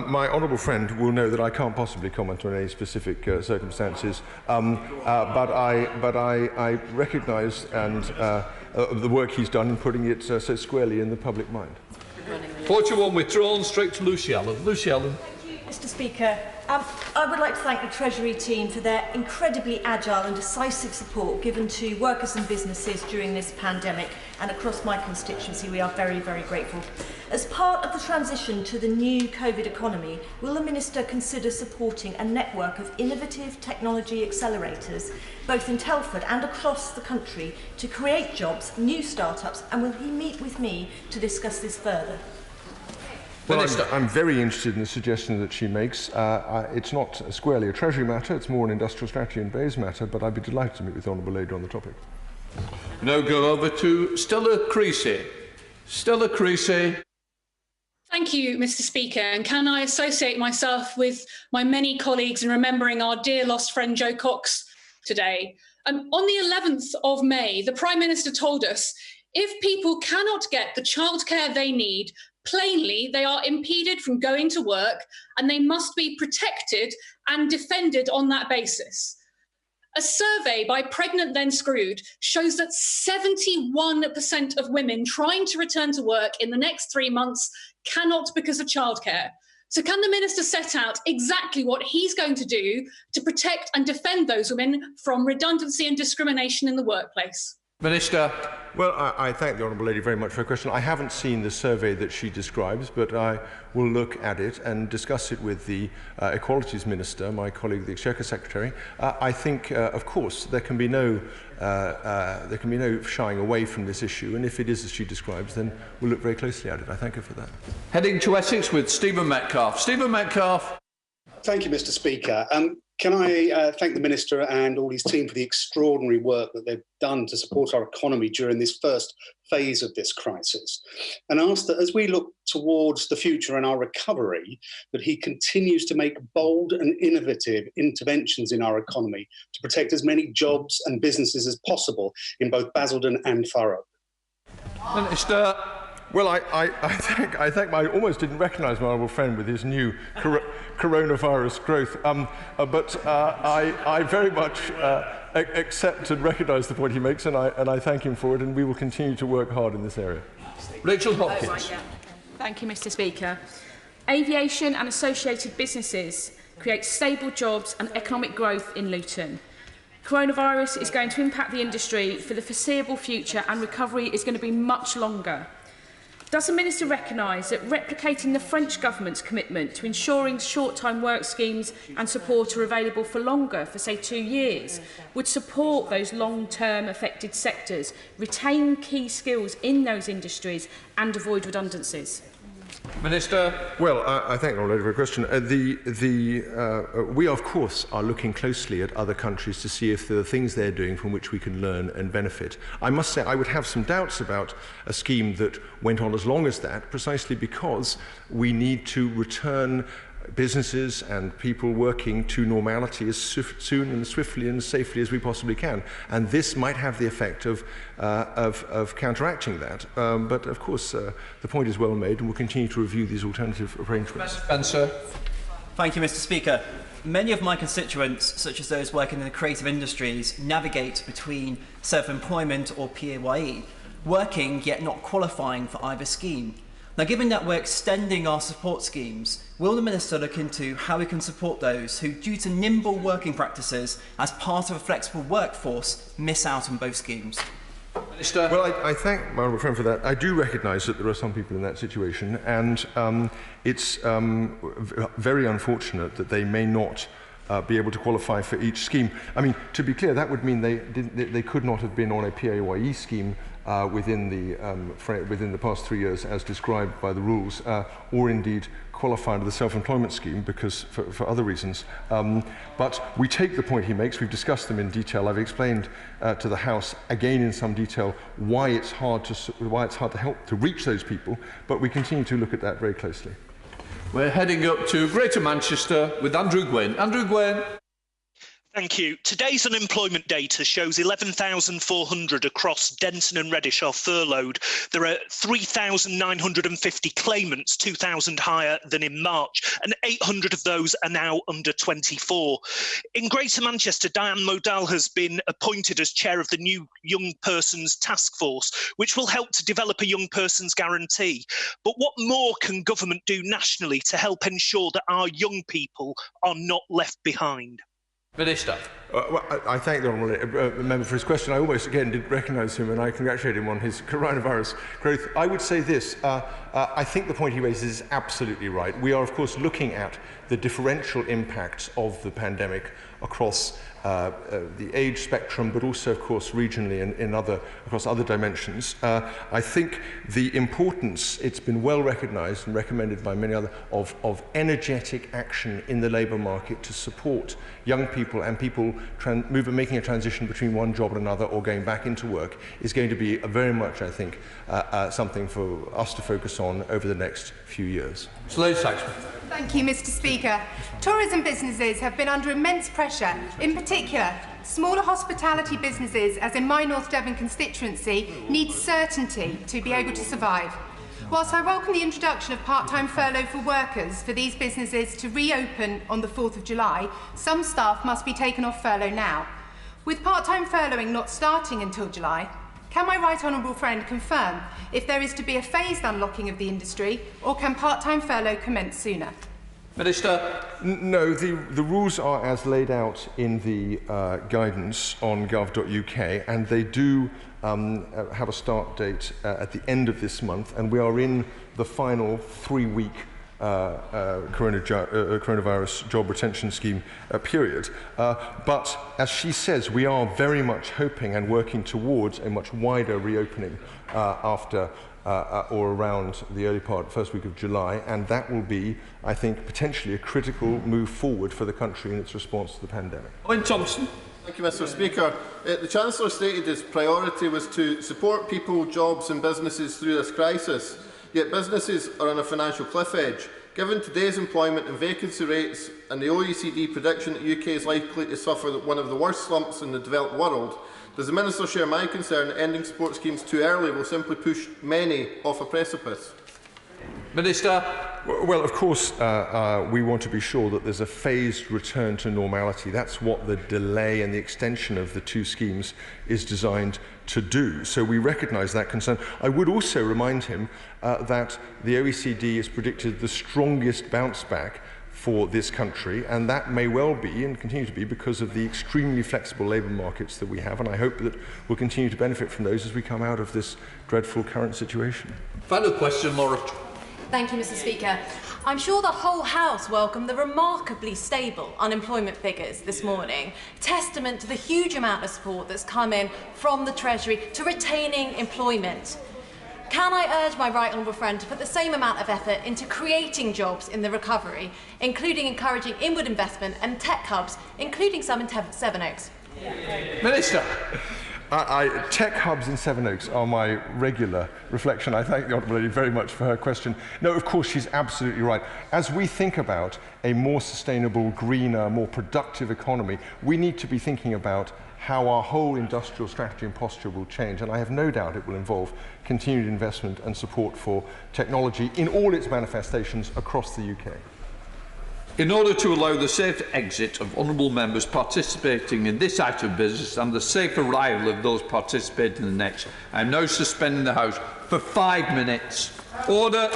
My honourable friend will know that I can't possibly comment on any specific circumstances, but I recognise the work he's done in putting it so squarely in the public mind. 41 withdrawn. Straight to Lucy Allen. Lucy Allen. Mr. Speaker, I would like to thank the Treasury team for their incredibly agile and decisive support given to workers and businesses during this pandemic, and across my constituency we are very, very grateful. As part of the transition to the new COVID economy, will the Minister consider supporting a network of innovative technology accelerators, both in Telford and across the country, to create jobs, new start-ups, and will he meet with me to discuss this further? Well, I'm very interested in the suggestion that she makes. It's not squarely a Treasury matter, it's more an industrial strategy and Bayes matter, but I'd be delighted to meet with the Honourable Lady on the topic. Now go over to Stella Creasy. Stella Creasy. Thank you, Mr. Speaker. And can I associate myself with my many colleagues in remembering our dear lost friend Jo Cox today? On the 11th of May, the Prime Minister told us, if people cannot get the childcare they need, plainly, they are impeded from going to work and they must be protected and defended on that basis. A survey by Pregnant Then Screwed shows that 71% of women trying to return to work in the next 3 months cannot because of childcare. So can the Minister set out exactly what he's going to do to protect and defend those women from redundancy and discrimination in the workplace? Minister. Well, I thank the Honourable Lady very much for her question. I haven't seen the survey that she describes, but I will look at it and discuss it with the Equalities Minister, my colleague, the Exchequer Secretary. I think, of course, there can be no shying away from this issue, and if it is as she describes, then we'll look very closely at it. I thank her for that. Heading to Essex with Stephen Metcalfe. Stephen Metcalfe. Thank you, Mr. Speaker. Can I thank the Minister and all his team for the extraordinary work that they've done to support our economy during this first phase of this crisis, and ask that as we look towards the future and our recovery, that he continues to make bold and innovative interventions in our economy to protect as many jobs and businesses as possible in both Basildon and Thurrock. Minister. Well, I think I almost didn't recognise my honourable friend with his new coronavirus growth, but I very much accept and recognise the point he makes, and I thank him for it, and we will continue to work hard in this area. Rachel Hopkins. Thank you, Mr. Speaker. Aviation and associated businesses create stable jobs and economic growth in Luton. Coronavirus is going to impact the industry for the foreseeable future, and recovery is going to be much longer. Does the Minister recognise that replicating the French Government's commitment to ensuring short-time work schemes and support are available for longer, for say 2 years, would support those long-term affected sectors, retain key skills in those industries and avoid redundancies? Minister. Well, I thank the Honourable Lady for the question. We, of course, are looking closely at other countries to see if there are things they're doing from which we can learn and benefit. I must say I would have some doubts about a scheme that went on as long as that, precisely because we need to return businesses and people working to normality as soon and swiftly and safely as we possibly can. And this might have the effect of counteracting that. But of course, the point is well made, and we'll continue to review these alternative arrangements. Spencer. Thank you, Mr. Speaker. Many of my constituents, such as those working in the creative industries, navigate between self-employment or PAYE, working yet not qualifying for either scheme. Now, given that we're extending our support schemes, will the Minister look into how we can support those who, due to nimble working practices as part of a flexible workforce, miss out on both schemes? Minister. Well, I thank my honourable friend for that. I do recognise that there are some people in that situation, and it's very unfortunate that they may not be able to qualify for each scheme. I mean, to be clear, that would mean they could not have been on a PAYE scheme within the past 3 years as described by the rules, or indeed qualify under the self-employment scheme because for other reasons. But we take the point he makes. We've discussed them in detail. I've explained to the House again in some detail why it's hard to help to reach those people, but we continue to look at that very closely. We're heading up to Greater Manchester with Andrew Gwynn. Andrew Gwynn. Thank you. Today's unemployment data shows 11,400 across Denton and Reddish are furloughed. There are 3,950 claimants, 2,000 higher than in March, and 800 of those are now under 24. In Greater Manchester, Diane Modal has been appointed as chair of the new Young Persons Task Force, which will help to develop a young person's guarantee. But what more can government do nationally to help ensure that our young people are not left behind? Minister. Well, I thank the honourable member for his question. I almost again did recognise him, and I congratulate him on his coronavirus growth. I would say this. I think the point he raises is absolutely right. We are, of course, looking at the differential impacts of the pandemic across the age spectrum, but also, of course, regionally and across other dimensions. I think the importance, it's been well recognised and recommended by many others, of energetic action in the labour market to support young people and people making a transition between one job and another or going back into work is going to be very much, I think, something for us to focus on over the next few years. Thank you, Mr. Speaker. Tourism businesses have been under immense pressure. In particular, smaller hospitality businesses, as in my North Devon constituency, need certainty to be able to survive. Whilst I welcome the introduction of part-time furlough for workers for these businesses to reopen on the 4th of July, some staff must be taken off furlough now. With part-time furloughing not starting until July, can my right honourable friend confirm if there is to be a phased unlocking of the industry, or can part-time furlough commence sooner? Minister. No, the rules are as laid out in the guidance on gov.uk, and they do have a start date at the end of this month, and we are in the final 3-week coronavirus job retention scheme period. But as she says, we are very much hoping and working towards a much wider reopening after or around the early part, first week of July, and that will be, I think, potentially a critical move forward for the country in its response to the pandemic. Owen Thompson. Thank you, Mr. Speaker. The Chancellor stated his priority was to support people, jobs and businesses through this crisis. Yet businesses are on a financial cliff edge. Given today's employment and vacancy rates and the OECD prediction that the UK is likely to suffer one of the worst slumps in the developed world, does the Minister share my concern that ending support schemes too early will simply push many off a precipice? Minister. Well, of course, we want to be sure that there's a phased return to normality. That's what the delay and the extension of the two schemes is designed to do. So we recognise that concern. I would also remind him that the OECD has predicted the strongest bounce back for this country, and that may well be and continue to be because of the extremely flexible labour markets that we have, and I hope that we'll continue to benefit from those as we come out of this dreadful current situation. Final question, Laura. Thank you, Mr. Speaker. I'm sure the whole House welcomed the remarkably stable unemployment figures this morning, testament to the huge amount of support that's come in from the Treasury to retaining employment. Can I urge my right honourable friend to put the same amount of effort into creating jobs in the recovery, including encouraging inward investment and tech hubs, including some in Sevenoaks? Minister. Tech hubs in Sevenoaks are my regular reflection. I thank the Honourable Lady very much for her question. No, of course, she's absolutely right. As we think about a more sustainable, greener, more productive economy, we need to be thinking about how our whole industrial strategy and posture will change. And I have no doubt it will involve continued investment and support for technology in all its manifestations across the UK. In order to allow the safe exit of honourable members participating in this item of business and the safe arrival of those participating in the next, I am now suspending the House for 5 minutes. Order.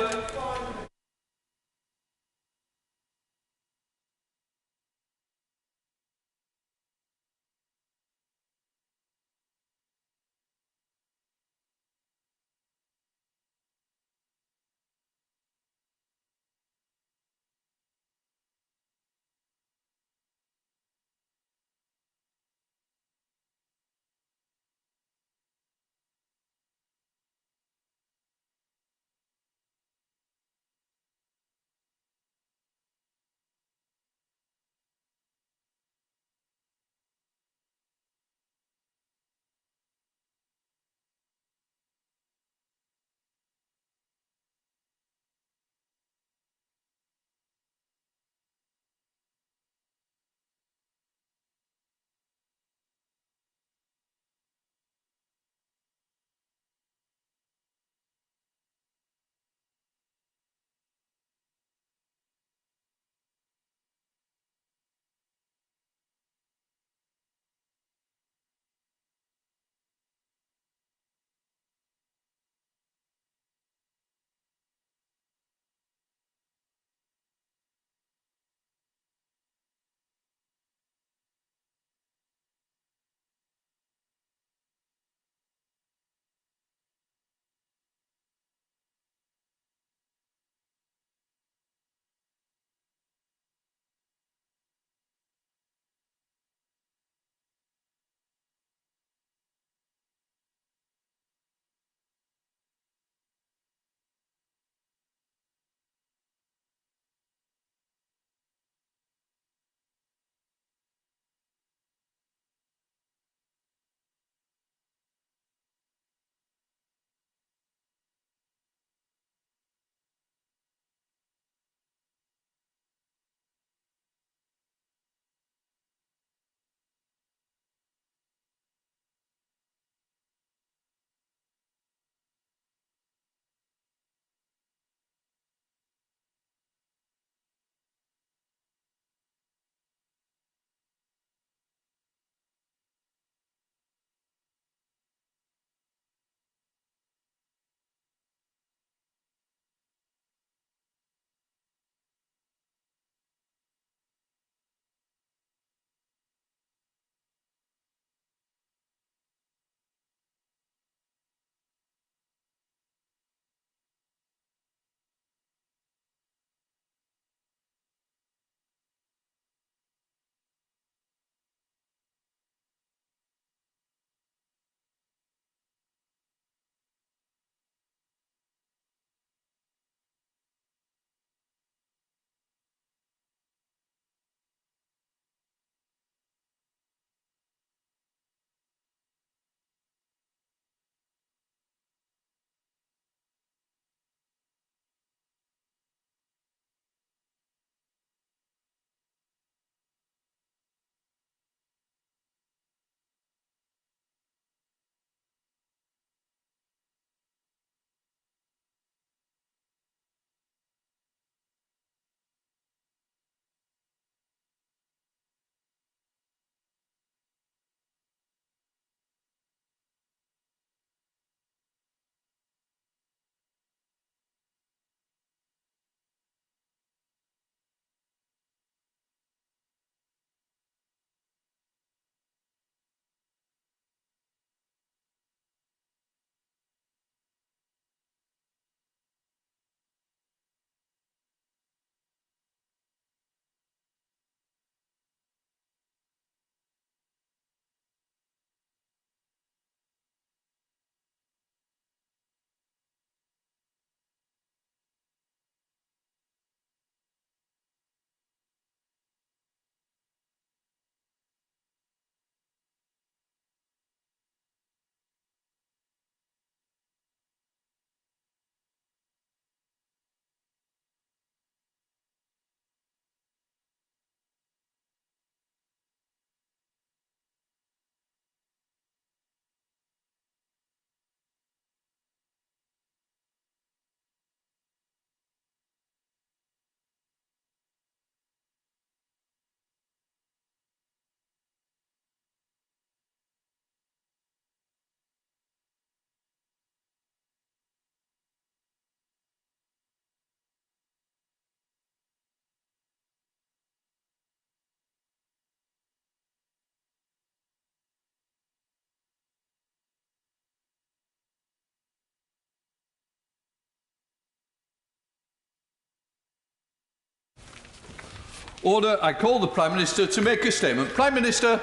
Order. I call the Prime Minister to make a statement. Prime Minister.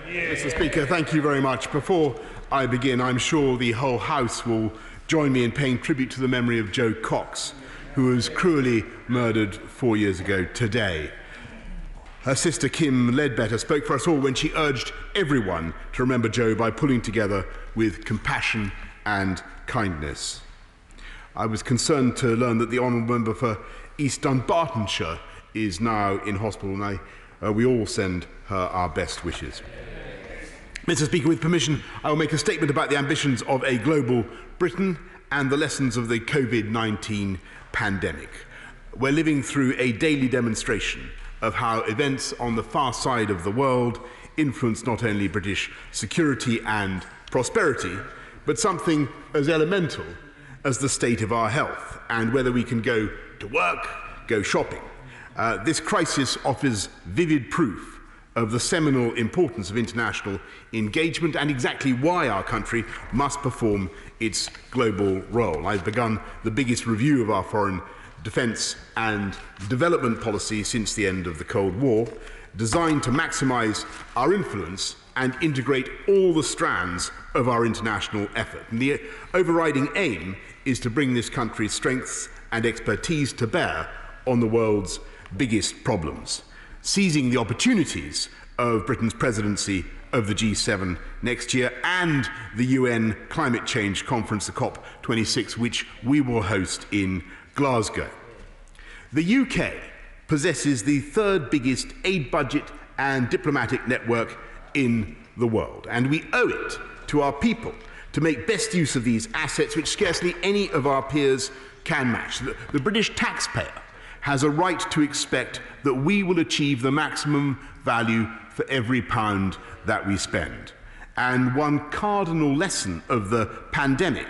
Mr. Speaker, thank you very much. Before I begin, I'm sure the whole House will join me in paying tribute to the memory of Jo Cox, who was cruelly murdered 4 years ago today. Her sister Kim Ledbetter spoke for us all when she urged everyone to remember Jo by pulling together with compassion and kindness. I was concerned to learn that the honourable member for East Dunbartonshire is now in hospital, and we all send her our best wishes. Mr. Speaker, with permission, I will make a statement about the ambitions of a global Britain and the lessons of the COVID-19 pandemic. We're living through a daily demonstration of how events on the far side of the world influence not only British security and prosperity, but something as elemental as the state of our health and whether we can go to work, go shopping. This crisis offers vivid proof of the seminal importance of international engagement and exactly why our country must perform its global role. I've begun the biggest review of our foreign defence and development policy since the end of the Cold War, designed to maximise our influence and integrate all the strands of our international effort. And the overriding aim is to bring this country's strengths and expertise to bear on the world's biggest problems, seizing the opportunities of Britain's presidency of the G7 next year and the UN Climate Change Conference, the COP26, which we will host in Glasgow. The UK possesses the third biggest aid budget and diplomatic network in the world, and we owe it to our people to make best use of these assets which scarcely any of our peers can match. The British taxpayer has a right to expect that we will achieve the maximum value for every pound that we spend. And one cardinal lesson of the pandemic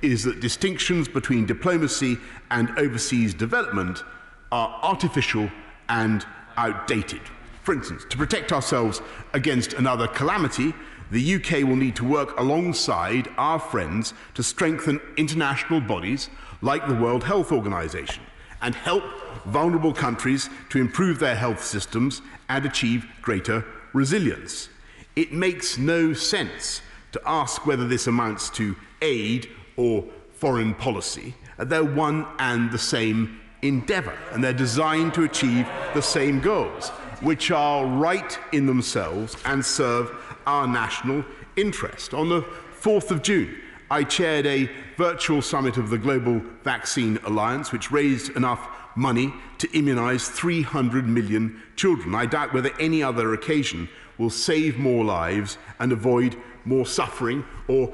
is that distinctions between diplomacy and overseas development are artificial and outdated. For instance, to protect ourselves against another calamity, the UK will need to work alongside our friends to strengthen international bodies like the World Health Organization and help vulnerable countries to improve their health systems and achieve greater resilience. It makes no sense to ask whether this amounts to aid or foreign policy. They're one and the same endeavour, and they're designed to achieve the same goals, which are right in themselves and serve our national interest. On the 4th of June, I chaired a virtual summit of the Global Vaccine Alliance, which raised enough money to immunise 300 million children. I doubt whether any other occasion will save more lives and avoid more suffering or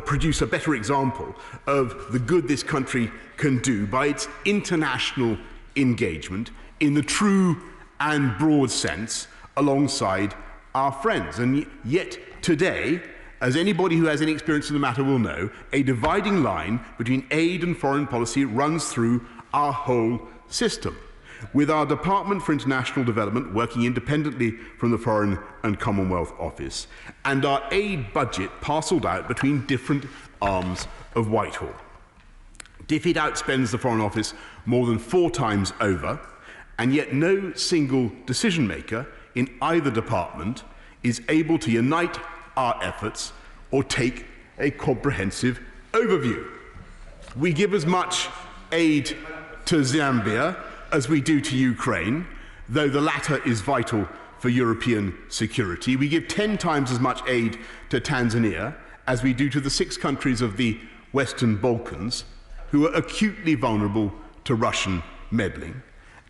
produce a better example of the good this country can do by its international engagement in the true and broad sense alongside our friends. And yet today, as anybody who has any experience of the matter will know, a dividing line between aid and foreign policy runs through our whole system, with our Department for International Development working independently from the Foreign and Commonwealth Office, and our aid budget parcelled out between different arms of Whitehall. DFID outspends the Foreign Office more than 4 times over, and yet no single decision maker in either department is able to unite our efforts or take a comprehensive overview. We give as much aid to Zambia as we do to Ukraine, though the latter is vital for European security. We give 10 times as much aid to Tanzania as we do to the 6 countries of the Western Balkans, who are acutely vulnerable to Russian meddling.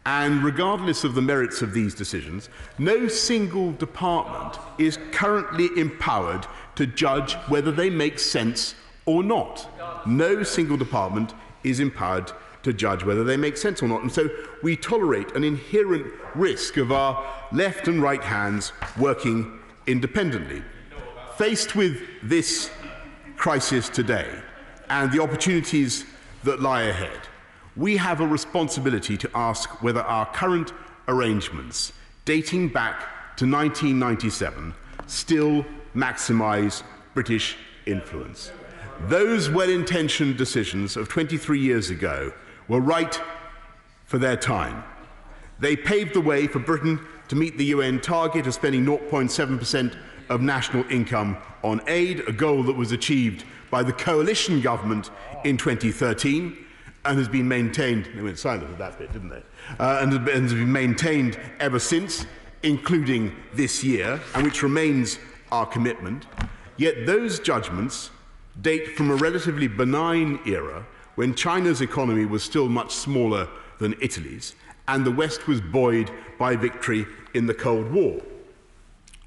And regardless of the merits of these decisions, no single department is currently empowered to judge whether they make sense or not. No single department is empowered to judge whether they make sense or not. And so we tolerate an inherent risk of our left and right hands working independently. Faced with this crisis today and the opportunities that lie ahead, we have a responsibility to ask whether our current arrangements, dating back to 1997, still maximise British influence. Those well-intentioned decisions of 23 years ago were right for their time. They paved the way for Britain to meet the UN target of spending 0.7% of national income on aid, a goal that was achieved by the coalition government in 2013 and has been maintained. They went silent at that bit, didn't they? And has been maintained ever since, including this year, and which remains our commitment. Yet those judgments date from a relatively benign era when China's economy was still much smaller than Italy's, and the West was buoyed by victory in the Cold War.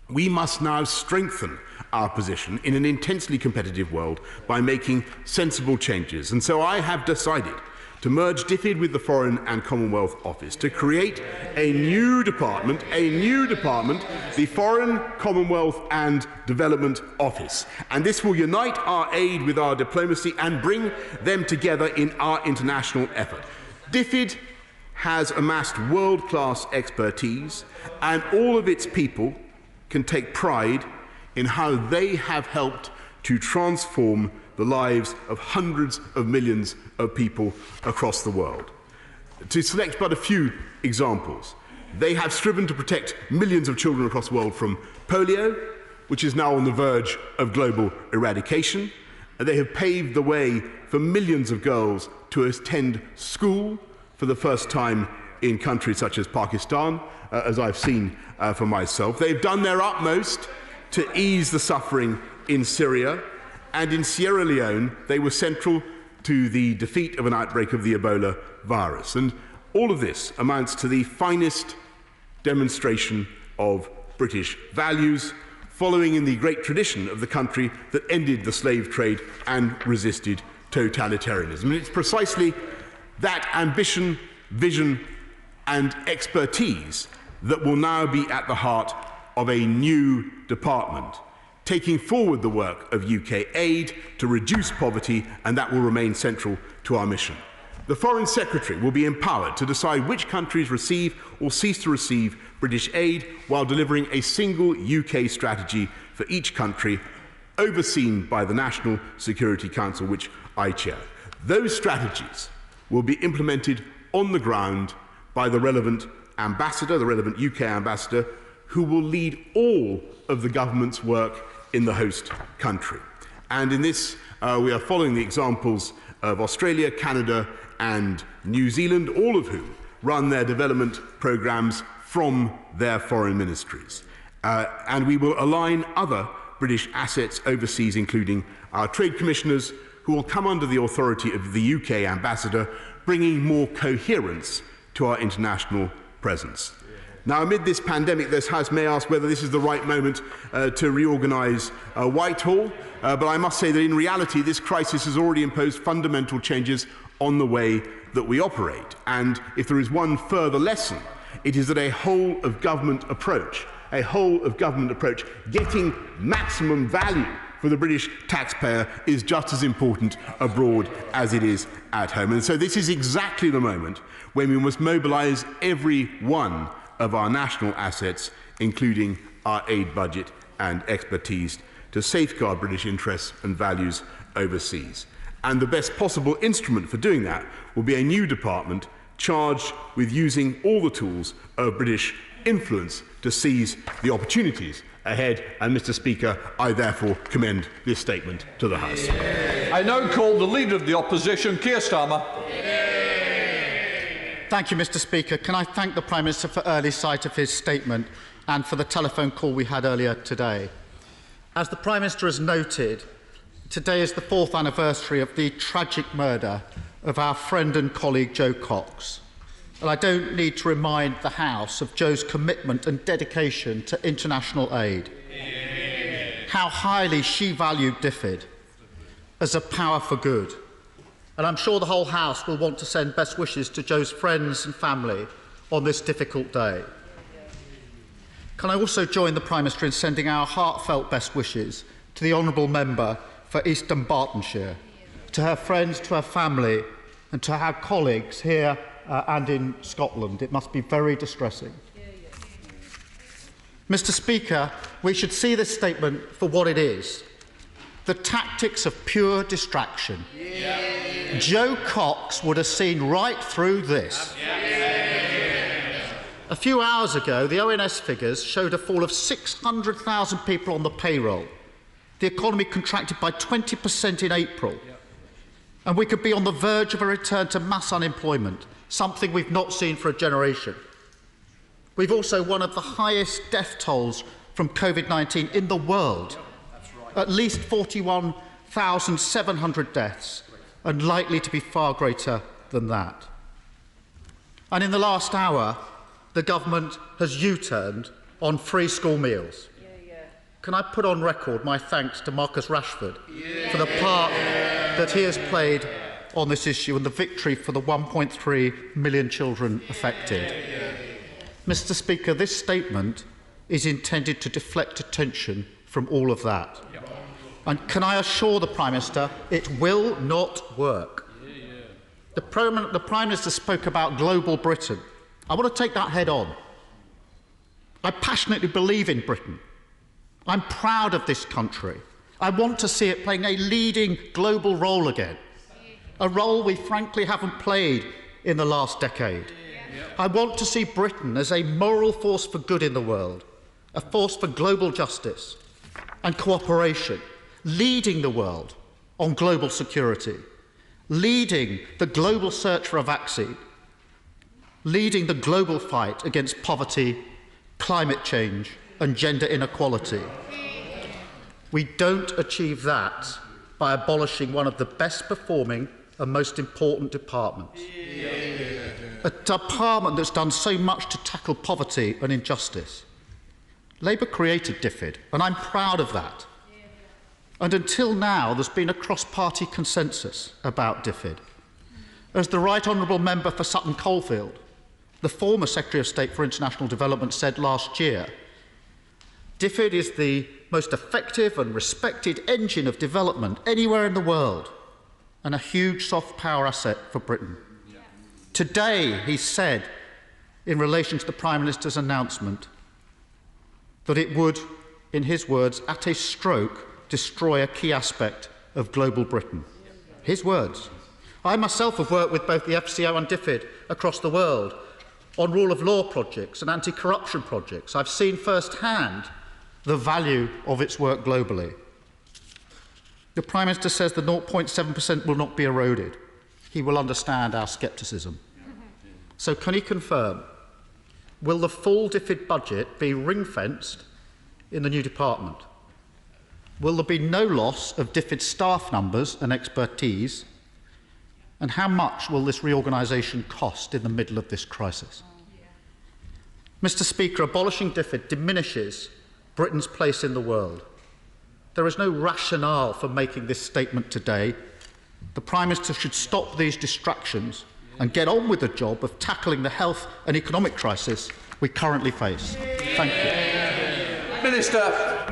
We must now strengthen our position in an intensely competitive world by making sensible changes. And so I have decided to merge DFID with the Foreign and Commonwealth Office, to create a new department, the Foreign, Commonwealth and Development Office. And this will unite our aid with our diplomacy and bring them together in our international effort. DFID has amassed world-class expertise, and all of its people can take pride in how they have helped to transform the lives of hundreds of millions of people across the world. To select but a few examples, they have striven to protect millions of children across the world from polio, which is now on the verge of global eradication. They have paved the way for millions of girls to attend school for the first time in countries such as Pakistan, as I've seen for myself. They've done their utmost to ease the suffering in Syria, and in Sierra Leone they were central to the defeat of an outbreak of the Ebola virus. And all of this amounts to the finest demonstration of British values, following in the great tradition of the country that ended the slave trade and resisted totalitarianism. And it's precisely that ambition, vision and expertise that will now be at the heart of a new department, taking forward the work of UK aid to reduce poverty, and that will remain central to our mission. The Foreign Secretary will be empowered to decide which countries receive or cease to receive British aid, while delivering a single UK strategy for each country, overseen by the National Security Council, which I chair. Those strategies will be implemented on the ground by the relevant ambassador, the relevant UK ambassador, who will lead all of the government's work in the host country. And in this, we are following the examples of Australia, Canada and New Zealand, all of whom run their development programmes from their foreign ministries. And we will align other British assets overseas, including our trade commissioners, who will come under the authority of the UK ambassador, bringing more coherence to our international presence. Now, amid this pandemic, this House may ask whether this is the right moment to reorganise Whitehall, but I must say that in reality this crisis has already imposed fundamental changes on the way that we operate. And if there is one further lesson, it is that a whole-of-government approach, getting maximum value for the British taxpayer, is just as important abroad as it is at home. And so this is exactly the moment when we must mobilise every one of our national assets, including our aid budget and expertise, to safeguard British interests and values overseas. And the best possible instrument for doing that will be a new department charged with using all the tools of British influence to seize the opportunities ahead. And, Mr. Speaker, I therefore commend this statement to the House. I now call the Leader of the Opposition, Keir Starmer. Thank you, Mr. Speaker. Can I thank the Prime Minister for early sight of his statement and for the telephone call we had earlier today. As the Prime Minister has noted, today is the 4th anniversary of the tragic murder of our friend and colleague Jo Cox. And I don't need to remind the House of Jo's commitment and dedication to international aid. How highly she valued DFID as a power for good. And I'm sure the whole House will want to send best wishes to Jo's friends and family on this difficult day. Can I also join the Prime Minister in sending our heartfelt best wishes to the honourable member for East Dunbartonshire, to her friends, to her family and to her colleagues here and in Scotland. It must be very distressing. Mr. Speaker, we should see this statement for what it is: the tactics of pure distraction. Jo Cox would have seen right through this. A few hours ago, the ONS figures showed a fall of 600,000 people on the payroll. The economy contracted by 20% in April. And we could be on the verge of a return to mass unemployment, something we've not seen for a generation. We've also one of the highest death tolls from COVID-19 in the world. At least 41,700 deaths, and likely to be far greater than that. And in the last hour, the government has U-turned on free school meals. Can I put on record my thanks to Marcus Rashford for the part that he has played on this issue and the victory for the 1.3 million children affected. Mr. Speaker, this statement is intended to deflect attention from all of that. And can I assure the Prime Minister it will not work? The Prime Minister spoke about global Britain. I want to take that head on. I passionately believe in Britain. I'm proud of this country. I want to see it playing a leading global role again, a role we frankly haven't played in the last decade. I want to see Britain as a moral force for good in the world, a force for global justice and cooperation, leading the world on global security, leading the global search for a vaccine, leading the global fight against poverty, climate change and gender inequality. We don't achieve that by abolishing one of the best performing and most important departments. A department that's done so much to tackle poverty and injustice. Labour created DFID, and I'm proud of that. And until now, there's been a cross-party consensus about DFID. As the Right Honourable Member for Sutton Coldfield, the former Secretary of State for International Development, said last year, DFID is the most effective and respected engine of development anywhere in the world and a huge soft power asset for Britain. Today, he said, in relation to the Prime Minister's announcement, that it would, in his words, at a stroke, destroy a key aspect of global Britain. His words. I myself have worked with both the FCO and DFID across the world on rule of law projects and anti-corruption projects. I've seen firsthand the value of its work globally. The Prime Minister says the 0.7% will not be eroded. He will understand our scepticism. So can he confirm, will the full DFID budget be ring-fenced in the new department? Will there be no loss of DFID staff numbers and expertise? And how much will this reorganisation cost in the middle of this crisis? Mr. Speaker, abolishing DFID diminishes Britain's place in the world. There is no rationale for making this statement today. The Prime Minister should stop these distractions and get on with the job of tackling the health and economic crisis we currently face. Thank you. Minister.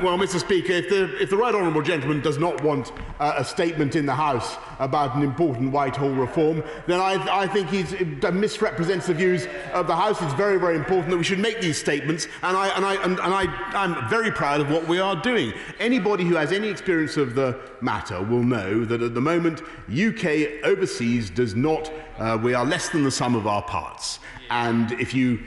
Well, Mr. Speaker, if the right honourable gentleman does not want a statement in the House about an important Whitehall reform, then I think he's misrepresents the views of the House. It's very, very important that we should make these statements, and I'm very proud of what we are doing. Anybody who has any experience of the matter will know that at the moment, UK overseas does not. We are less than the sum of our parts. And if you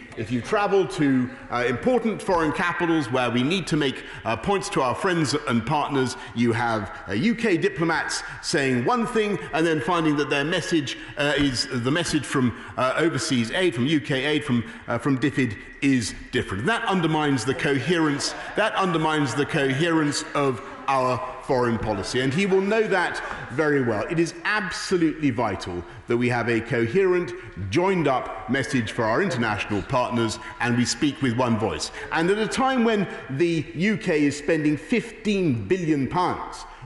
travel to important foreign capitals where we need to make points to our friends and partners, you have UK diplomats saying one thing and then finding that their message is the message from overseas aid, from UK aid, from DFID is different. That undermines the coherence. That undermines the coherence of our foreign policy, and he will know that very well. It is absolutely vital that we have a coherent, joined-up message for our international partners, and we speak with one voice. And at a time when the UK is spending £15 billion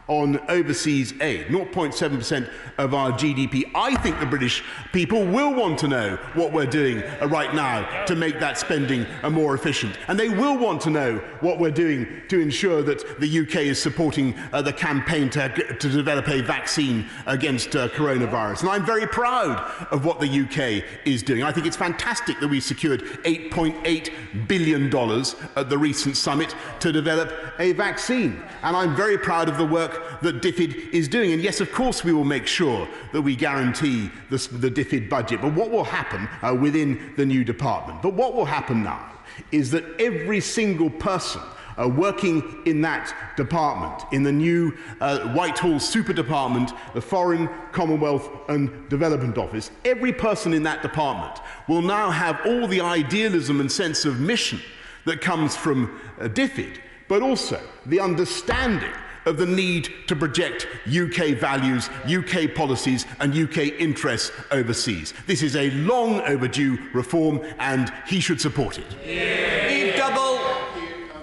on overseas aid, 0.7% of our GDP, I think the British people will want to know what we're doing right now to make that spending more efficient. And they will want to know what we're doing to ensure that the UK is supporting the campaign to develop a vaccine against coronavirus. And I'm very proud of what the UK is doing. I think it's fantastic that we secured $8.8 billion at the recent summit to develop a vaccine. And I'm very proud of the work work that DFID is doing. And yes, of course, we will make sure that we guarantee the DFID budget. But what will happen within the new department? But what will happen now is that every single person working in that department, in the new Whitehall Super Department, the Foreign, Commonwealth and Development Office, every person in that department will now have all the idealism and sense of mission that comes from DFID, but also the understanding of the need to project UK values, UK policies and UK interests overseas. This is a long overdue reform and he should support it.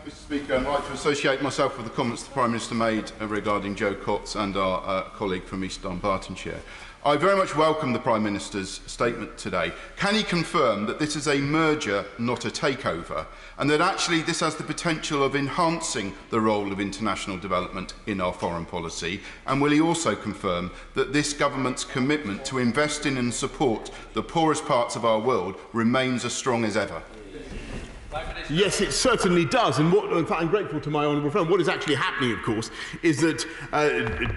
Mr Speaker, I'd like to associate myself with the comments the Prime Minister made regarding Jo Cox and our colleague from East Dunbartonshire. I very much welcome the Prime Minister's statement today. Can he confirm that this is a merger, not a takeover, and that actually this has the potential of enhancing the role of international development in our foreign policy? And will he also confirm that this government's commitment to invest in and support the poorest parts of our world remains as strong as ever? Yes, it certainly does. And what, in fact, I'm grateful to my honourable friend. What is actually happening, of course, is that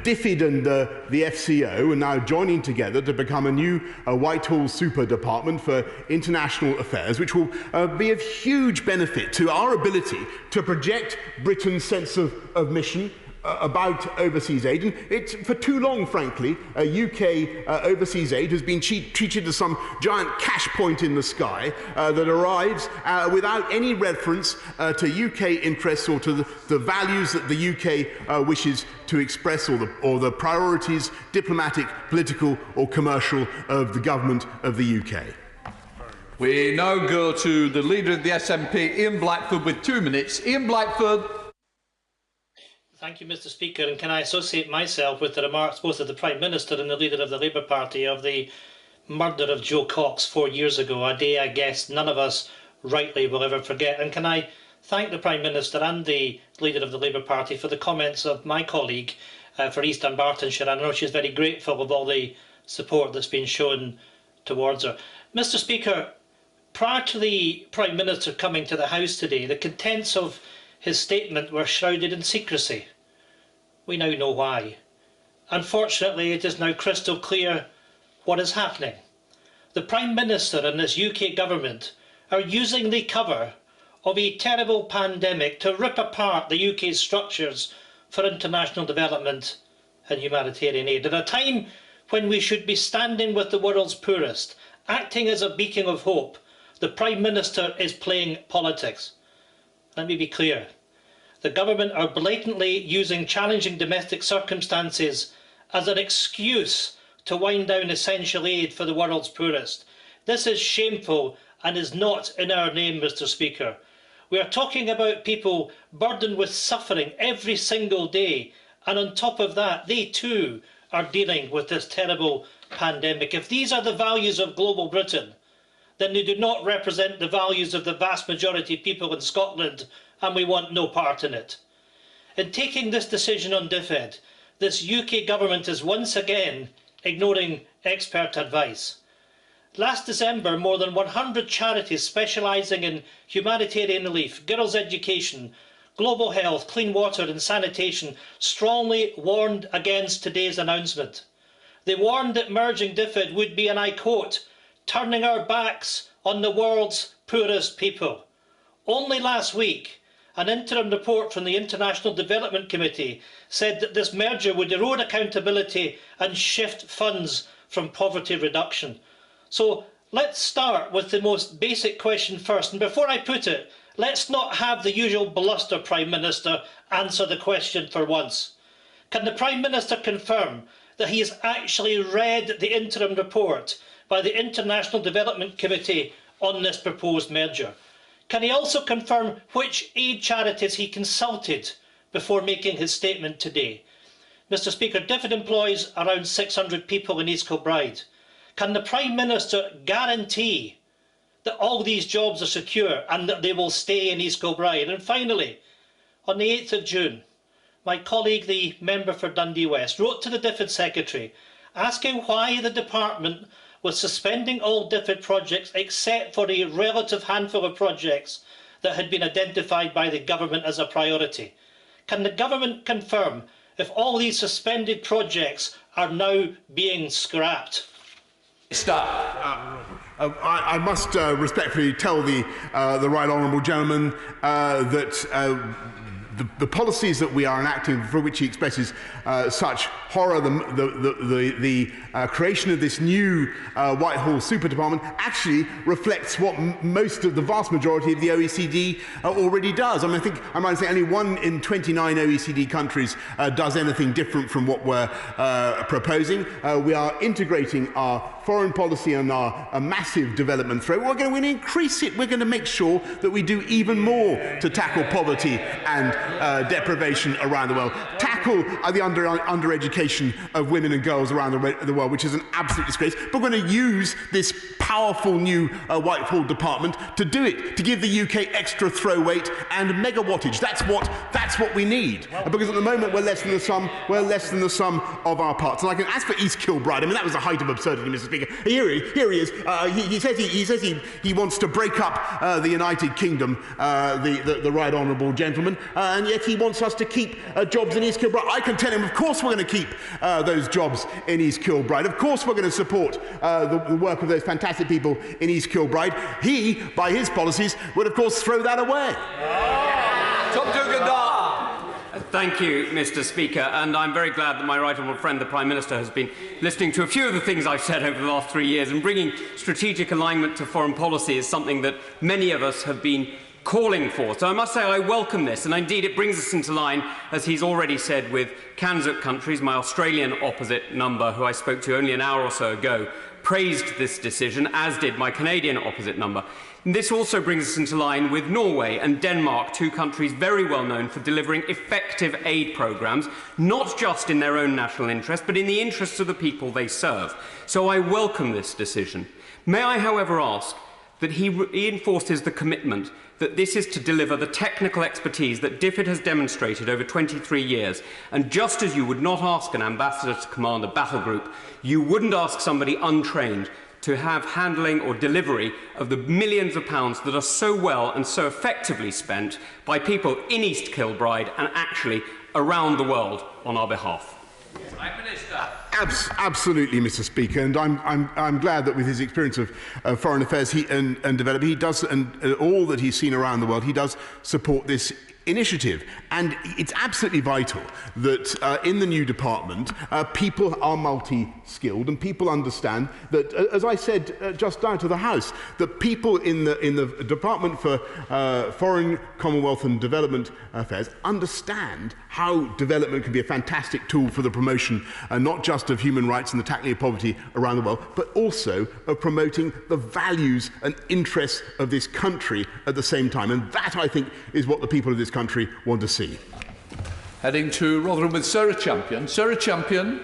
DFID and the FCO are now joining together to become a new Whitehall Super Department for International Affairs, which will be of huge benefit to our ability to project Britain's sense of mission about overseas aid. And it's, for too long, frankly, UK overseas aid has been treated as some giant cash point in the sky that arrives without any reference to UK interests or to the values that the UK wishes to express, or the priorities, diplomatic, political or commercial, of the government of the UK. We now go to the Leader of the SNP, Ian Blackford, with 2 minutes. Ian Blackford. Thank you, Mr Speaker, and can I associate myself with the remarks both of the Prime Minister and the Leader of the Labour Party of the murder of Jo Cox 4 years ago, a day I guess none of us rightly will ever forget. And can I thank the Prime Minister and the Leader of the Labour Party for the comments of my colleague for East Dunbartonshire. I know she's very grateful of all the support that's been shown towards her. Mr Speaker, prior to the Prime Minister coming to the House today, the contents of his statement were shrouded in secrecy. We now know why. Unfortunately, it is now crystal clear what is happening. The Prime Minister and this UK government are using the cover of a terrible pandemic to rip apart the UK's structures for international development and humanitarian aid. At a time when we should be standing with the world's poorest, acting as a beacon of hope, the Prime Minister is playing politics. Let me be clear. The government are blatantly using challenging domestic circumstances as an excuse to wind down essential aid for the world's poorest. This is shameful and is not in our name, Mr Speaker. We are talking about people burdened with suffering every single day, and on top of that, they too are dealing with this terrible pandemic. If these are the values of global Britain, then they do not represent the values of the vast majority of people in Scotland, and we want no part in it. In taking this decision on DFID, this UK government is once again ignoring expert advice. Last December, more than 100 charities specialising in humanitarian relief, girls' education, global health, clean water and sanitation strongly warned against today's announcement. They warned that merging DFID would be, and I quote, turning our backs on the world's poorest people. Only last week, an interim report from the International Development Committee said that this merger would erode accountability and shift funds from poverty reduction. So let's start with the most basic question first. And before I put it, let's not have the usual bluster, Prime Minister. Answer the question for once. Can the Prime Minister confirm that he has actually read the interim report by the International Development Committee on this proposed merger? Can he also confirm which aid charities he consulted before making his statement today? Mr Speaker, DFID employs around 600 people in East Kilbride. Can the Prime Minister guarantee that all these jobs are secure and that they will stay in East Kilbride? And finally, on the 8th of June, my colleague, the member for Dundee West, wrote to the DFID Secretary asking why the department was suspending all DFID projects except for a relative handful of projects that had been identified by the government as a priority. Can the government confirm if all these suspended projects are now being scrapped? Stop. I must respectfully tell the right honourable gentleman that the policies that we are enacting, for which he expresses such horror, the creation of this new Whitehall super department actually reflects what most of the vast majority of the OECD already does. I mean, I think I might say only 1 in 29 OECD countries does anything different from what we're proposing. We are integrating our foreign policy and our massive development threat. We're going to increase it. We're going to make sure that we do even more to tackle poverty and deprivation around the world, tackle the under-education of women and girls around the world, which is an absolute disgrace. But we're going to use this powerful new Whitehall department to do it, to give the UK extra throw weight and megawattage. That's what we need. Because at the moment we're less than the sum of our parts. And as for East Kilbride, I mean, that was the height of absurdity, Mr. Speaker. Here he is. He says he wants to break up the United Kingdom, the right honourable gentleman, and yet he wants us to keep jobs in East Kilbride. I can tell him, of course we're going to keep those jobs in East Kilbride. Of course we're going to support the work of those fantastic people in East Kilbride. He, by his policies, would of course throw that away. Thank you, Mr. Speaker, and I'm very glad that my right honourable friend, the Prime Minister, has been listening to a few of the things I've said over the last 3 years, and bringing strategic alignment to foreign policy is something that many of us have been calling for. So I must say I welcome this, and indeed it brings us into line, as he's already said, with Kansas countries. My Australian opposite number, who I spoke to only an hour or so ago, praised this decision, as did my Canadian opposite number. And this also brings us into line with Norway and Denmark, 2 countries very well known for delivering effective aid programmes, not just in their own national interest, but in the interests of the people they serve. So I welcome this decision. May I, however, ask that he reinforces the commitment that this is to deliver the technical expertise that DFID has demonstrated over 23 years. And just as you would not ask an ambassador to command a battle group, you wouldn't ask somebody untrained to have handling or delivery of the millions of pounds that are so well and so effectively spent by people in East Kilbride and actually around the world on our behalf. Prime Minister. Absolutely, Mr. Speaker, and I'm glad that with his experience of foreign affairs and development, he does, and all that he's seen around the world, he does support this initiative. And it's absolutely vital that in the new department, people are multi-skilled and people understand that, as I said just down to the House, that people in the Department for Foreign, Commonwealth and Development Affairs understand how development can be a fantastic tool for the promotion not just of human rights and the tackling of poverty around the world, but also of promoting the values and interests of this country at the same time. And that, I think, is what the people of this country want to see. Heading to Rotherham with Sarah Champion. Sarah Champion.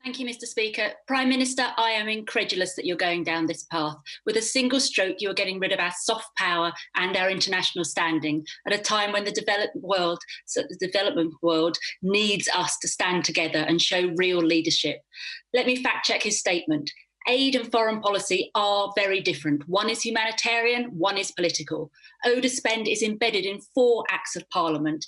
Thank you, Mr. Speaker. Prime Minister, I am incredulous that you're going down this path. With a single stroke, you are getting rid of our soft power and our international standing at a time when the development world needs us to stand together and show real leadership. Let me fact check his statement. Aid and foreign policy are very different. One is humanitarian, one is political. ODA spend is embedded in 4 acts of Parliament,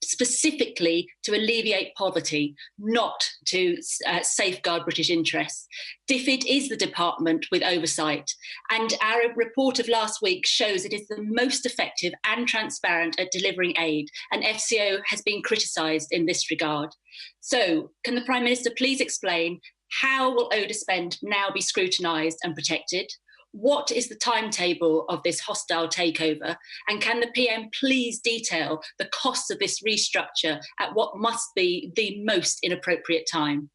specifically to alleviate poverty, not to safeguard British interests. DFID is the department with oversight, and our report of last week shows it is the most effective and transparent at delivering aid, and FCO has been criticised in this regard. So, can the Prime Minister please explain how will ODA spend now be scrutinised and protected? What is the timetable of this hostile takeover? And can the PM please detail the costs of this restructure at what must be the most inappropriate time?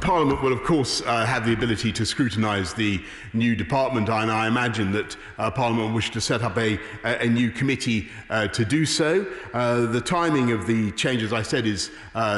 Parliament will, of course, have the ability to scrutinise the new department, and I imagine that Parliament will wish to set up a new committee to do so. The timing of the change, as I said, is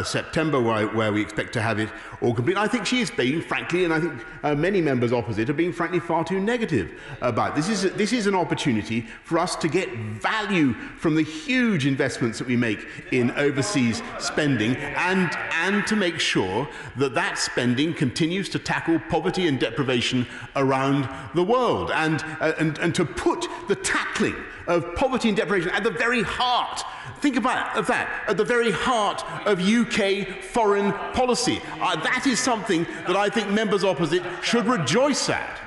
September, where we expect to have it all complete. I think she is being, frankly, and I think many members opposite are being, frankly, far too negative about this. This is an opportunity for us to get value from the huge investments that we make in overseas spending and to make make sure that that spending continues to tackle poverty and deprivation around the world, and to put the tackling of poverty and deprivation at the very heart. Think about that, at the very heart of UK foreign policy. That is something that I think members opposite should rejoice at.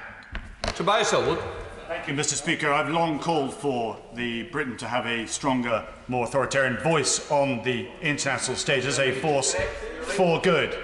Tobias Elwood. Thank you, Mr. Speaker. I've long called for Britain to have a stronger, more authoritarian voice on the international stage as a force for good.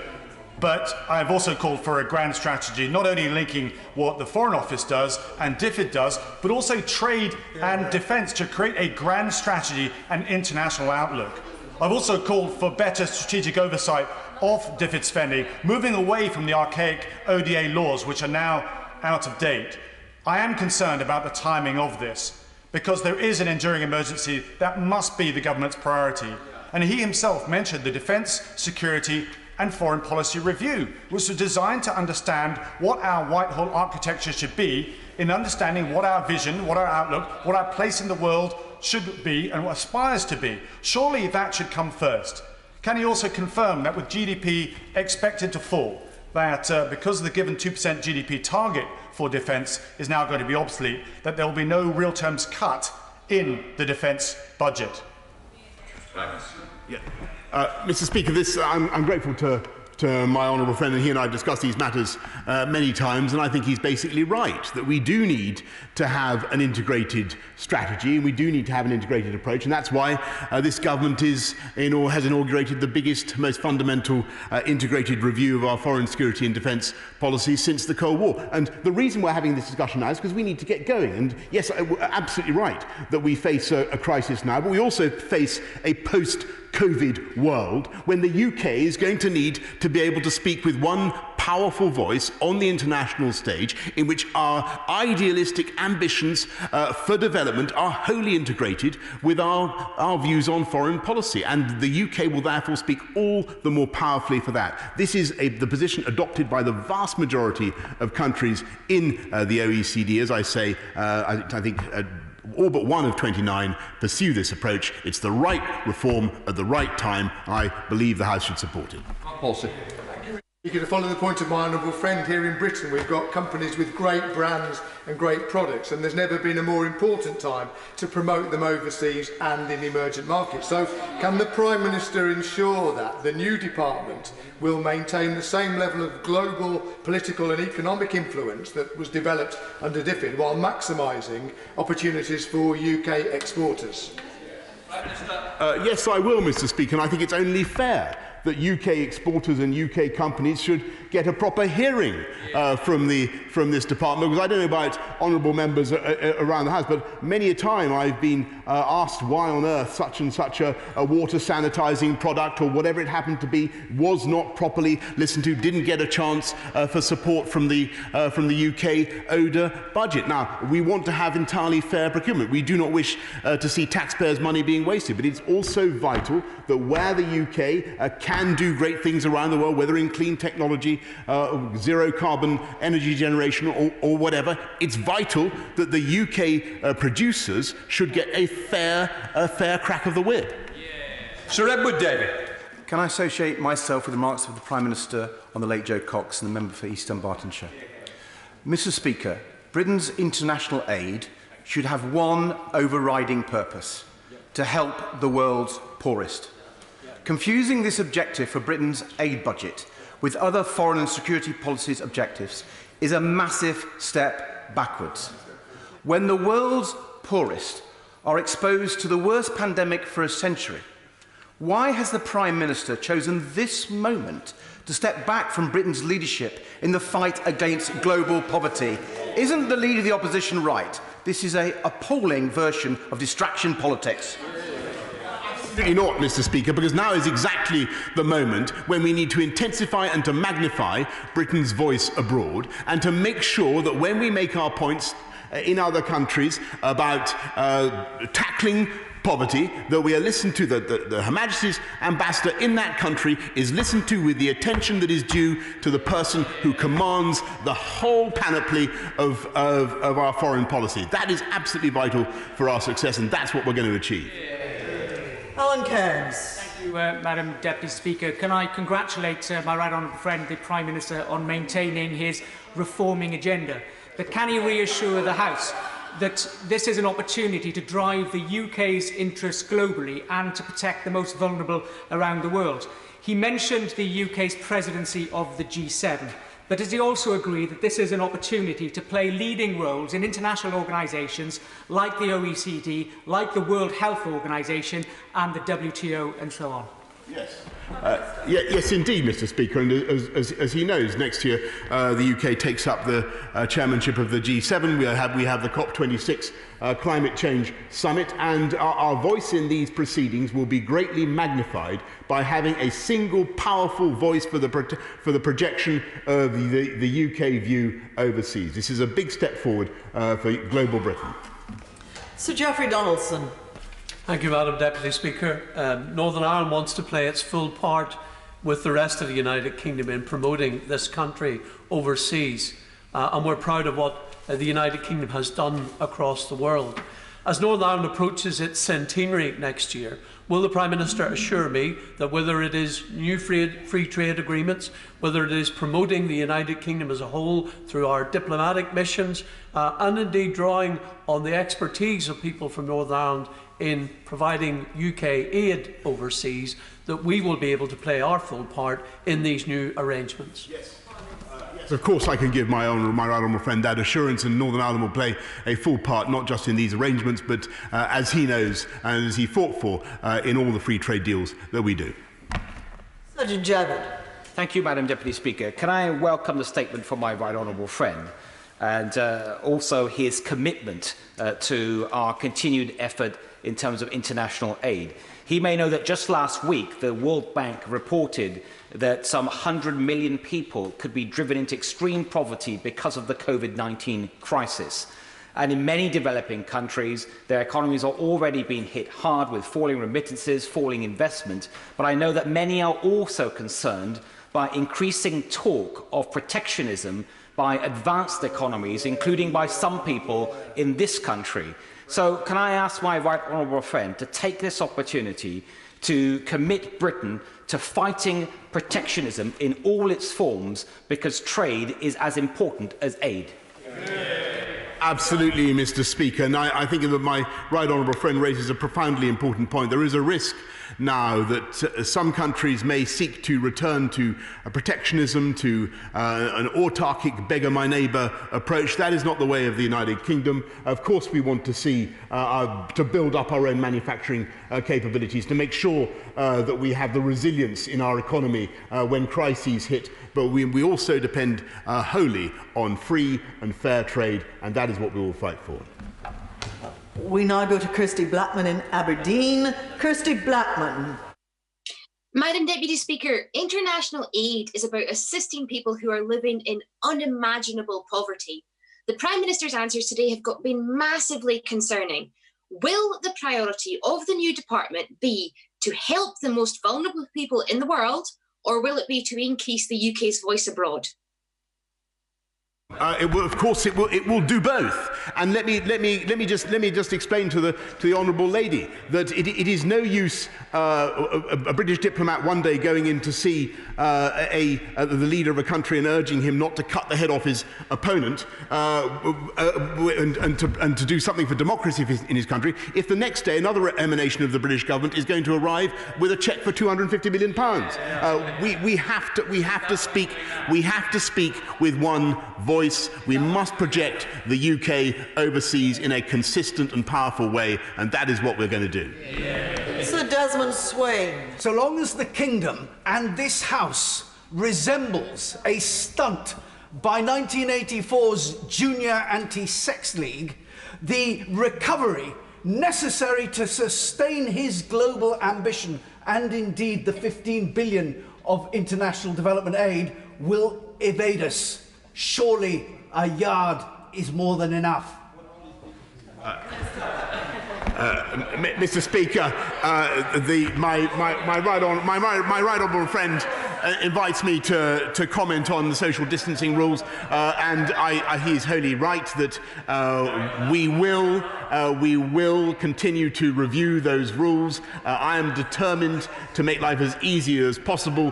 But I've also called for a grand strategy, not only linking what the Foreign Office does and DFID does, but also trade and defence to create a grand strategy and international outlook. I've also called for better strategic oversight of DFID spending, moving away from the archaic ODA laws, which are now out of date. I am concerned about the timing of this, because there is an enduring emergency that must be the government's priority. And he himself mentioned the Defence, Security and Foreign Policy Review, which was designed to understand what our Whitehall architecture should be, in understanding what our vision, what our outlook, what our place in the world should be and what aspires to be. Surely that should come first. Can he also confirm that with GDP expected to fall, that because of the given 2% GDP target for defence is now going to be obsolete, that there will be no real terms cut in the defence budget? Mr. Speaker, I'm grateful to my honourable friend, and he and I have discussed these matters many times, and I think he's basically right, that we do need to have an integrated strategy, and we do need to have an integrated approach, and that's why this government has inaugurated the biggest, most fundamental integrated review of our foreign security and defence policy since the Cold War. And the reason we're having this discussion now is because we need to get going. And yes, absolutely right that we face a crisis now, but we also face a post-COVID world when the UK is going to need to be able to speak with one powerful voice on the international stage, in which our idealistic ambitions for development are wholly integrated with our views on foreign policy. And the UK will therefore speak all the more powerfully for that. This is the position adopted by the vast majority of countries in the OECD. As I say, I think all but one of 29 pursue this approach. It's the right reform at the right time. I believe the House should support it. To follow the point of my honourable friend, here in Britain we've got companies with great brands and great products, and there's never been a more important time to promote them overseas and in emergent markets. So can the Prime Minister ensure that the new department will maintain the same level of global political and economic influence that was developed under DFID, while maximising opportunities for UK exporters? Yes, I will, Mr. Speaker, and I think it's only fair that UK exporters and UK companies should get a proper hearing from this department, because I don't know about honourable members around the House, but many a time I've been asked why on earth such and such a water sanitising product or whatever it happened to be was not properly listened to, didn't get a chance for support from the UK ODA budget. Now, we want to have entirely fair procurement. We do not wish to see taxpayers' money being wasted, but it's also vital that where the UK can do great things around the world, whether in clean technology, zero carbon energy generation or whatever, it's vital that the UK producers should get a fair crack of the whip. Sir Edward David. Can I associate myself with the remarks of the Prime Minister on the late Joe Cox and the member for East Dunbartonshire? Mr. Speaker, Britain's international aid should have one overriding purpose: to help the world's poorest. Confusing this objective for Britain's aid budget with other foreign and security policies objectives is a massive step backwards. When the world's poorest are exposed to the worst pandemic for a century, why has the Prime Minister chosen this moment to step back from Britain's leadership in the fight against global poverty? Isn't the Leader of the Opposition right? This is an appalling version of distraction politics. Absolutely not, Mr. Speaker, because now is exactly the moment when we need to intensify and to magnify Britain's voice abroad, and to make sure that when we make our points in other countries about tackling poverty, that we are listened to, the Her Majesty's ambassador in that country is listened to with the attention that is due to the person who commands the whole panoply of our foreign policy. That is absolutely vital for our success, and that's what we're going to achieve. Alan Cairns. Madam Deputy Speaker. Can I congratulate my right honourable friend, the Prime Minister, on maintaining his reforming agenda? But can he reassure the House that this is an opportunity to drive the UK's interests globally and to protect the most vulnerable around the world? He mentioned the UK's presidency of the G7. But does he also agree that this is an opportunity to play leading roles in international organisations like the OECD, like the World Health Organization and the WTO and so on? Yes. Yes, indeed, Mr. Speaker. And as he knows, next year the UK takes up the chairmanship of the G7. We have the COP26 Climate Change Summit, and our voice in these proceedings will be greatly magnified by having a single powerful voice for the projection of the UK view overseas. This is a big step forward for global Britain. Sir Geoffrey Donaldson. Thank you, Madam Deputy Speaker. Northern Ireland wants to play its full part with the rest of the United Kingdom in promoting this country overseas, and we're proud of what the United Kingdom has done across the world. As Northern Ireland approaches its centenary next year, will the Prime Minister assure me that whether it is new free trade agreements, whether it is promoting the United Kingdom as a whole through our diplomatic missions, and indeed drawing on the expertise of people from Northern Ireland in providing UK aid overseas, that we will be able to play our full part in these new arrangements? Yes. Of course, I can give my right honourable friend that assurance, and Northern Ireland will play a full part, not just in these arrangements, but as he knows and as he fought for in all the free trade deals that we do. Sergeant Javid. Thank you, Madam Deputy Speaker. Can I welcome the statement from my right honourable friend, and also his commitment to our continued effort in terms of international aid. He may know that just last week the World Bank reported that some 100 million people could be driven into extreme poverty because of the COVID-19 crisis. And in many developing countries, their economies are already being hit hard with falling remittances, falling investment. But I know that many are also concerned by increasing talk of protectionism by advanced economies, including by some people in this country. So can I ask my right honourable friend to take this opportunity to commit Britain to fighting protectionism in all its forms, because trade is as important as aid? Absolutely, Mr. Speaker. And I think that my right honourable friend raises a profoundly important point. There is a risk now that some countries may seek to return to protectionism, to an autarkic beggar-my-neighbour approach. That is not the way of the United Kingdom. Of course, we want to see to build up our own manufacturing capabilities, to make sure that we have the resilience in our economy when crises hit. But we also depend wholly on free and fair trade, and that is what we will fight for. We now go to Kirsty Blackman in Aberdeen. Kirsty Blackman. Madam Deputy Speaker, international aid is about assisting people who are living in unimaginable poverty. The Prime Minister's answers today have been massively concerning. Will the priority of the new department be to help the most vulnerable people in the world, or will it be to increase the UK's voice abroad? Of course, it will do both. And let me just explain to the honourable lady that it is no use a British diplomat one day going in to see the leader of a country and urging him not to cut the head off his opponent and to do something for democracy in his country, if the next day another emanation of the British government is going to arrive with a cheque for £250 million. We have to speak with one voice. We must project the UK overseas in a consistent and powerful way, and that is what we're going to do. Sir Desmond Swain. So long as the Kingdom and this House resembles a stunt by 1984's Junior Anti-Sex League, the recovery necessary to sustain his global ambition and indeed the 15 billion of international development aid will evade us. Surely a yard is more than enough. Mr. Speaker, my right honourable friend invites me to comment on the social distancing rules, and he is wholly right that we will continue to review those rules. I am determined to make life as easy as possible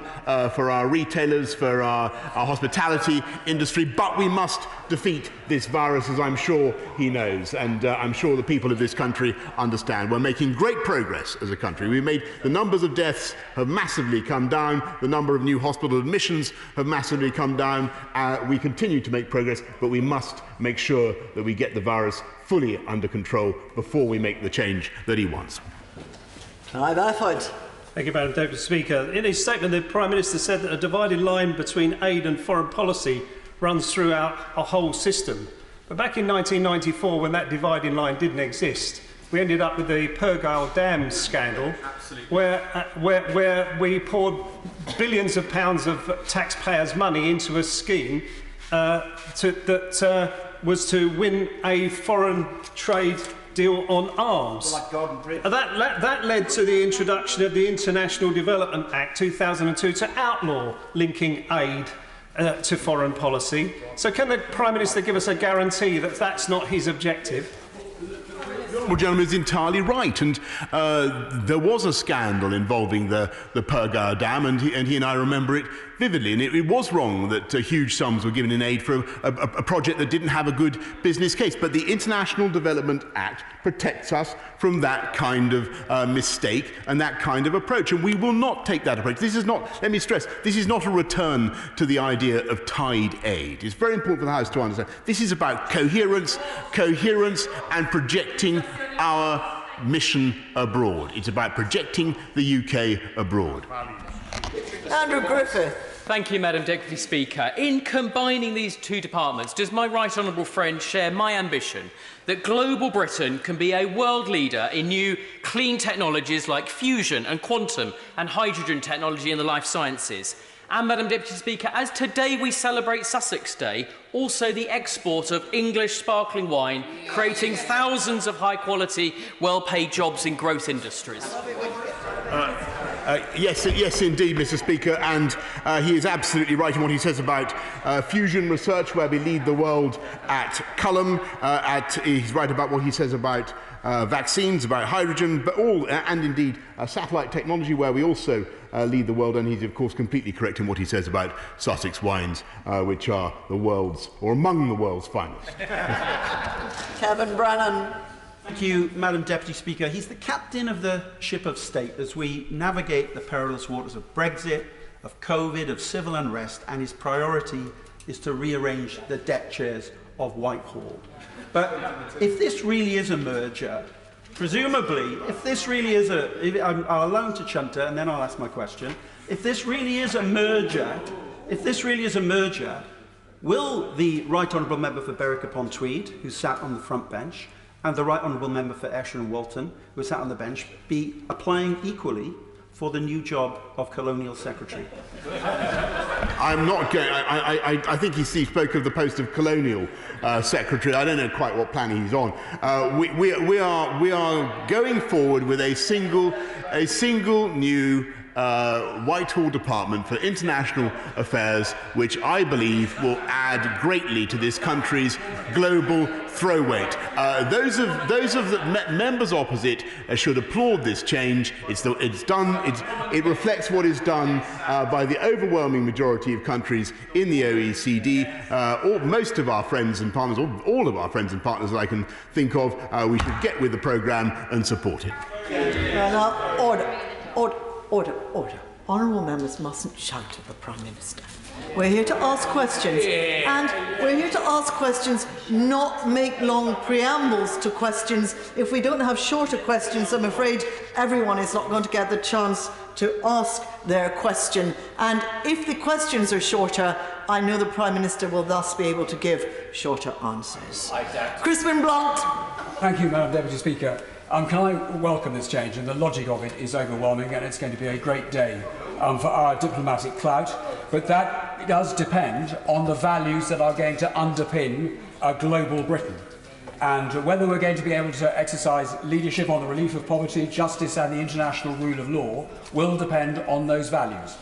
for our retailers, for our hospitality industry, but we must defeat this virus, as I'm sure he knows, and I'm sure the people of this country understand. We're making great progress as a country. The numbers of deaths have massively come down, the number of new hospital admissions have massively come down. We continue to make progress, but we must make sure that we get the virus fully under control before we make the change that he wants. Thank you, Madam Deputy Speaker. In his statement, the Prime Minister said that a divided line between aid and foreign policy runs throughout a whole system. But back in 1994, when that dividing line didn't exist, we ended up with the Pergyle Dam scandal, where we poured billions of pounds of taxpayers' money into a scheme that was to win a foreign trade deal on arms. That led to the introduction of the International Development Act 2002 to outlaw linking aid to foreign policy. So can the Prime Minister give us a guarantee that that's not his objective? The honourable gentleman is entirely right, and there was a scandal involving the Pergyle Dam, and he and I remember it vividly, and it was wrong that huge sums were given in aid for a project that didn't have a good business case. But the International Development Act protects us from that kind of mistake and that kind of approach, and we will not take that approach. This is not, let me stress, this is not a return to the idea of tied aid. It's very important for the House to understand. This is about coherence, and projecting our mission abroad. It's about projecting the UK abroad. Andrew Griffith. Thank you, Madam Deputy Speaker. In combining these two departments, does my right honourable friend share my ambition that global Britain can be a world leader in new clean technologies like fusion and quantum and hydrogen technology in the life sciences? And, Madam Deputy Speaker, as today we celebrate Sussex Day, also the export of English sparkling wine, creating thousands of high-quality, well-paid jobs in growth industries. Yes, indeed, Mr. Speaker, and he is absolutely right in what he says about fusion research, where we lead the world at Culham. He's right about what he says about vaccines, about hydrogen, but and indeed satellite technology, where we also lead the world. And he's, of course, completely correct in what he says about Sussex wines, which are the world's, or among the world's finest. Kevin Brennan. Thank you, Madam Deputy Speaker. He's the captain of the ship of state as we navigate the perilous waters of Brexit, of COVID, of civil unrest, and his priority is to rearrange the deck chairs of Whitehall. But if this really is a merger, presumably, if this really is I'll allow him to chunter and then I'll ask my question. If this really is a merger, will the Right Honourable Member for Berwick-upon-Tweed, who sat on the front bench, and the Right Honourable Member for Esher and Walton, who sat on the bench, be applying equally for the new job of Colonial Secretary? I'm not going. I think he spoke of the post of Colonial Secretary. I don't know quite what plan he's on. We are going forward with a single new Whitehall Department for International Affairs, which I believe will add greatly to this country's global throw weight. Those of the members opposite should applaud this change. It reflects what is done by the overwhelming majority of countries in the OECD. Most of our friends and partners, all of our friends and partners that I can think of, we should get with the programme and support it. Order. Honourable members mustn't shout at the Prime Minister. We're here to ask questions, and we're here to ask questions, not make long preambles to questions. If we don't have shorter questions, I'm afraid everyone is not going to get the chance to ask their question. And if the questions are shorter, I know the Prime Minister will thus be able to give shorter answers. Crispin Blunt. Thank you, Madam Deputy Speaker. Can I welcome this change, and the logic of it is overwhelming, and it's going to be a great day for our diplomatic clout, but that does depend on the values that are going to underpin a global Britain, and whether we're going to be able to exercise leadership on the relief of poverty, justice and the international rule of law will depend on those values.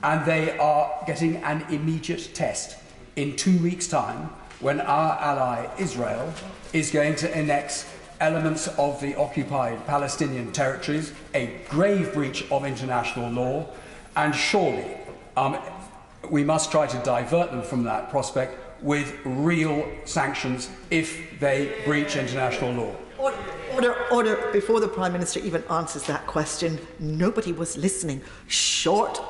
and they are getting an immediate test in 2 weeks' time when our ally Israel is going to annex elements of the occupied Palestinian territories, a grave breach of international law, and surely we must try to divert them from that prospect with real sanctions if they breach international law. Order. Before the Prime Minister even answers that question, nobody was listening. Short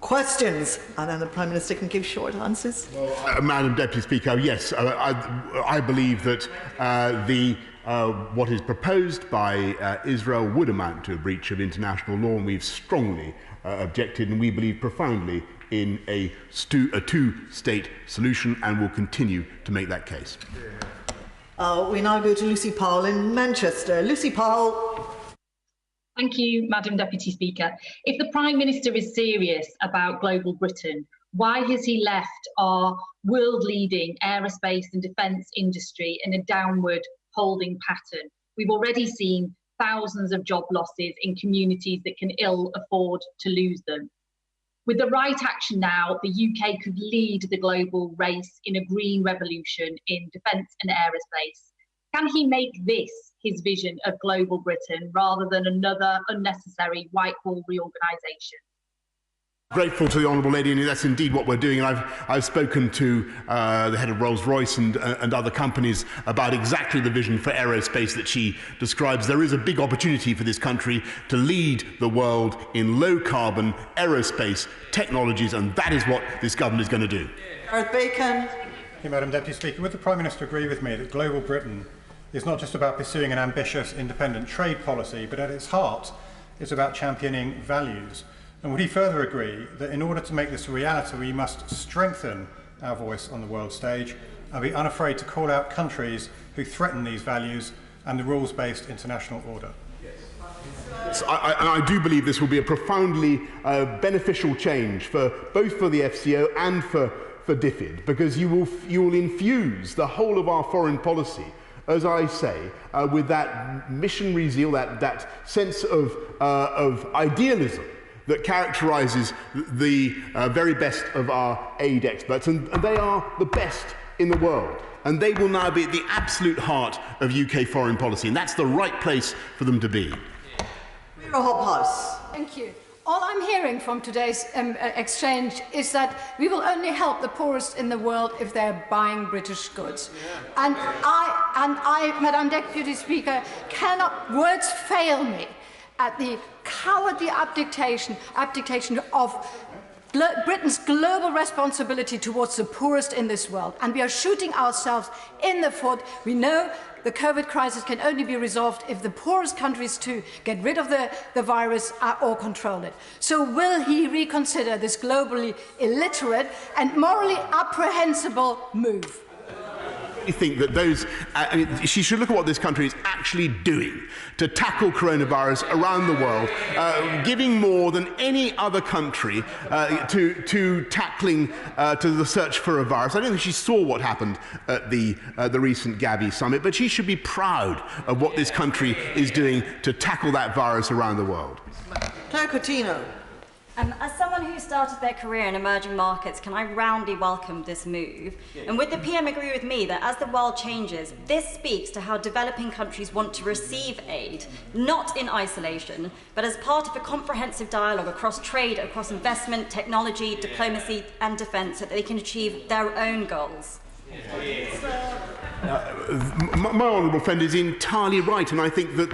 questions, and then the Prime Minister can give short answers. Madam Deputy Speaker, yes, I believe that what is proposed by Israel would amount to a breach of international law, and we've strongly objected, and we believe profoundly in a two-state solution, and will continue to make that case. We now go to Lucy Powell in Manchester. Lucy Powell. Thank you, Madam Deputy Speaker. If the Prime Minister is serious about global Britain, why has he left our world-leading aerospace and defence industry in a downward holding pattern? We've already seen thousands of job losses in communities that can ill afford to lose them. With the right action now, the UK could lead the global race in a green revolution in defence and aerospace. Can he make this his vision of global Britain rather than another unnecessary Whitehall reorganisation? Grateful to the Honourable Lady, and that's indeed what we're doing. And I've spoken to the head of Rolls-Royce and other companies about exactly the vision for aerospace that she describes. There is a big opportunity for this country to lead the world in low-carbon aerospace technologies, and that is what this government is going to do. Gareth Bacon. Thank you, Madam Deputy Speaker. Would the Prime Minister agree with me that global Britain is not just about pursuing an ambitious independent trade policy, but at its heart it's about championing values? And would he further agree that in order to make this a reality, we must strengthen our voice on the world stage and be unafraid to call out countries who threaten these values and the rules-based international order? I do believe this will be a profoundly beneficial change both for the FCO and for DFID, because you will infuse the whole of our foreign policy, as I say, with that missionary zeal, that sense of idealism that characterises the very best of our aid experts, and they are the best in the world. And they will now be at the absolute heart of UK foreign policy, and that's the right place for them to be. Thank you. All I'm hearing from today's exchange is that we will only help the poorest in the world if they're buying British goods. Yeah. And I, Madam Deputy Speaker, words fail me at the cowardly abdication of Britain's global responsibility towards the poorest in this world. And we are shooting ourselves in the foot. We know the COVID crisis can only be resolved if the poorest countries too get rid of the virus or control it. So will he reconsider this globally illiterate and morally apprehensible move? I think that she should look at what this country is actually doing to tackle coronavirus around the world, giving more than any other country to tackling to the search for a virus. I don't think she saw what happened at the recent Gavi summit, but she should be proud of what this country is doing to tackle that virus around the world. Claire Coutinho. As someone who started their career in emerging markets, can I roundly welcome this move? And would the PM agree with me that as the world changes, this speaks to how developing countries want to receive aid, not in isolation, but as part of a comprehensive dialogue across trade, across investment, technology, diplomacy and defence, so that they can achieve their own goals? My honourable friend is entirely right, and I think that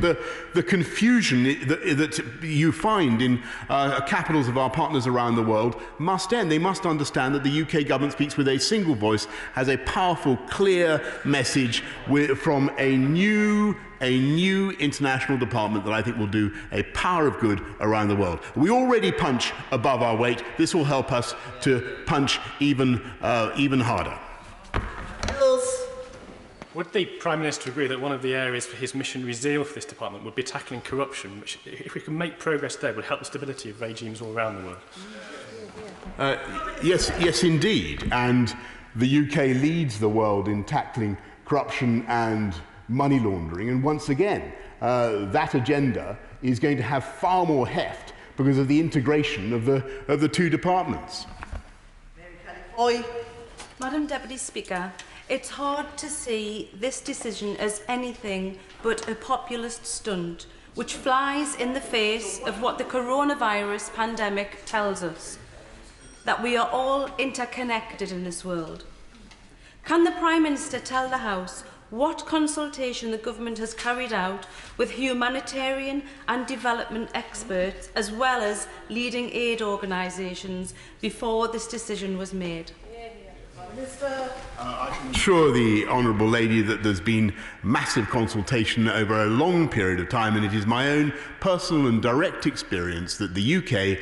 the confusion that you find in capitals of our partners around the world must end. They must understand that the UK government speaks with a single voice, has a powerful, clear message from a new international department that I think will do a power of good around the world. We already punch above our weight. This will help us to punch even harder. Would the Prime Minister agree that one of the areas for his missionary zeal for this department would be tackling corruption, which, if we can make progress there, would help the stability of regimes all around the world? Yes, indeed. And the UK leads the world in tackling corruption and money laundering. And once again, that agenda is going to have far more heft, because of the integration of the two departments. Madam Deputy Speaker, it's hard to see this decision as anything but a populist stunt which flies in the face of what the coronavirus pandemic tells us, that we are all interconnected in this world. Can the Prime Minister tell the House what consultation the government has carried out with humanitarian and development experts as well as leading aid organisations before this decision was made? I'm sure the Honourable Lady that there's been massive consultation over a long period of time, and it is my own personal and direct experience that the UK,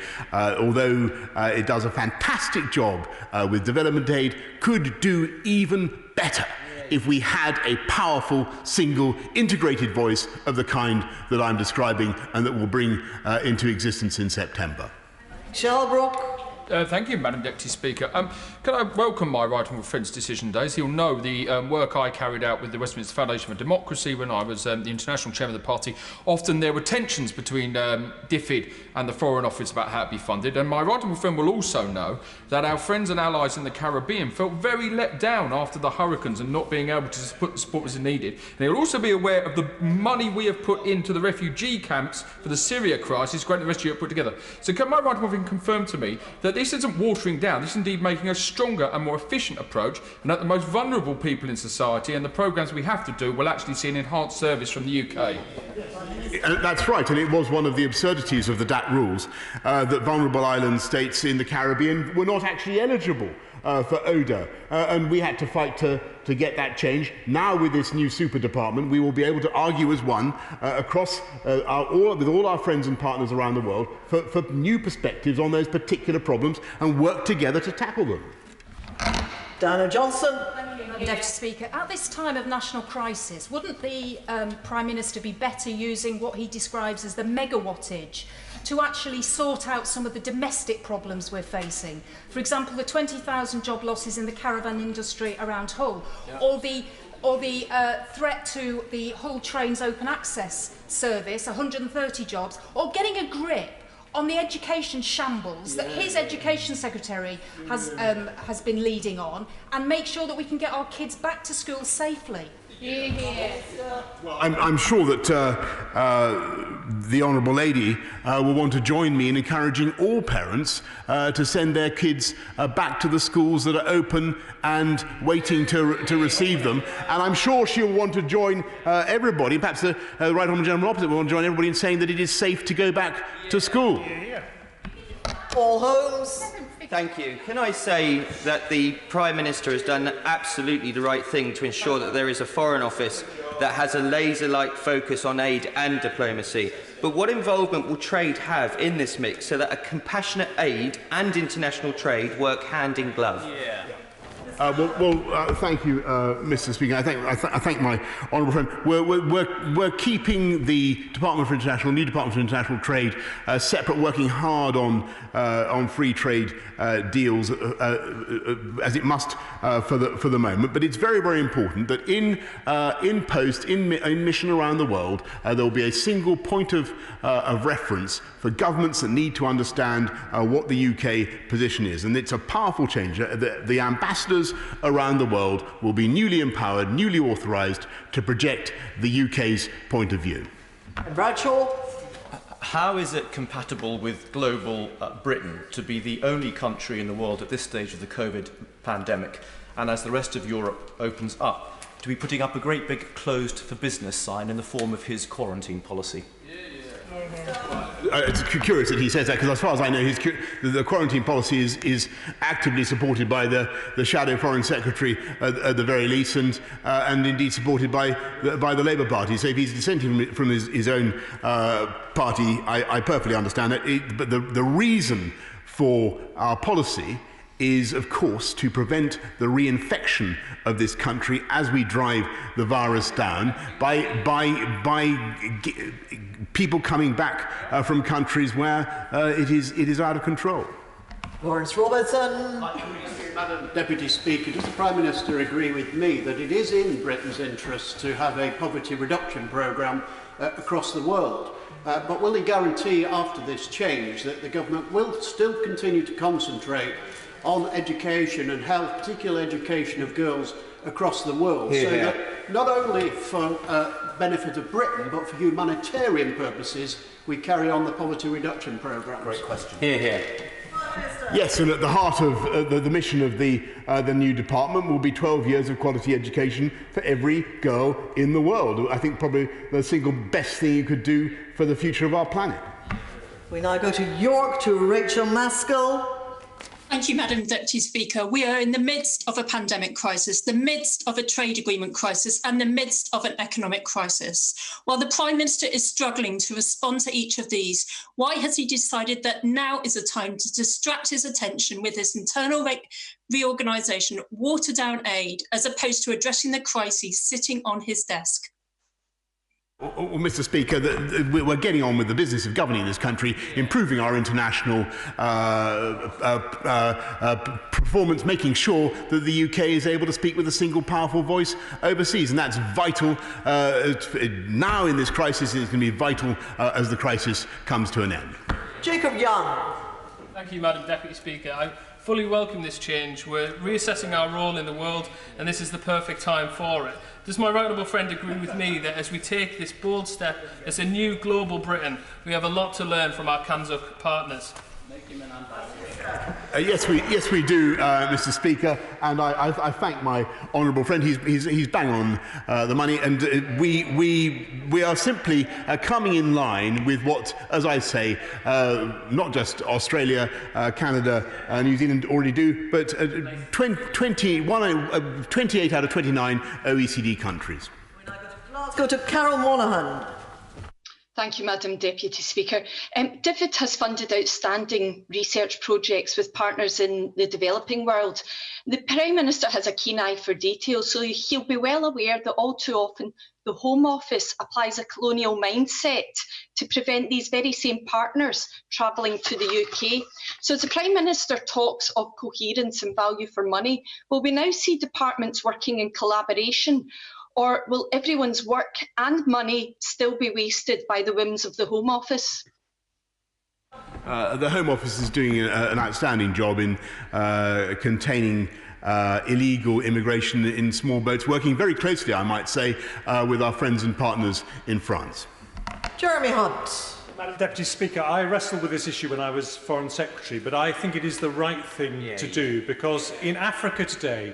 although it does a fantastic job with development aid, could do even better if we had a powerful, single, integrated voice of the kind that I'm describing and that will bring into existence in September. Shelbrooke. Thank you, Madam Deputy Speaker. Can I welcome my right honourable friend's decision days? He'll know the work I carried out with the Westminster Foundation for Democracy when I was the international chairman of the party. Often there were tensions between DFID and the Foreign Office about how to be funded. And my right honourable friend will also know that our friends and allies in the Caribbean felt very let down after the hurricanes and not being able to put the support as needed. And he'll also be aware of the money we have put into the refugee camps for the Syria crisis, great the rest of Europe put together. So can my right honourable friend confirm to me that this isn't watering down, this is indeed making a stronger and more efficient approach, and that the most vulnerable people in society and the programmes we have to do will actually see an enhanced service from the UK? That's right, and it was one of the absurdities of the DAC rules that vulnerable island states in the Caribbean were not actually eligible for ODA, and we had to fight to get that change. Now with this new super department we will be able to argue as one across with all our friends and partners around the world for new perspectives on those particular problems and work together to tackle them. Diana Johnson. Deputy Speaker, at this time of national crisis, wouldn't the Prime Minister be better using what he describes as the megawattage to actually sort out some of the domestic problems we're facing? For example, the 20,000 job losses in the caravan industry around Hull, or the threat to the Hull Trains open access service, 130 jobs, or getting a grip on the education shambles that his education secretary has been leading on, and make sure that we can get our kids back to school safely. Well, I'm sure that the Honourable Lady will want to join me in encouraging all parents to send their kids back to the schools that are open and waiting to receive them. And I'm sure she'll want to join everybody, perhaps the Right Honourable Gentleman opposite will want to join everybody in saying that it is safe to go back to school. Paul Holmes. Thank you. Can I say that the Prime Minister has done absolutely the right thing to ensure that there is a Foreign Office that has a laser-like focus on aid and diplomacy. But what involvement will trade have in this mix so that a compassionate aid and international trade work hand in glove? Thank you, Mr. Speaker. I thank my honourable friend. We're keeping the new Department for International Trade separate, working hard on free trade deals as it must for the moment. But it's very, very important that in mission around the world there will be a single point of reference for governments that need to understand what the UK position is, and it's a powerful change. The ambassadors around the world will be newly empowered, newly authorised to project the UK's point of view. Bradshaw. How is it compatible with global Britain to be the only country in the world at this stage of the COVID pandemic, and as the rest of Europe opens up, to be putting up a great big closed for business sign in the form of his quarantine policy? It's curious that he says that, because as far as I know, the quarantine policy is actively supported by the shadow foreign secretary at the very least, and indeed supported by the Labour Party. So if he's dissenting from his own party, I perfectly understand that. But the reason for our policy is, of course, to prevent the reinfection of this country as we drive the virus down by people coming back from countries where it is out of control. Lawrence Robertson. Madam Deputy Speaker, does the Prime Minister agree with me that it is in Britain's interest to have a poverty reduction programme across the world? But will he guarantee after this change that the government will still continue to concentrate on education and health, particular education of girls across the world, so that not only for benefit of Britain but for humanitarian purposes we carry on the poverty reduction programmes? Great question. Hear, hear. Yes, and at the heart of the mission of the new department will be 12 years of quality education for every girl in the world. I think probably the single best thing you could do for the future of our planet. We now go to York, to Rachel Maskell. Thank you, Madam Deputy Speaker. We are in the midst of a pandemic crisis, the midst of a trade agreement crisis, and the midst of an economic crisis. While the Prime Minister is struggling to respond to each of these, why has he decided that now is a time to distract his attention with this internal reorganisation, water down aid, as opposed to addressing the crises sitting on his desk? Well, Mr. Speaker, we're getting on with the business of governing this country, improving our international performance, making sure that the UK is able to speak with a single powerful voice overseas. And that's vital now in this crisis. It's going to be vital as the crisis comes to an end. Jacob Young. Thank you, Madam Deputy Speaker. I fully welcome this change. We're reassessing our role in the world, and this is the perfect time for it. Does my right honourable friend agree with me that as we take this bold step as a new global Britain, we have a lot to learn from our Kanzuk partners? Yes, we do, Mr. Speaker, and I thank my honourable friend. He's bang on the money, and we are simply coming in line with what, as I say, not just Australia, Canada, New Zealand already do, but 28 out of 29 OECD countries. Let's go to Carol Monaghan. Thank you, Madam Deputy Speaker. DFID has funded outstanding research projects with partners in the developing world. The Prime Minister has a keen eye for detail, so he'll be well aware that all too often the Home Office applies a colonial mindset to prevent these very same partners travelling to the UK. So as the Prime Minister talks of coherence and value for money, will we now see departments working in collaboration? Or will everyone's work and money still be wasted by the whims of the Home Office? The Home Office is doing an outstanding job in containing illegal immigration in small boats, working very closely, I might say, with our friends and partners in France. Jeremy Hunt. Madam Deputy Speaker, I wrestled with this issue when I was Foreign Secretary, but I think it is the right thing to do, because in Africa today,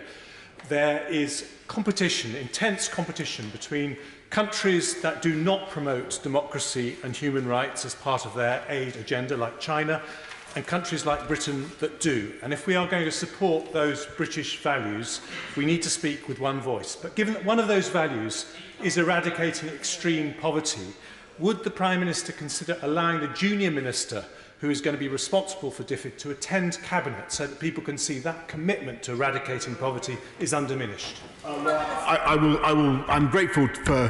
there is competition, intense competition between countries that do not promote democracy and human rights as part of their aid agenda, like China, and countries like Britain that do. And if we are going to support those British values, we need to speak with one voice. But given that one of those values is eradicating extreme poverty, would the Prime Minister consider allowing the junior minister who is going to be responsible for DFID to attend Cabinet so that people can see that commitment to eradicating poverty is undiminished? I'm grateful for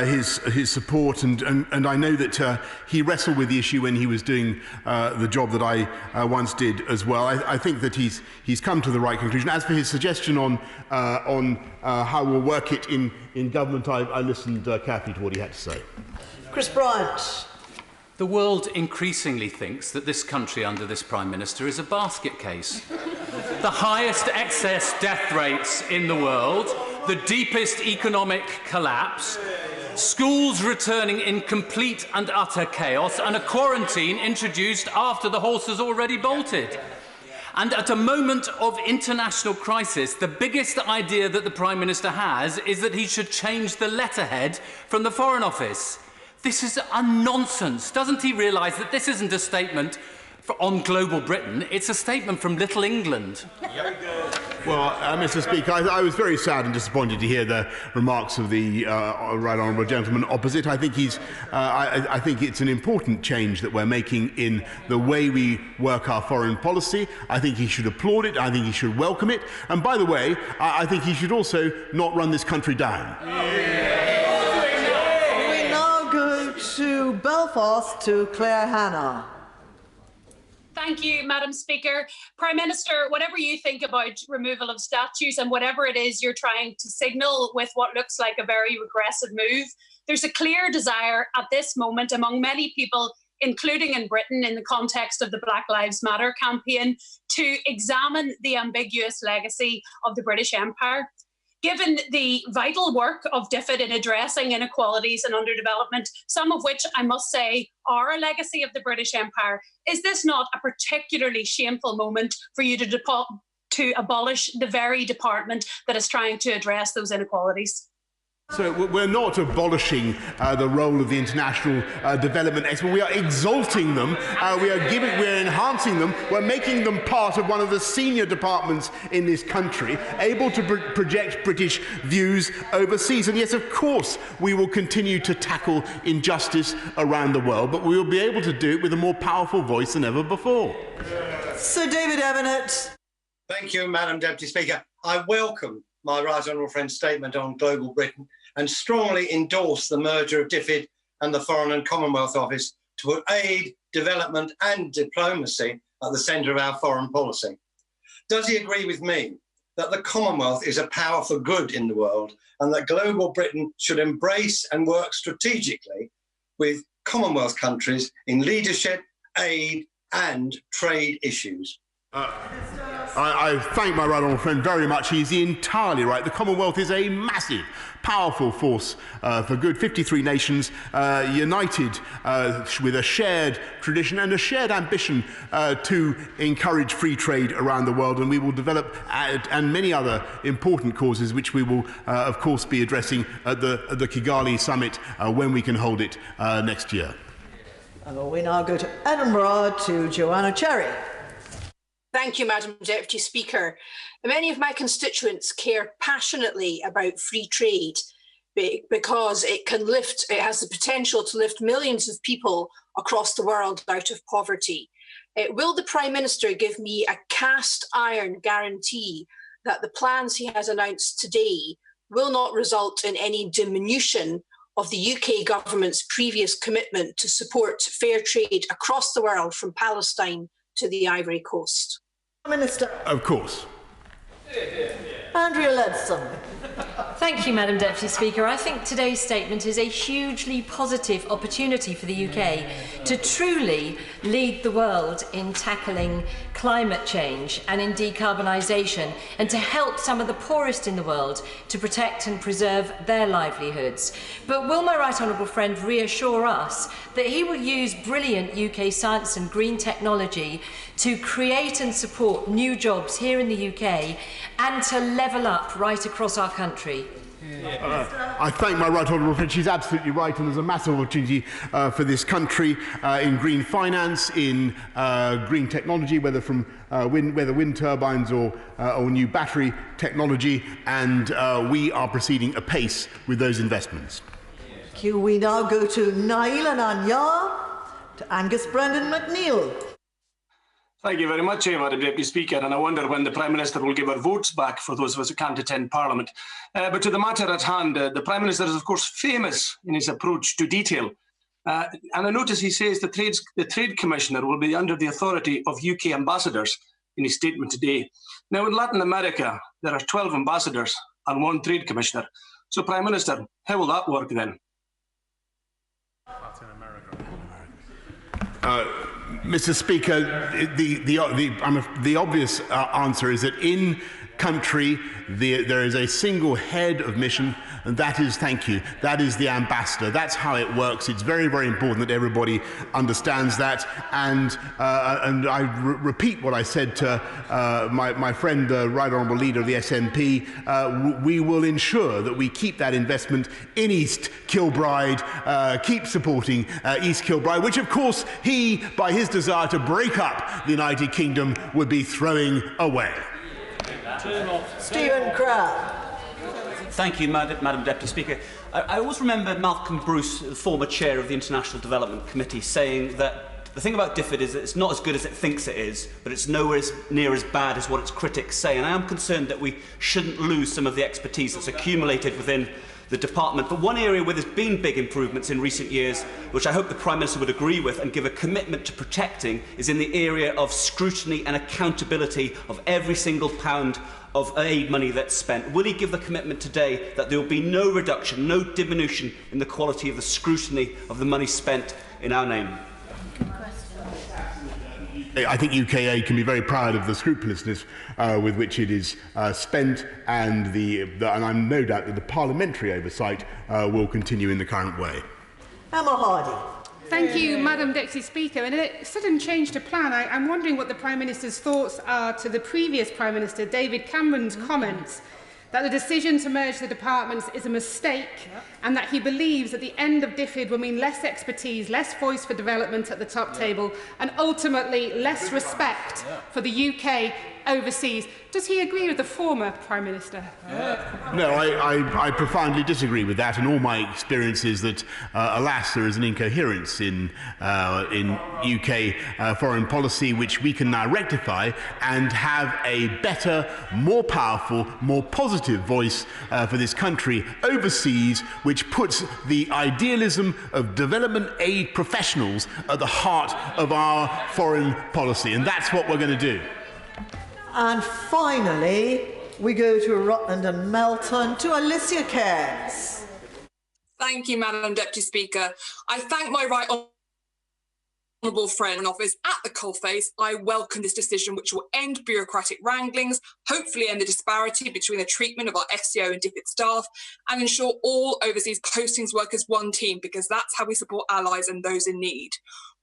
his support, and I know that he wrestled with the issue when he was doing the job that I once did as well. I think that he's come to the right conclusion. As for his suggestion on how we'll work it in government, I listened carefully to what he had to say. Chris Bryant. The world increasingly thinks that this country under this Prime Minister is a basket case. The highest excess death rates in the world, the deepest economic collapse, schools returning in complete and utter chaos, and a quarantine introduced after the horse has already bolted. And at a moment of international crisis, the biggest idea that the Prime Minister has is that he should change the letterhead from the Foreign Office. This is a nonsense. Doesn't he realise that this isn't a statement on global Britain, it's a statement from Little England? Well, Mr. Speaker, I was very sad and disappointed to hear the remarks of the right honourable gentleman opposite. I think I think it's an important change that we're making in the way we work our foreign policy. I think he should applaud it. I think he should welcome it. And by the way, I think he should also not run this country down. To Belfast, to Claire Hannah. Thank you, Madam Speaker. Prime Minister, whatever you think about removal of statues and whatever it is you're trying to signal with what looks like a very regressive move, there's a clear desire at this moment among many people, including in Britain in the context of the Black Lives Matter campaign, to examine the ambiguous legacy of the British Empire. Given the vital work of DFID in addressing inequalities and underdevelopment, some of which I must say are a legacy of the British Empire, is this not a particularly shameful moment for you to abolish the very department that is trying to address those inequalities? So we're not abolishing the role of the international development expert. We are exalting them. We're enhancing them. We're making them part of one of the senior departments in this country, able to project British views overseas. And yes, of course, we will continue to tackle injustice around the world, but we will be able to do it with a more powerful voice than ever before. Sir David Evanet. Thank you, Madam Deputy Speaker. I welcome my Right Honourable Friend's statement on Global Britain and strongly endorse the merger of DFID and the Foreign and Commonwealth Office to put aid, development and diplomacy at the centre of our foreign policy. Does he agree with me that the Commonwealth is a power for good in the world and that Global Britain should embrace and work strategically with Commonwealth countries in leadership, aid and trade issues? I thank my right honourable friend very much. He's entirely right. The Commonwealth is a massive, powerful force for good. 53 nations united with a shared tradition and a shared ambition to encourage free trade around the world. And we will develop and many other important causes, which we will, of course, be addressing at the Kigali summit when we can hold it next year. We now go to Edinburgh to Joanna Cherry. Thank you, Madam Deputy Speaker. Many of my constituents care passionately about free trade because it has the potential to lift millions of people across the world out of poverty. Will the Prime Minister give me a cast iron guarantee that the plans he has announced today will not result in any diminution of the UK government's previous commitment to support fair trade across the world from Palestine to the Ivory Coast? Minister. Of course. Andrea Leadsom. Thank you, Madam Deputy Speaker. I think today's statement is a hugely positive opportunity for the UK to truly lead the world in tackling climate change and in decarbonisation, and to help some of the poorest in the world to protect and preserve their livelihoods. But will my right honourable friend reassure us that he will use brilliant UK science and green technology to create and support new jobs here in the UK and to level up right across our country? I thank my right honourable friend. She's absolutely right, and there's a massive opportunity for this country in green finance, in green technology, whether from wind turbines or new battery technology, and we are proceeding apace with those investments. Thank you. We now go to Nail and Anya, to Angus Brendan McNeill. Thank you very much, Madam Deputy Speaker, and I wonder when the Prime Minister will give her votes back for those of us who can't attend Parliament. But to the matter at hand, the Prime Minister is, of course, famous in his approach to detail. And I notice he says the Trade Commissioner will be under the authority of UK ambassadors in his statement today. Now, in Latin America, there are 12 ambassadors and 1 Trade Commissioner. So, Prime Minister, how will that work then? Mr. Speaker, the obvious answer is that in country there is a single head of mission, and that is, thank you, that is the ambassador. That's how it works. It's very, very important that everybody understands that. And I repeat what I said to my friend, the Right Honourable Leader of the SNP. We will ensure that we keep that investment in East Kilbride, keep supporting East Kilbride, which, of course, he, by his desire to break up the United Kingdom, would be throwing away. Stephen Crabb. Thank you, Madam Deputy Speaker. I always remember Malcolm Bruce, the former chair of the International Development Committee, saying that the thing about DFID is that it's not as good as it thinks it is, but it's nowhere near as bad as what its critics say. And I am concerned that we shouldn't lose some of the expertise that's accumulated within the department. But one area where there's been big improvements in recent years, which I hope the Prime Minister would agree with and give a commitment to protecting, is in the area of scrutiny and accountability of every single pound of aid money that's spent. Will he give the commitment today that there will be no reduction, no diminution in the quality of the scrutiny of the money spent in our name? I think UKA can be very proud of the scrupulousness with which it is spent, and and I'm no doubt that the parliamentary oversight will continue in the current way. Emma Hardy. Thank you, Madam Deputy Speaker. In a sudden change to plan, I'm wondering what the Prime Minister's thoughts are to the previous Prime Minister, David Cameron's comments that the decision to merge the departments is a mistake, and that he believes that the end of DFID will mean less expertise, less voice for development at the top table, and ultimately less respect for the UK overseas. Does he agree with the former Prime Minister? No, I profoundly disagree with that, and all my experience is that, alas, there is an incoherence in UK foreign policy which we can now rectify and have a better, more powerful, more positive voice for this country overseas, which puts the idealism of development aid professionals at the heart of our foreign policy, and that's what we're going to do. And finally, we go to Rutland and Melton, to Alicia Cairns. Thank you, Madam Deputy Speaker. I thank my right honourable friend in office at the coalface. I welcome this decision, which will end bureaucratic wranglings, hopefully end the disparity between the treatment of our FCO and DFID staff, and ensure all overseas postings work as one team, because that's how we support allies and those in need.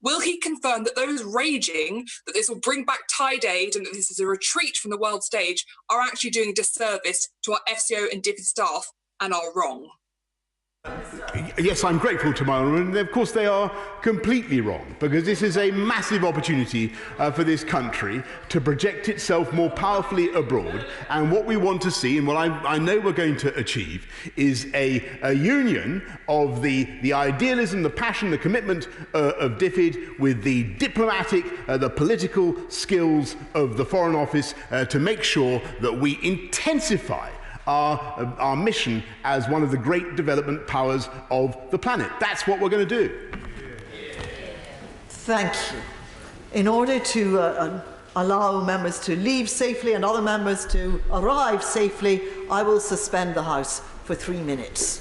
Will he confirm that those raging that this will bring back tide aid and that this is a retreat from the world stage are actually doing a disservice to our FCO and DFID staff and are wrong? Yes, I'm grateful to my honour, and of course they are completely wrong, because this is a massive opportunity for this country to project itself more powerfully abroad, and what we want to see, and what I know we're going to achieve, is a union of the idealism, the passion, the commitment of DFID with the diplomatic, the political skills of the Foreign Office to make sure that we intensify our mission as one of the great development powers of the planet. That's what we're going to do. Thank you. In order to allow members to leave safely and other members to arrive safely, I will suspend the House for 3 minutes.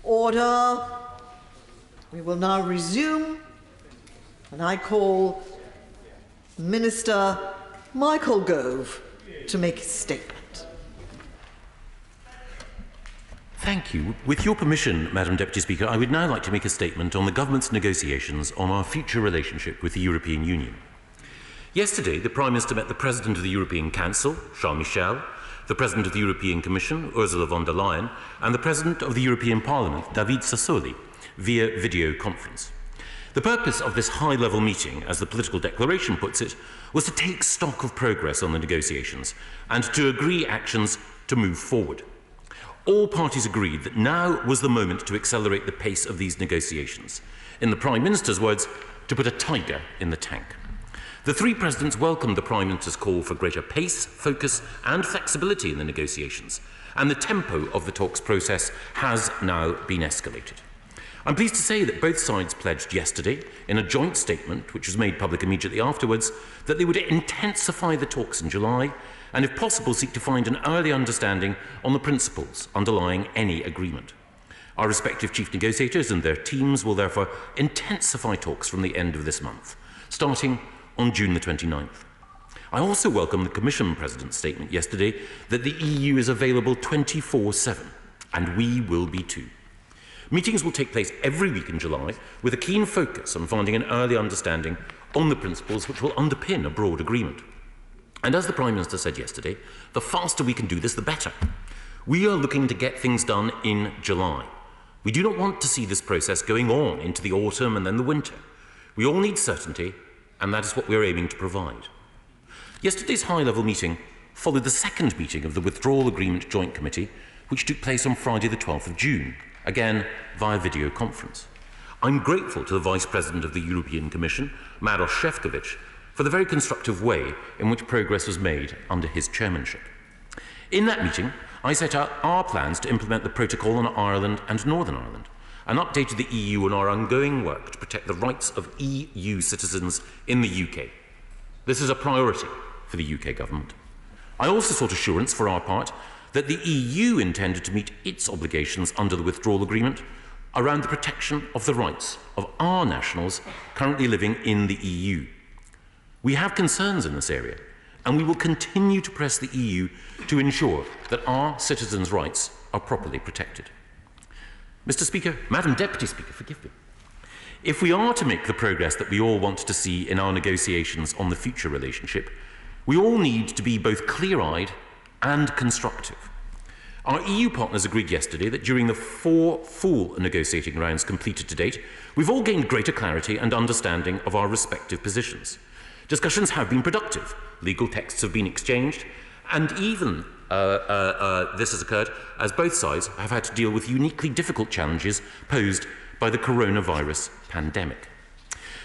Order. We will now resume, and I call Minister Michael Gove to make his statement. Thank you. With your permission, Madam Deputy Speaker, I would now like to make a statement on the government's negotiations on our future relationship with the European Union. Yesterday, the Prime Minister met the President of the European Council, Charles Michel, the President of the European Commission, Ursula von der Leyen, and the President of the European Parliament, David Sassoli, via video conference. The purpose of this high-level meeting, as the political declaration puts it, was to take stock of progress on the negotiations and to agree actions to move forward. All parties agreed that now was the moment to accelerate the pace of these negotiations. In the Prime Minister's words, to put a tiger in the tank. The three presidents welcomed the Prime Minister's call for greater pace, focus and flexibility in the negotiations, and the tempo of the talks process has now been escalated. I'm pleased to say that both sides pledged yesterday, in a joint statement which was made public immediately afterwards, that they would intensify the talks in July and, if possible, seek to find an early understanding on the principles underlying any agreement. Our respective chief negotiators and their teams will therefore intensify talks from the end of this month, starting on June the 29th. I also welcome the Commission President's statement yesterday that the EU is available 24/7, and we will be too. Meetings will take place every week in July with a keen focus on finding an early understanding on the principles which will underpin a broad agreement. And as the Prime Minister said yesterday, the faster we can do this, the better. We are looking to get things done in July. We do not want to see this process going on into the autumn and then the winter. We all need certainty, and that is what we are aiming to provide. Yesterday's high-level meeting followed the second meeting of the Withdrawal Agreement Joint Committee, which took place on Friday the 12th of June, again via video conference. I'm grateful to the Vice President of the European Commission, Maroš Šefčovič, for the very constructive way in which progress was made under his chairmanship. In that meeting, I set out our plans to implement the protocol on Ireland and Northern Ireland, and updated the EU on our ongoing work to protect the rights of EU citizens in the UK. This is a priority for the UK government. I also sought assurance for our part that the EU intended to meet its obligations under the withdrawal agreement around the protection of the rights of our nationals currently living in the EU. We have concerns in this area, and we will continue to press the EU to ensure that our citizens' rights are properly protected. Mr. Speaker, Madam Deputy Speaker, forgive me. If we are to make the progress that we all want to see in our negotiations on the future relationship, we all need to be both clear-eyed and constructive. Our EU partners agreed yesterday that during the 4 full negotiating rounds completed to date, we've all gained greater clarity and understanding of our respective positions. Discussions have been productive, legal texts have been exchanged, and even this has occurred as both sides have had to deal with uniquely difficult challenges posed by the coronavirus pandemic.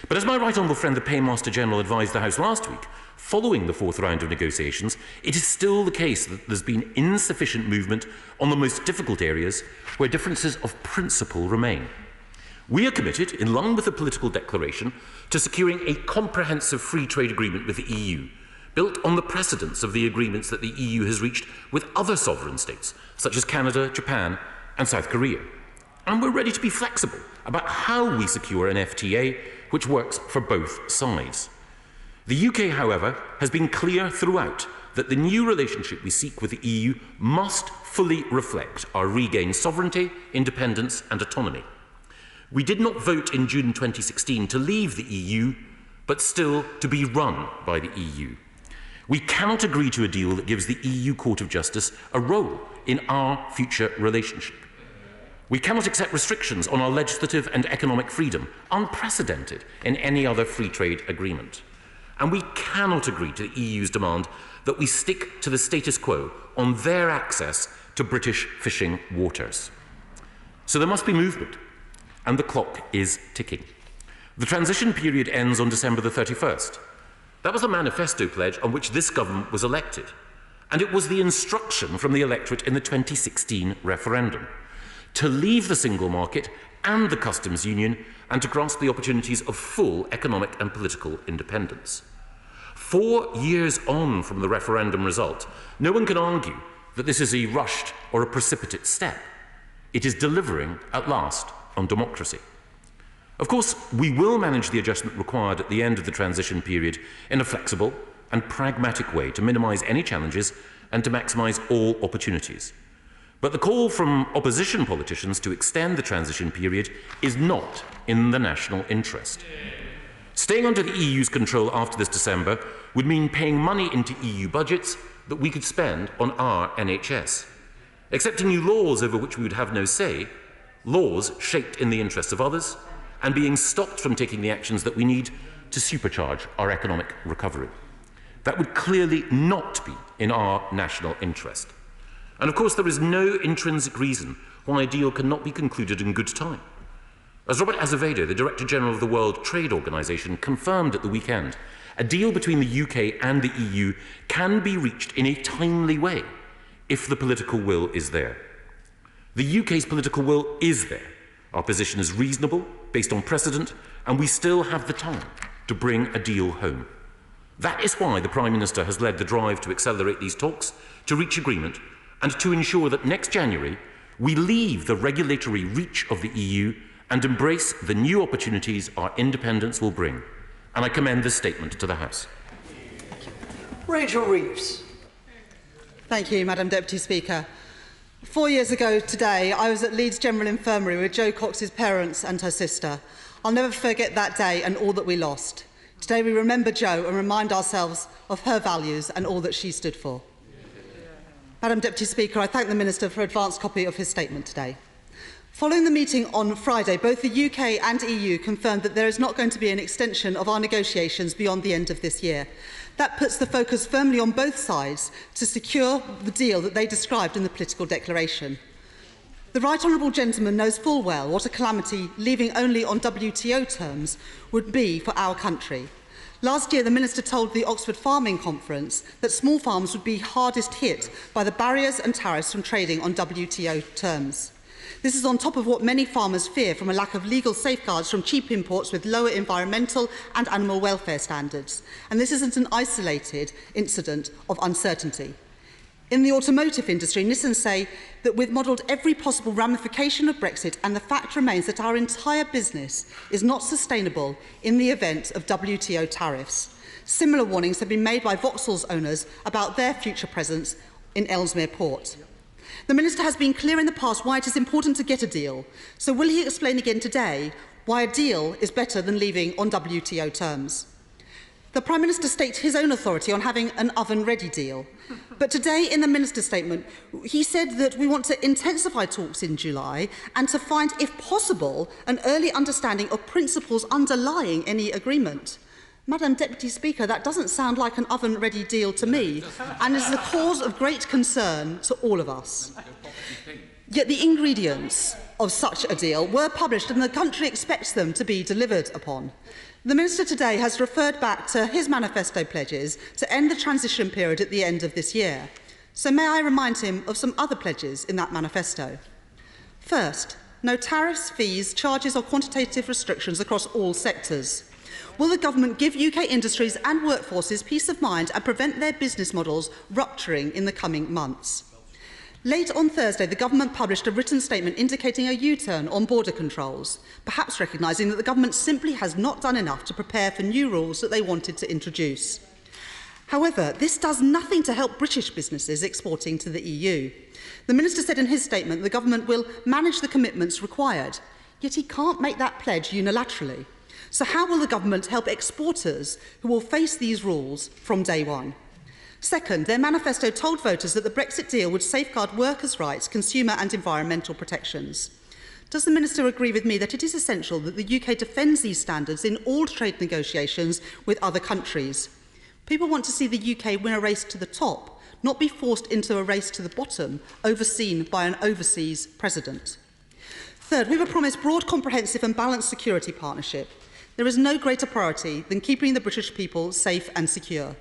But as my right honourable friend, the Paymaster General, advised the House last week, following the 4th round of negotiations, it is still the case that there's been insufficient movement on the most difficult areas where differences of principle remain. We are committed, in line with the political declaration, to securing a comprehensive free trade agreement with the EU, built on the precedents of the agreements that the EU has reached with other sovereign states, such as Canada, Japan and South Korea. And we're ready to be flexible about how we secure an FTA which works for both sides. The UK, however, has been clear throughout that the new relationship we seek with the EU must fully reflect our regained sovereignty, independence and autonomy. We did not vote in June 2016 to leave the EU, but still to be run by the EU. We cannot agree to a deal that gives the EU Court of Justice a role in our future relationship. We cannot accept restrictions on our legislative and economic freedom, unprecedented in any other free trade agreement. And we cannot agree to the EU's demand that we stick to the status quo on their access to British fishing waters. So there must be movement, and the clock is ticking. The transition period ends on December the 31st. That was a manifesto pledge on which this government was elected, and it was the instruction from the electorate in the 2016 referendum to leave the single market and the customs union and to grasp the opportunities of full economic and political independence. 4 years on from the referendum result, no one can argue that this is a rushed or a precipitate step. It is delivering, at last, on democracy. Of course, we will manage the adjustment required at the end of the transition period in a flexible and pragmatic way to minimise any challenges and to maximise all opportunities. But the call from opposition politicians to extend the transition period is not in the national interest. Staying under the EU's control after this December would mean paying money into EU budgets that we could spend on our NHS. Accepting new laws over which we would have no say, laws shaped in the interests of others, and being stopped from taking the actions that we need to supercharge our economic recovery. That would clearly not be in our national interest. And of course, there is no intrinsic reason why a deal cannot be concluded in good time. As Robert Azevedo, the Director General of the World Trade Organization, confirmed at the weekend, a deal between the UK and the EU can be reached in a timely way if the political will is there. The UK's political will is there. Our position is reasonable, based on precedent, and we still have the time to bring a deal home. That is why the Prime Minister has led the drive to accelerate these talks, to reach agreement, and to ensure that next January we leave the regulatory reach of the EU and embrace the new opportunities our independence will bring. And I commend this statement to the House. Rachel Reeves. Thank you, Madam Deputy Speaker. 4 years ago today, I was at Leeds General Infirmary with Jo Cox's parents and her sister. I'll never forget that day and all that we lost. Today we remember Jo and remind ourselves of her values and all that she stood for. Madam Deputy Speaker, I thank the Minister for an advance copy of his statement today. Following the meeting on Friday, both the UK and EU confirmed that there is not going to be an extension of our negotiations beyond the end of this year. That puts the focus firmly on both sides to secure the deal that they described in the political declaration. The Right Honourable Gentleman knows full well what a calamity leaving only on WTO terms would be for our country. Last year, the Minister told the Oxford Farming Conference that small farms would be hardest hit by the barriers and tariffs from trading on WTO terms. This is on top of what many farmers fear from a lack of legal safeguards from cheap imports with lower environmental and animal welfare standards. And this isn't an isolated incident of uncertainty. In the automotive industry, Nissan say that we've modelled every possible ramification of Brexit, and the fact remains that our entire business is not sustainable in the event of WTO tariffs. Similar warnings have been made by Vauxhall's owners about their future presence in Ellesmere Port. The Minister has been clear in the past why it is important to get a deal. So will he explain again today why a deal is better than leaving on WTO terms? The Prime Minister states his own authority on having an oven-ready deal. But today, in the Minister's statement, he said that we want to intensify talks in July and to find, if possible, an early understanding of principles underlying any agreement. Madam Deputy Speaker, that doesn't sound like an oven-ready deal to me, and is the cause of great concern to all of us. Yet the ingredients of such a deal were published, and the country expects them to be delivered upon. The Minister today has referred back to his manifesto pledges to end the transition period at the end of this year. So may I remind him of some other pledges in that manifesto? First, no tariffs, fees, charges or quantitative restrictions across all sectors. Will the government give UK industries and workforces peace of mind and prevent their business models rupturing in the coming months? Late on Thursday, the government published a written statement indicating a U-turn on border controls, perhaps recognising that the government simply has not done enough to prepare for new rules that they wanted to introduce. However, this does nothing to help British businesses exporting to the EU. The Minister said in his statement the government will manage the commitments required, yet he can't make that pledge unilaterally. So how will the government help exporters who will face these rules from day one? Second, their manifesto told voters that the Brexit deal would safeguard workers' rights, consumer and environmental protections. Does the Minister agree with me that it is essential that the UK defends these standards in all trade negotiations with other countries? People want to see the UK win a race to the top, not be forced into a race to the bottom, overseen by an overseas president. Third, we were promised broad, comprehensive and balanced security partnership. There is no greater priority than keeping the British people safe and secure.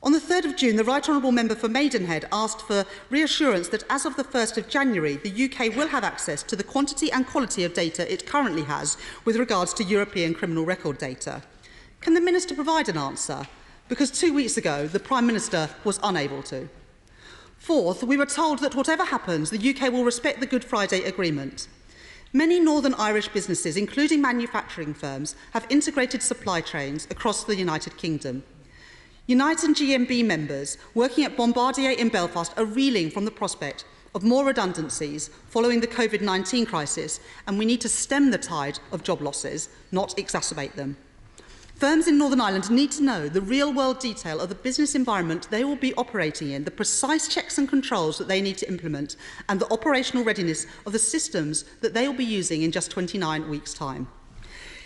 On the 3rd of June, the Right Honourable Member for Maidenhead asked for reassurance that as of the 1st of January, the UK will have access to the quantity and quality of data it currently has with regards to European criminal record data. Can the Minister provide an answer? Because 2 weeks ago, the Prime Minister was unable to. Fourth, we were told that whatever happens, the UK will respect the Good Friday Agreement. Many Northern Irish businesses, including manufacturing firms, have integrated supply chains across the United Kingdom. Unite and GMB members working at Bombardier in Belfast are reeling from the prospect of more redundancies following the COVID-19 crisis, and we need to stem the tide of job losses, not exacerbate them. Firms in Northern Ireland need to know the real-world detail of the business environment they will be operating in, the precise checks and controls that they need to implement, and the operational readiness of the systems that they will be using in just 29 weeks' time.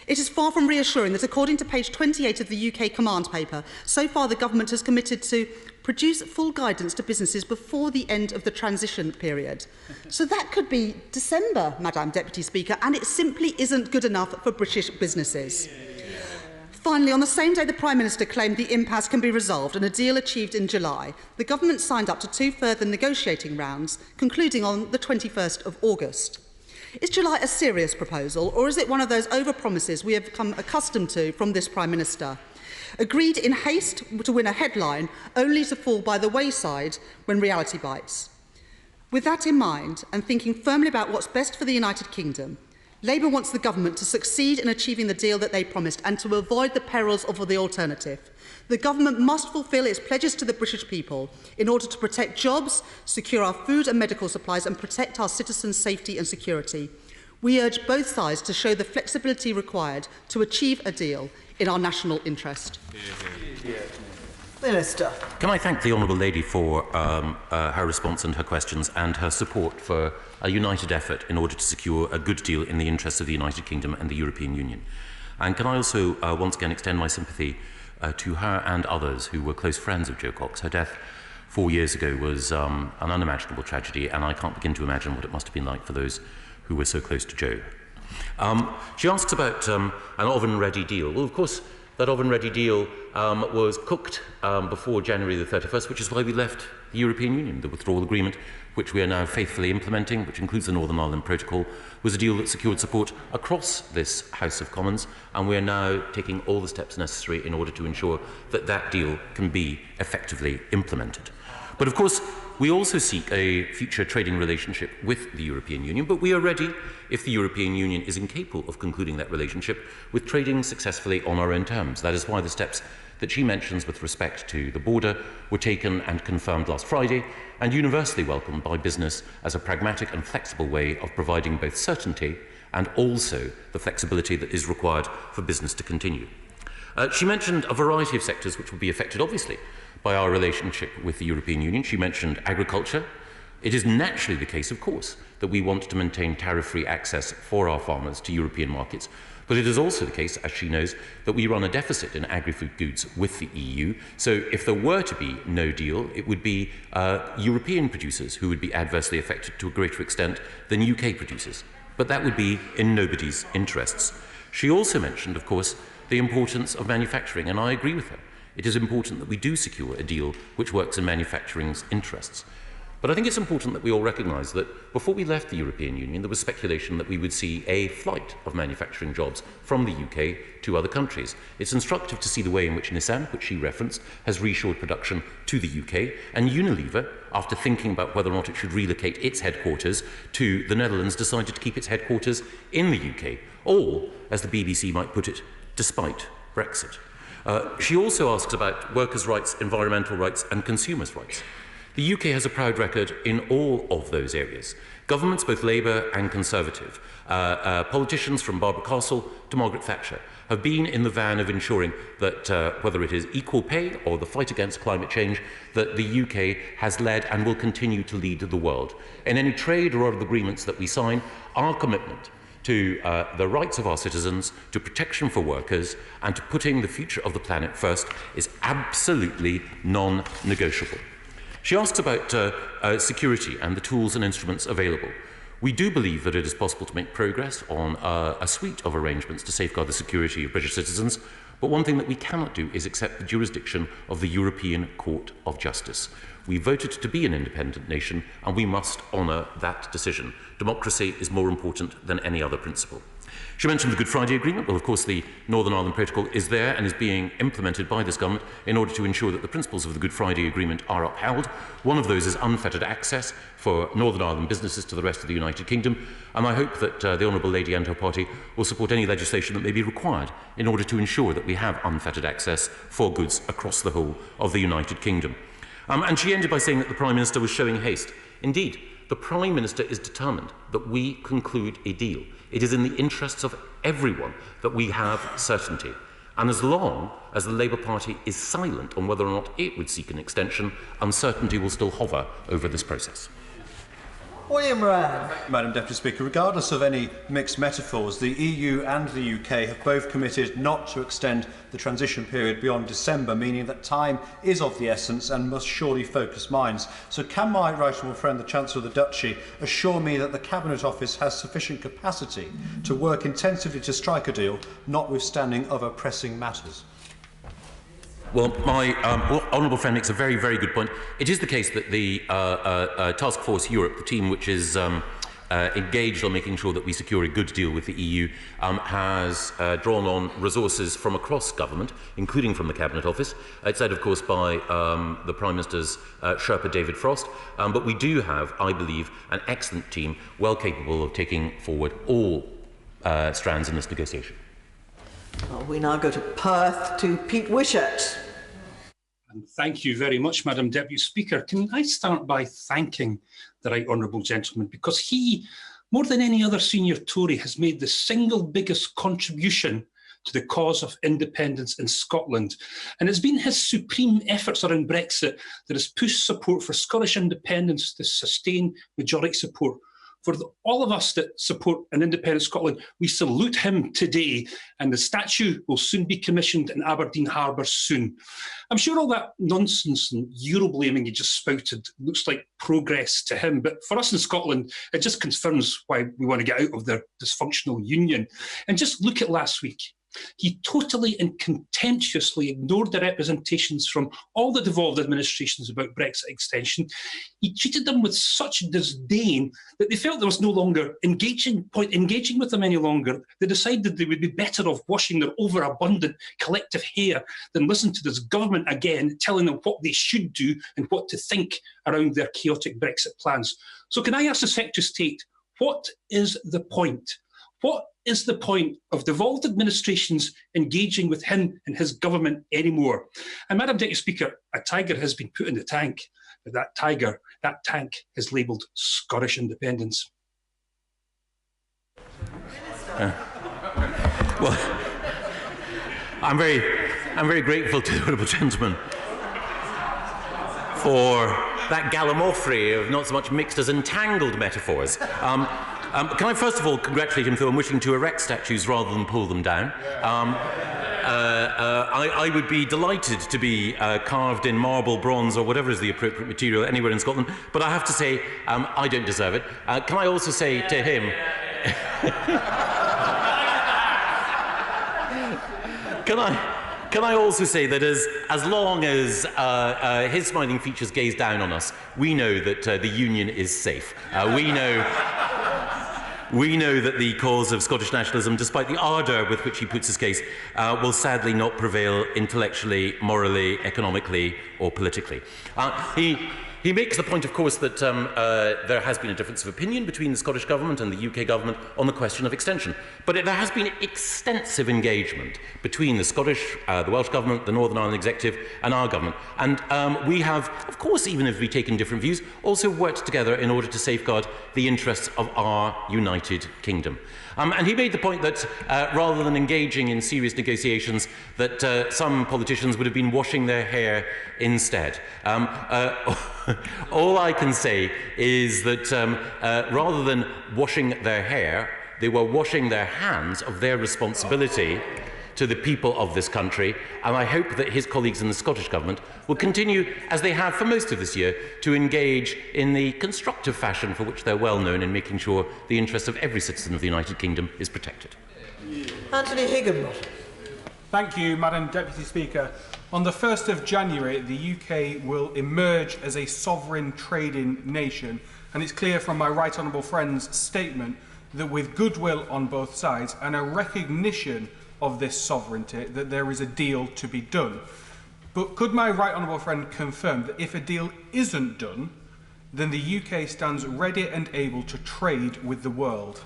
It is far from reassuring that, according to page 28 of the UK command paper, so far the government has committed to produce full guidance to businesses before the end of the transition period. So that could be December, Madam Deputy Speaker, and it simply isn't good enough for British businesses. Finally, on the same day the Prime Minister claimed the impasse can be resolved and a deal achieved in July, the government signed up to 2 further negotiating rounds, concluding on the 21st of August. Is July a serious proposal, or is it one of those overpromises we have become accustomed to from this Prime Minister? Agreed in haste to win a headline, only to fall by the wayside when reality bites. With that in mind, and thinking firmly about what's best for the United Kingdom, Labour wants the government to succeed in achieving the deal that they promised and to avoid the perils of the alternative. The government must fulfil its pledges to the British people in order to protect jobs, secure our food and medical supplies and protect our citizens' safety and security. We urge both sides to show the flexibility required to achieve a deal in our national interest. Minister. Can I thank the Honourable Lady for her response and her questions and her support for a united effort in order to secure a good deal in the interests of the United Kingdom and the European Union. And can I also once again extend my sympathy to her and others who were close friends of Jo Cox. Her death 4 years ago was an unimaginable tragedy, and I can't begin to imagine what it must have been like for those who were so close to Jo. She asks about an oven-ready deal. Well, of course, that oven-ready deal was cooked before January the 31st, which is why we left the European Union. The withdrawal agreement, which we are now faithfully implementing, which includes the Northern Ireland Protocol, was a deal that secured support across this House of Commons, and we are now taking all the steps necessary in order to ensure that that deal can be effectively implemented. But of course, we also seek a future trading relationship with the European Union, but we are ready, if the European Union is incapable of concluding that relationship, with trading successfully on our own terms. That is why the steps that she mentions with respect to the border were taken and confirmed last Friday, and universally welcomed by business as a pragmatic and flexible way of providing both certainty and also the flexibility that is required for business to continue. She mentioned a variety of sectors which will be affected, obviously, by our relationship with the European Union. She mentioned agriculture. It is naturally the case, of course, that we want to maintain tariff-free access for our farmers to European markets, but it is also the case, as she knows, that we run a deficit in agri-food goods with the EU. So if there were to be no deal, it would be European producers who would be adversely affected to a greater extent than UK producers. But that would be in nobody's interests. She also mentioned, of course, the importance of manufacturing, and I agree with her. It is important that we do secure a deal which works in manufacturing's interests. But I think it's important that we all recognise that before we left the European Union, there was speculation that we would see a flight of manufacturing jobs from the UK to other countries. It's instructive to see the way in which Nissan, which she referenced, has reshored production to the UK, and Unilever, after thinking about whether or not it should relocate its headquarters to the Netherlands, decided to keep its headquarters in the UK, all, as the BBC might put it, despite Brexit. She also asks about workers' rights, environmental rights and consumers' rights. The UK has a proud record in all of those areas. Governments, both Labour and Conservative, politicians from Barbara Castle to Margaret Thatcher, have been in the van of ensuring that whether it is equal pay or the fight against climate change, that the UK has led and will continue to lead the world. In any trade or other agreements that we sign, our commitment to the rights of our citizens, to protection for workers, and to putting the future of the planet first is absolutely non-negotiable. She asks about security and the tools and instruments available. We do believe that it is possible to make progress on a suite of arrangements to safeguard the security of British citizens, but one thing that we cannot do is accept the jurisdiction of the European Court of Justice. We voted to be an independent nation, and we must honour that decision. Democracy is more important than any other principle. She mentioned the Good Friday Agreement. Well, of course, the Northern Ireland Protocol is there and is being implemented by this government in order to ensure that the principles of the Good Friday Agreement are upheld. One of those is unfettered access for Northern Ireland businesses to the rest of the United Kingdom, and I hope that the Honourable Lady and her party will support any legislation that may be required in order to ensure that we have unfettered access for goods across the whole of the United Kingdom. And she ended by saying that the Prime Minister was showing haste. Indeed, the Prime Minister is determined that we conclude a deal. It is in the interests of everyone that we have certainty. And as long as the Labour Party is silent on whether or not it would seek an extension, uncertainty will still hover over this process. William Ryan. Madam Deputy Speaker, regardless of any mixed metaphors, the EU and the UK have both committed not to extend the transition period beyond December, meaning that time is of the essence and must surely focus minds. So can my right honourable friend, the Chancellor of the Duchy, assure me that the Cabinet Office has sufficient capacity to work intensively to strike a deal, notwithstanding other pressing matters? Well, my honourable friend makes a very, very good point. It is the case that the Task Force Europe, the team which is engaged on making sure that we secure a good deal with the EU, has drawn on resources from across government, including from the Cabinet Office. It's led, of course, by the Prime Minister's Sherpa David Frost, but we do have, I believe, an excellent team, well capable of taking forward all strands in this negotiation. Well, we now go to Perth to Pete Wishart. And thank you very much, Madam Deputy Speaker. Can I start by thanking the right honourable gentleman, because he, more than any other senior Tory, has made the single biggest contribution to the cause of independence in Scotland. And it's been his supreme efforts around Brexit that has pushed support for Scottish independence to sustain majority support. For all of us that support an independent Scotland, we salute him today, and the statue will soon be commissioned in Aberdeen Harbour soon. I'm sure all that nonsense and Euro-blaming you just spouted looks like progress to him, but for us in Scotland, it just confirms why we want to get out of their dysfunctional union. And just look at last week. He totally and contemptuously ignored the representations from all the devolved administrations about Brexit extension. He treated them with such disdain that they felt there was no longer engaging with them any longer. They decided they would be better off washing their overabundant collective hair than listen to this government again, telling them what they should do and what to think around their chaotic Brexit plans. So can I ask the Secretary of State, what is the point? What is the point of devolved administrations engaging with him and his government anymore? And Madam Deputy Speaker, a tiger has been put in the tank, but that tank is labelled Scottish independence. Well, I'm very grateful to the honourable gentleman for that gallimaufry of not so much mixed as entangled metaphors. Can I first of all congratulate him for wishing to erect statues rather than pull them down? I would be delighted to be carved in marble, bronze, or whatever is the appropriate material anywhere in Scotland, but I have to say I don't deserve it. Can I also say to him... Can I also say that as long as his smiling features gaze down on us, we know that the Union is safe. We know that the cause of Scottish nationalism, despite the ardour with which he puts his case, will sadly not prevail intellectually, morally, economically, or politically. He makes the point, of course, that there has been a difference of opinion between the Scottish Government and the UK Government on the question of extension. But there has been extensive engagement between the Scottish, the Welsh Government, the Northern Ireland Executive and our Government. And we have, of course, even if we've taken different views, also worked together in order to safeguard the interests of our United Kingdom. And he made the point that rather than engaging in serious negotiations, that some politicians would have been washing their hair instead. All I can say is that rather than washing their hair, they were washing their hands of their responsibility to the people of this country, and I hope that his colleagues in the Scottish Government will continue, as they have for most of this year, to engage in the constructive fashion for which they're well known in making sure the interests of every citizen of the United Kingdom is protected. Anthony Higginbottom. Thank you, Madam Deputy Speaker. On the 1st of January, the UK will emerge as a sovereign trading nation, and it's clear from my right honourable friend's statement that with goodwill on both sides and a recognition of this sovereignty, that there is a deal to be done. But could my right honourable friend confirm that if a deal isn't done, then the UK stands ready and able to trade with the world?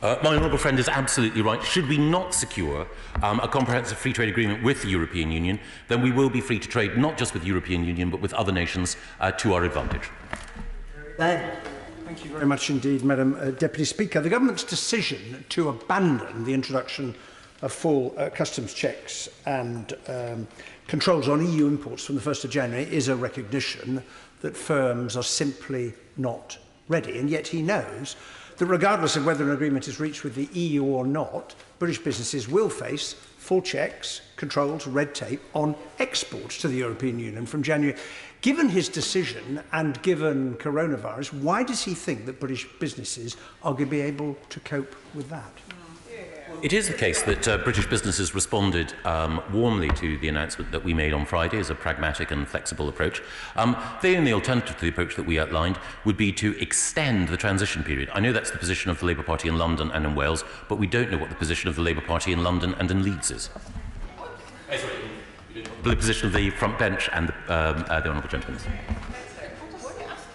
My honourable friend is absolutely right. Should we not secure a comprehensive free trade agreement with the European Union, then we will be free to trade not just with the European Union but with other nations to our advantage. Thank you very much indeed, Madam Deputy Speaker. The Government's decision to abandon the introduction of full customs checks and controls on EU imports from the 1st of January is a recognition that firms are simply not ready. And yet he knows that regardless of whether an agreement is reached with the EU or not, British businesses will face full checks, controls, red tape on exports to the European Union from January. Given his decision and given coronavirus, why does he think that British businesses are going to be able to cope with that? It is the case that British businesses responded warmly to the announcement that we made on Friday as a pragmatic and flexible approach. The only alternative to the approach that we outlined would be to extend the transition period. I know that's the position of the Labour Party in London and in Wales, but we don't know what the position of the Labour Party in London and in Leeds is. The position of the front bench and the honourable gentleman.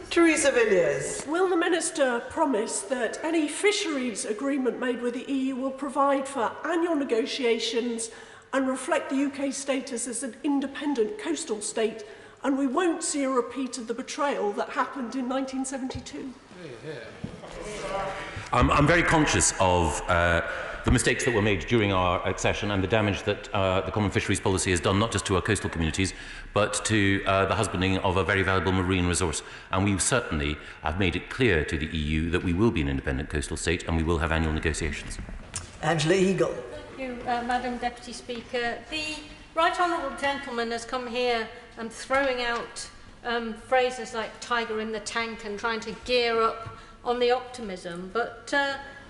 Theresa Villiers. Will the Minister promise that any fisheries agreement made with the EU will provide for annual negotiations and reflect the UK's status as an independent coastal state, and we won't see a repeat of the betrayal that happened in 1972? I'm very conscious of the mistakes that were made during our accession and the damage that the common fisheries policy has done not just to our coastal communities but to the husbanding of a very valuable marine resource. And we certainly have made it clear to the EU that we will be an independent coastal state and we will have annual negotiations. Angela Eagle. Thank you, Madam Deputy Speaker. The right honourable gentleman has come here throwing out phrases like tiger in the tank and trying to gear up on the optimism, but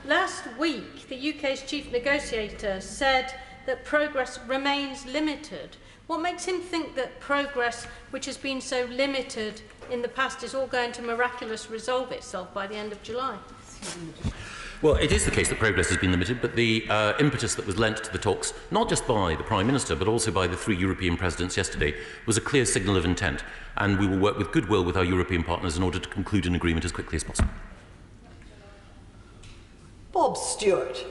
last week, the UK's chief negotiator said that progress remains limited. What makes him think that progress, which has been so limited in the past, is all going to miraculously resolve itself by the end of July? Well, it is the case that progress has been limited, but the impetus that was lent to the talks, not just by the Prime Minister, but also by the 3 European presidents yesterday, was a clear signal of intent, and we will work with goodwill with our European partners in order to conclude an agreement as quickly as possible. Bob Stewart.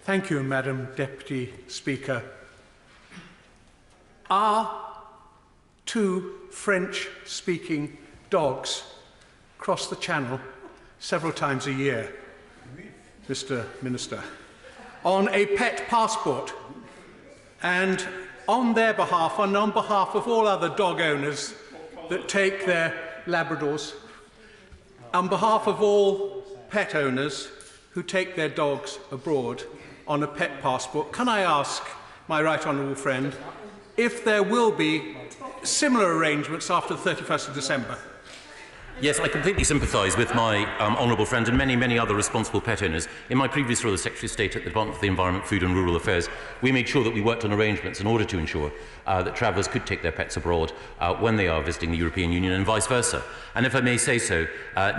Thank you, Madam Deputy Speaker. Our 2 French-speaking dogs cross the Channel several times a year, Mr. Minister, on a pet passport. And on their behalf, and on behalf of all other dog owners that take their Labradors, on behalf of all pet owners who take their dogs abroad on a pet passport, can I ask my right honourable friend if there will be similar arrangements after the 31st of December? Yes, I completely sympathise with my honourable friend and many, many other responsible pet owners. In my previous role as Secretary of State at the Department for the Environment, Food and Rural Affairs, we made sure that we worked on arrangements in order to ensure that travellers could take their pets abroad when they are visiting the European Union and vice versa. And if I may say so,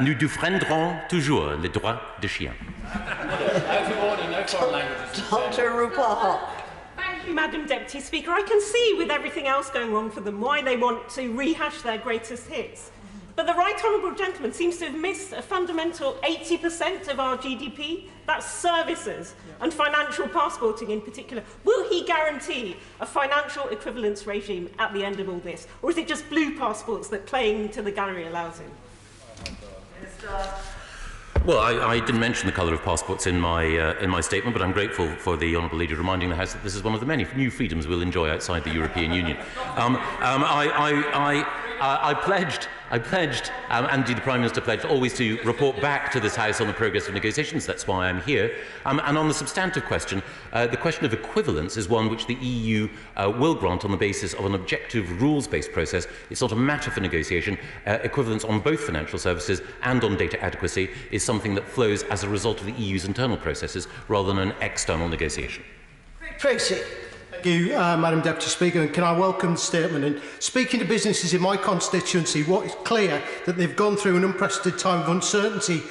nous défendrons toujours les droits des chiens. Dr. Rupa. Thank you, Madam Deputy Speaker. I can see, with everything else going wrong for them, why they want to rehash their greatest hits. But the right honourable gentleman seems to have missed a fundamental 80% of our GDP. That's services and financial passporting in particular. Will he guarantee a financial equivalence regime at the end of all this? Or is it just blue passports that playing to the gallery allows him? Well, I didn't mention the colour of passports in my statement, but I'm grateful for the Honourable Leader reminding the House that this is one of the many new freedoms we'll enjoy outside the European Union. I pledged, and indeed the Prime Minister pledged, always to report back to this House on the progress of negotiations. That's why I'm here. And on the substantive question, the question of equivalence is one which the EU will grant on the basis of an objective rules-based process. It's not a matter for negotiation. Equivalence on both financial services and on data adequacy is something that flows as a result of the EU's internal processes rather than an external negotiation. Tracy. Thank you, Madam Deputy Speaker, and can I welcome the statement? And speaking to businesses in my constituency, what is clear that they've gone through an unprecedented time of uncertainty,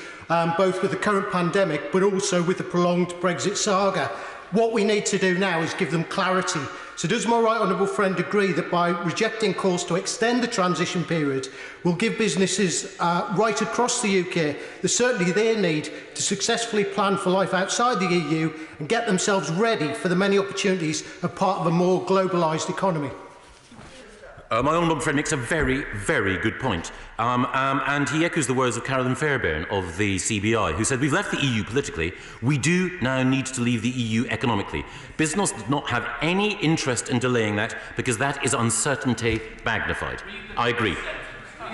both with the current pandemic, but also with the prolonged Brexit saga. What we need to do now is give them clarity. So does my right honourable friend agree that by rejecting calls to extend the transition period will give businesses right across the UK the certainty they need to successfully plan for life outside the EU and get themselves ready for the many opportunities of part of a more globalised economy? My honourable friend makes a very, very good point. And he echoes the words of Carolyn Fairbairn of the CBI, who said, "We've left the EU politically. We do now need to leave the EU economically. Business does not have any interest in delaying that because that is uncertainty magnified." I agree.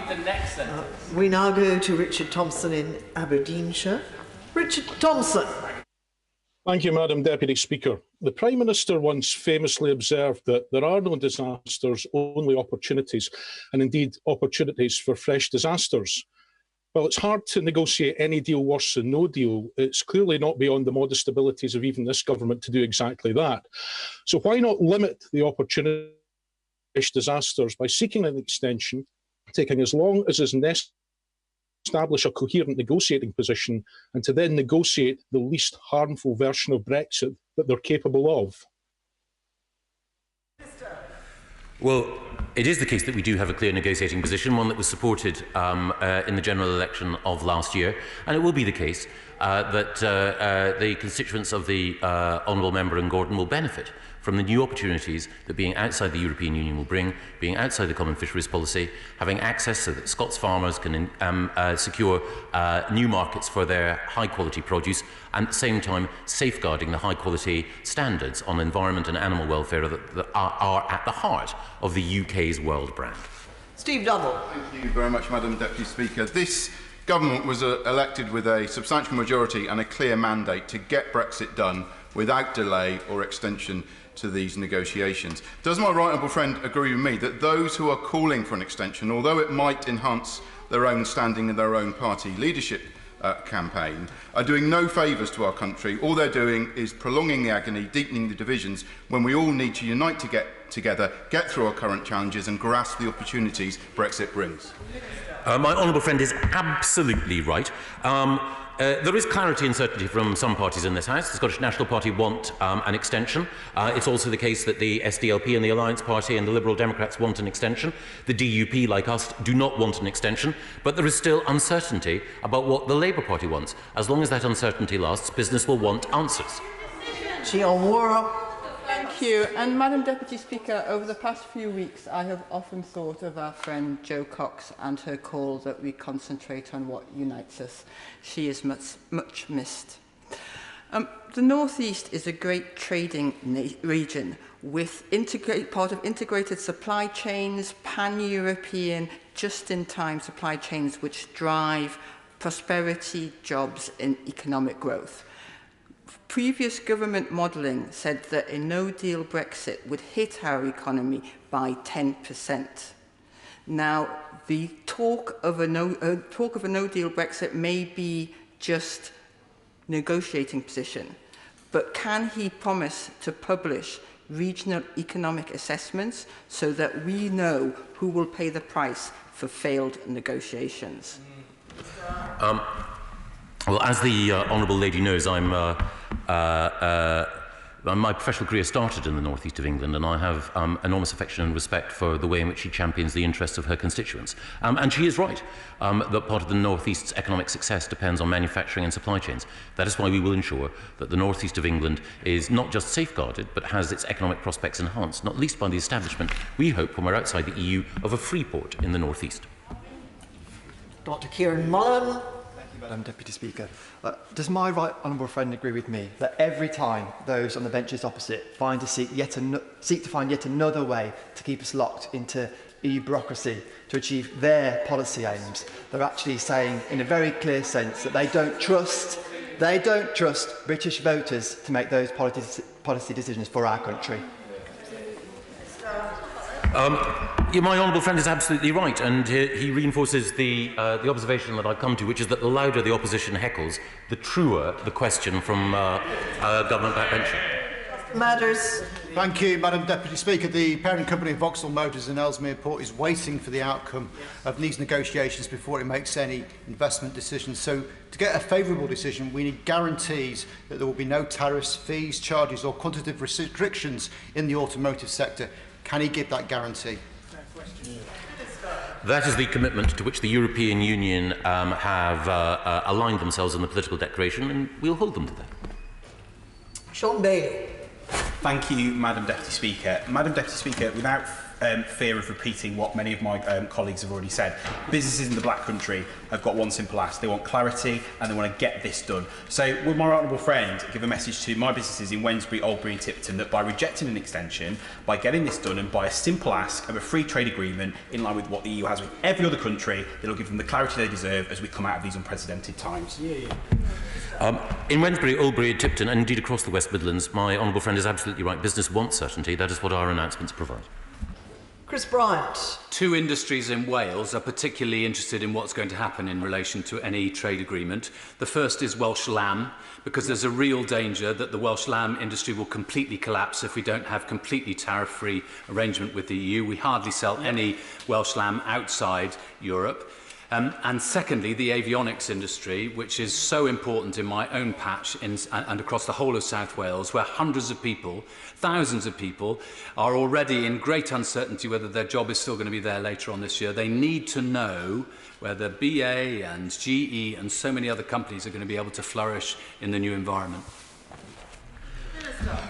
The next sentence. We now go to Richard Thompson in Aberdeenshire. Richard Thompson. Thank you, Madam Deputy Speaker. The Prime Minister once famously observed that there are no disasters, only opportunities, and indeed opportunities for fresh disasters. While it's hard to negotiate any deal worse than no deal, it's clearly not beyond the modest abilities of even this government to do exactly that. So why not limit the opportunity for fresh disasters by seeking an extension, taking as long as is necessary, establish a coherent negotiating position, and to then negotiate the least harmful version of Brexit that they're capable of? Well, it is the case that we do have a clear negotiating position, one that was supported in the general election of last year, and it will be the case that the constituents of the Honourable Member in Gordon will benefit from the new opportunities that being outside the European Union will bring, being outside the common fisheries policy, having access so that Scots farmers can secure new markets for their high-quality produce, and at the same time safeguarding the high-quality standards on environment and animal welfare that are at the heart of the UK's world brand. Steve Double. Thank you very much, Madam Deputy Speaker. This government was elected with a substantial majority and a clear mandate to get Brexit done without delay or extension to these negotiations. Does my right honourable friend agree with me that those who are calling for an extension, although it might enhance their own standing in their own party leadership campaign, are doing no favours to our country? All they're doing is prolonging the agony, deepening the divisions, when we all need to unite to get together, get through our current challenges and grasp the opportunities Brexit brings. My honourable friend is absolutely right. There is clarity and certainty from some parties in this House. The Scottish National Party want an extension. It's also the case that the SDLP and the Alliance Party and the Liberal Democrats want an extension. The DUP, like us, do not want an extension. But there is still uncertainty about what the Labour Party wants. As long as that uncertainty lasts, business will want answers. Thank you. And Madam Deputy Speaker, over the past few weeks, I have often thought of our friend Jo Cox and her call that we concentrate on what unites us. She is much missed. The North East is a great trading region with part of integrated supply chains, pan-European, just-in-time supply chains which drive prosperity, jobs and economic growth. Previous government modelling said that a no-deal Brexit would hit our economy by 10%. Now, the talk of a no-deal Brexit may be just negotiating position, but can he promise to publish regional economic assessments so that we know who will pay the price for failed negotiations? Well, as the Honourable Lady knows, my professional career started in the North East of England, and I have enormous affection and respect for the way in which she champions the interests of her constituents. And she is right that part of the North East's economic success depends on manufacturing and supply chains. That is why we will ensure that the North East of England is not just safeguarded, but has its economic prospects enhanced, not least by the establishment, we hope, when we're outside the EU, of a free port in the North East. Dr. Kieran Mullen. Madam Deputy Speaker, does my right honourable friend agree with me that every time those on the benches opposite seek to find yet another way to keep us locked into EU bureaucracy to achieve their policy aims, they're actually saying in a very clear sense that they don't trust British voters to make those policy decisions for our country? My honourable friend is absolutely right, and he reinforces the observation that I've come to, which is that the louder the opposition heckles, the truer the question from government backbencher. matters. Thank you, Madam Deputy Speaker. The parent company Vauxhall Motors in Ellesmere Port is waiting for the outcome of these negotiations before it makes any investment decisions. So, to get a favourable decision, we need guarantees that there will be no tariffs, fees, charges or quantitative restrictions in the automotive sector. Can he give that guarantee? That is the commitment to which the European Union have aligned themselves in the political declaration, and we'll hold them to that. Sean Bailey. Thank you, Madam Deputy Speaker. Madam Deputy Speaker, without fear of repeating what many of my colleagues have already said, businesses in the Black Country have got one simple ask. They want clarity and they want to get this done. So would my honourable friend give a message to my businesses in Wednesbury, Oldbury and Tipton that by rejecting an extension, by getting this done and by a simple ask of a free trade agreement in line with what the EU has with every other country, it'll give them the clarity they deserve as we come out of these unprecedented times? In Wednesbury, Oldbury and Tipton, and indeed across the West Midlands, my honourable friend is absolutely right. Business wants certainty. That is what our announcements provide. Chris Bryant. Two industries in Wales are particularly interested in what's going to happen in relation to any trade agreement. The first is Welsh lamb, because there's a real danger that the Welsh lamb industry will completely collapse if we don't have completely tariff-free arrangement with the EU. We hardly sell any Welsh lamb outside Europe. And secondly, the avionics industry, which is so important in my own patch and across the whole of South Wales, where hundreds of people, thousands of people, are already in great uncertainty whether their job is still going to be there later on this year. They need to know whether BA and GE and so many other companies are going to be able to flourish in the new environment.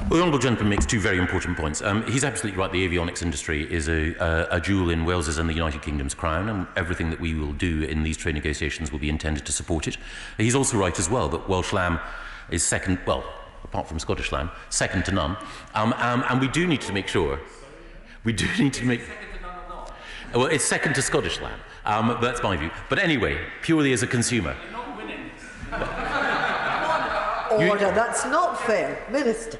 Well, the honourable gentleman makes two very important points. He's absolutely right. The avionics industry is a jewel in Wales's and the United Kingdom's crown, and everything that we will do in these trade negotiations will be intended to support it. He's also right as well that Welsh lamb is second, well, apart from Scottish lamb, second to none. And we do need to make sure, well, it's second to Scottish lamb. That's my view. But anyway, purely as a consumer. Order, that's not fair. Minister.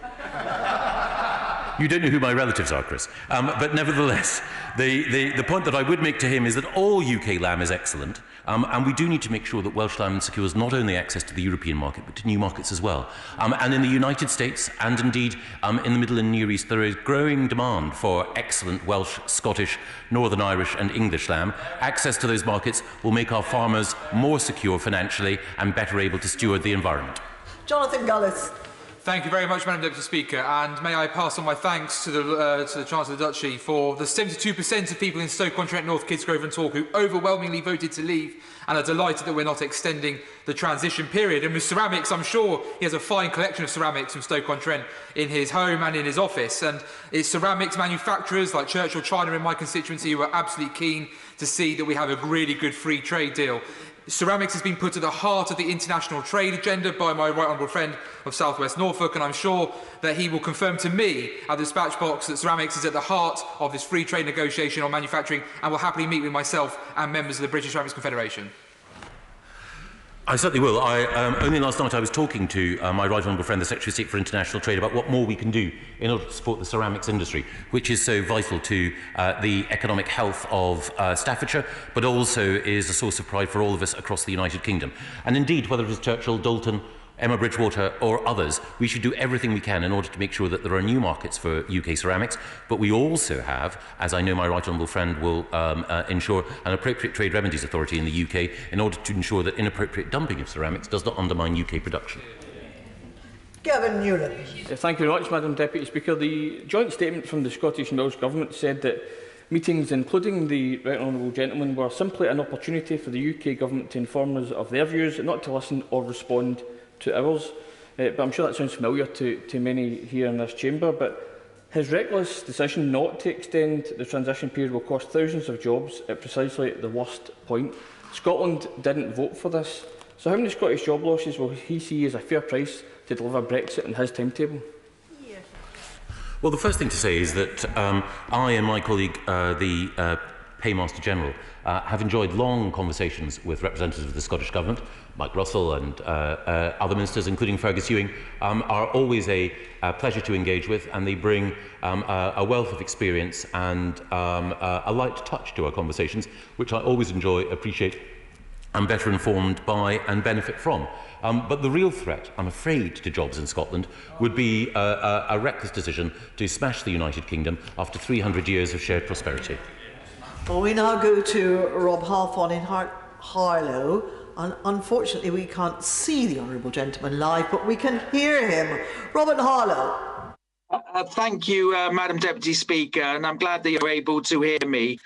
You don't know who my relatives are, Chris. But nevertheless, the point that I would make to him is that all UK lamb is excellent, and we do need to make sure that Welsh lamb secures not only access to the European market, but to new markets as well. And in the United States, and indeed in the Middle and Near East, there is growing demand for excellent Welsh, Scottish, Northern Irish and English lamb. Access to those markets will make our farmers more secure financially and better able to steward the environment. Jonathan Gullis. Thank you very much, Madam Deputy Speaker, and may I pass on my thanks to the Chancellor of the Duchy for the 72% of people in Stoke-on-Trent, North Kidsgrove and Torque who overwhelmingly voted to leave and are delighted that we're not extending the transition period. And with ceramics, I'm sure he has a fine collection of ceramics from Stoke-on-Trent in his home and in his office. And it's ceramics manufacturers like Churchill China in my constituency who are absolutely keen to see that we have a really good free trade deal. Ceramics has been put at the heart of the international trade agenda by my right honourable friend of South West Norfolk, and I'm sure that he will confirm to me at the dispatch box that ceramics is at the heart of this free trade negotiation on manufacturing and will happily meet with myself and members of the British Ceramics Confederation. I certainly will. Only last night I was talking to my right honourable friend, the Secretary of State for International Trade, about what more we can do in order to support the ceramics industry, which is so vital to the economic health of Staffordshire, but also is a source of pride for all of us across the United Kingdom. And indeed, whether it is Churchill, Dalton, Emma Bridgewater or others, we should do everything we can in order to make sure that there are new markets for UK ceramics, but we also have, as I know my right honourable friend will ensure, an appropriate trade remedies authority in the UK in order to ensure that inappropriate dumping of ceramics does not undermine UK production. Gavin Newland. Thank you very much, Madam Deputy Speaker. The joint statement from the Scottish and Welsh Government said that meetings, including the right honourable gentleman, were simply an opportunity for the UK Government to inform us of their views, not to listen or respond to ours. But I'm sure that sounds familiar to many here in this chamber. But his reckless decision not to extend the transition period will cost thousands of jobs at precisely the worst point. Scotland didn't vote for this. So how many Scottish job losses will he see as a fair price to deliver Brexit in his timetable? Well, the first thing to say is that I and my colleague, the Paymaster General, have enjoyed long conversations with representatives of the Scottish Government. Mike Russell and other ministers, including Fergus Ewing, are always a pleasure to engage with, and they bring a wealth of experience and a light touch to our conversations, which I always enjoy, appreciate and better informed by and benefit from. But the real threat, I'm afraid, to jobs in Scotland would be a reckless decision to smash the United Kingdom after 300 years of shared prosperity. Well, we now go to Rob Halfon in Harlow. And unfortunately, we can't see the honourable gentleman live, but we can hear him. Robert Harlow. Thank you, Madam Deputy Speaker, and I'm glad that you're able to hear me.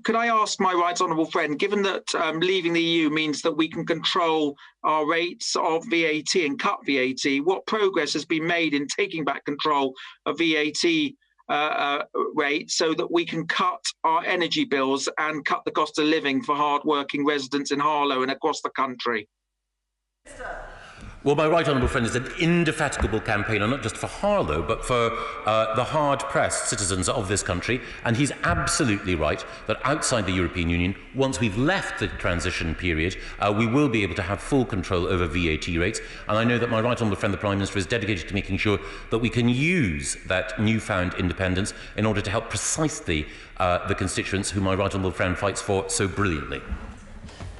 Could I ask my right honourable friend, given that leaving the EU means that we can control our rates of VAT and cut VAT, what progress has been made in taking back control of VAT rates so that we can cut our energy bills and cut the cost of living for hard-working residents in Harlow and across the country? Well, my right honourable friend is an indefatigable campaigner, not just for Harlow, but for the hard-pressed citizens of this country. And he's absolutely right that outside the European Union, once we've left the transition period, we will be able to have full control over VAT rates. And I know that my right honourable friend, the Prime Minister, is dedicated to making sure that we can use that newfound independence in order to help precisely the constituents who my right honourable friend fights for so brilliantly.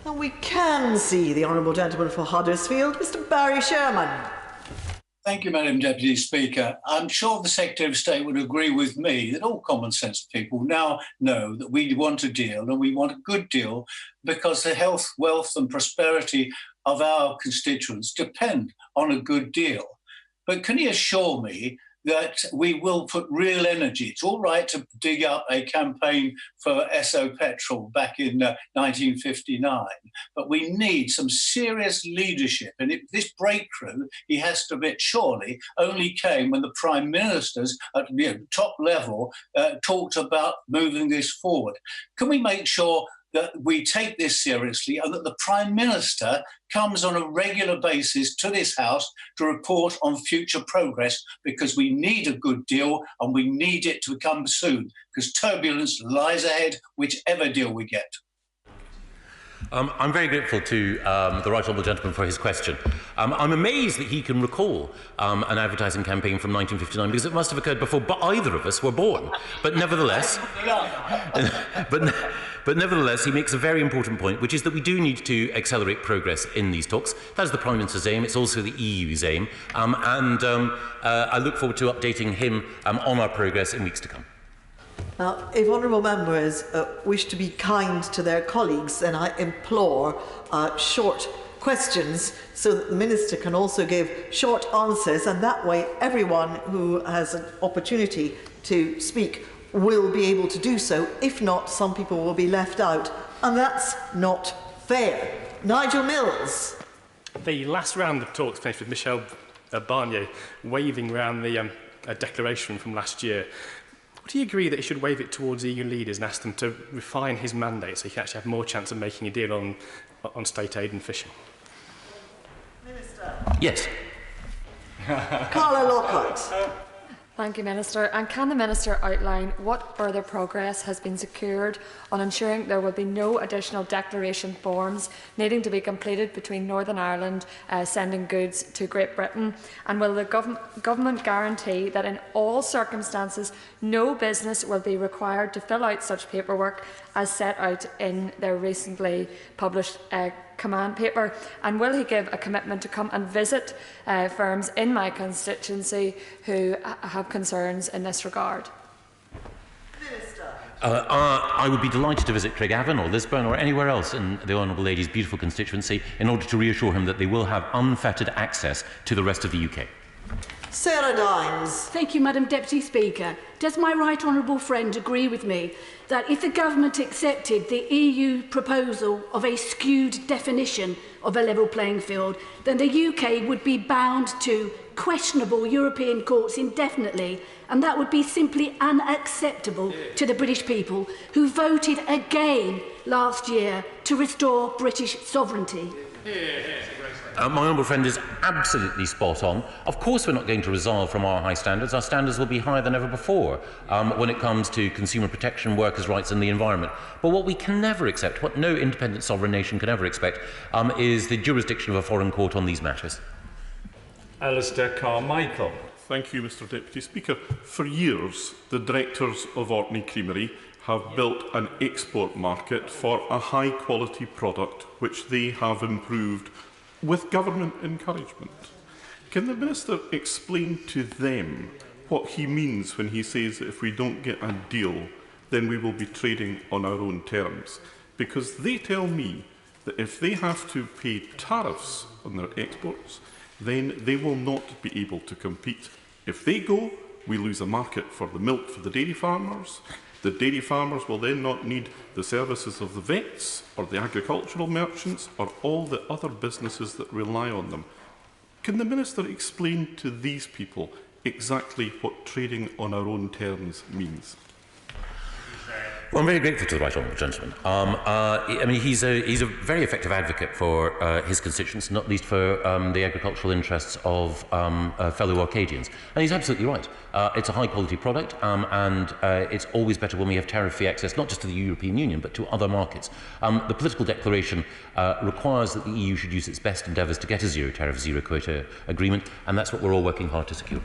And we can see the honourable gentleman for Huddersfield, Mr. Barry Sherman. Thank you, Madam Deputy Speaker. I'm sure the Secretary of State would agree with me that all common sense people now know that we want a deal, and we want a good deal, because the health, wealth and prosperity of our constituents depend on a good deal. But can you assure me that we will put real energy? It's all right to dig up a campaign for SO petrol back in 1959, but we need some serious leadership. And this breakthrough, he has to admit, surely only came when the Prime Ministers at top level talked about moving this forward. Can we make sure that we take this seriously and that the Prime Minister comes on a regular basis to this House to report on future progress, because we need a good deal and we need it to come soon, because turbulence lies ahead whichever deal we get. I'm very grateful to the right honourable gentleman for his question. I'm amazed that he can recall an advertising campaign from 1959, because it must have occurred before either of us were born. But nevertheless, but nevertheless, he makes a very important point, which is that we do need to accelerate progress in these talks. That is the Prime Minister's aim. It's also the EU's aim. I look forward to updating him on our progress in weeks to come. Now, if honourable members wish to be kind to their colleagues, then I implore short questions so that the Minister can also give short answers, and that way everyone who has an opportunity to speak will be able to do so. If not, some people will be left out, and that's not fair. Nigel Mills. The last round of talks finished with Michel Barnier waving around the declaration from last year. Would he agree that he should wave it towards EU leaders and ask them to refine his mandate so he can actually have more chance of making a deal on state aid and fishing? Minister. Yes. Carla Lockhart. Thank you, Minister. And can the Minister outline what further progress has been secured on ensuring there will be no additional declaration forms needing to be completed between Northern Ireland sending goods to Great Britain? And will the government guarantee that in all circumstances no business will be required to fill out such paperwork as set out in their recently published command paper? And will he give a commitment to come and visit firms in my constituency who have concerns in this regard? I would be delighted to visit Craigavon or Lisburn or anywhere else in the Honourable Lady's beautiful constituency in order to reassure him that they will have unfettered access to the rest of the UK. Sarah Dines. Thank you, Madam Deputy Speaker. Does my right honourable friend agree with me that if the government accepted the EU proposal of a skewed definition of a level playing field, then the UK would be bound to questionable European courts indefinitely, and that would be simply unacceptable to the British people who voted again last year to restore British sovereignty? My honourable friend is absolutely spot on. Of course we're not going to resolve from our high standards. Our standards will be higher than ever before when it comes to consumer protection, workers' rights and the environment. But what we can never accept, what no independent sovereign nation can ever expect, is the jurisdiction of a foreign court on these matters. Alistair Carmichael. Thank you, Mr Deputy Speaker. For years, the directors of Orkney Creamery have built an export market for a high-quality product which they have improved with government encouragement. Can the Minister explain to them what he means when he says that if we don't get a deal, then we will be trading on our own terms? Because they tell me that if they have to pay tariffs on their exports, then they will not be able to compete. If they go, we lose a market for the milk for the dairy farmers. The dairy farmers will then not need the services of the vets or the agricultural merchants or all the other businesses that rely on them. Can the Minister explain to these people exactly what trading on our own terms means? Well, I'm very grateful to the right honourable gentleman. I mean, he's a very effective advocate for his constituents, not least for the agricultural interests of fellow Arcadians. And he's absolutely right. It's a high-quality product, and it's always better when we have tariff-free access, not just to the European Union, but to other markets. The political declaration requires that the EU should use its best endeavours to get a zero-tariff, zero-quota agreement, and that's what we're all working hard to secure.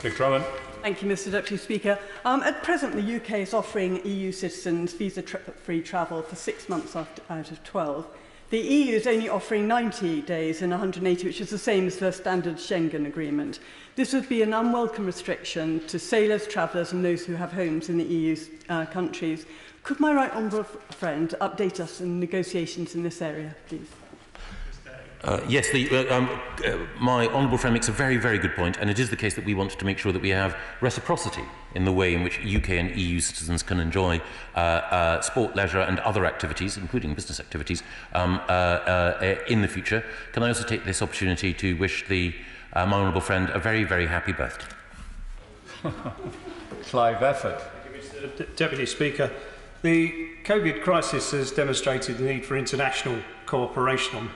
Nick Drummond. Thank you, Mr Deputy Speaker. At present, the UK is offering EU citizens visa-free travel for 6 months out of 12. The EU is only offering 90 days in 180, which is the same as the standard Schengen agreement. This would be an unwelcome restriction to sailors, travellers and those who have homes in the EU's countries. Could my right honourable friend update us on negotiations in this area, please? Yes, my honourable friend makes a very, very good point, and it is the case that we want to make sure that we have reciprocity in the way in which UK and EU citizens can enjoy sport, leisure and other activities, including business activities, in the future. Can I also take this opportunity to wish my honourable friend a very, very happy birthday? Clive Efford. Thank you, Mr Deputy Speaker. The COVID crisis has demonstrated the need for international cooperation.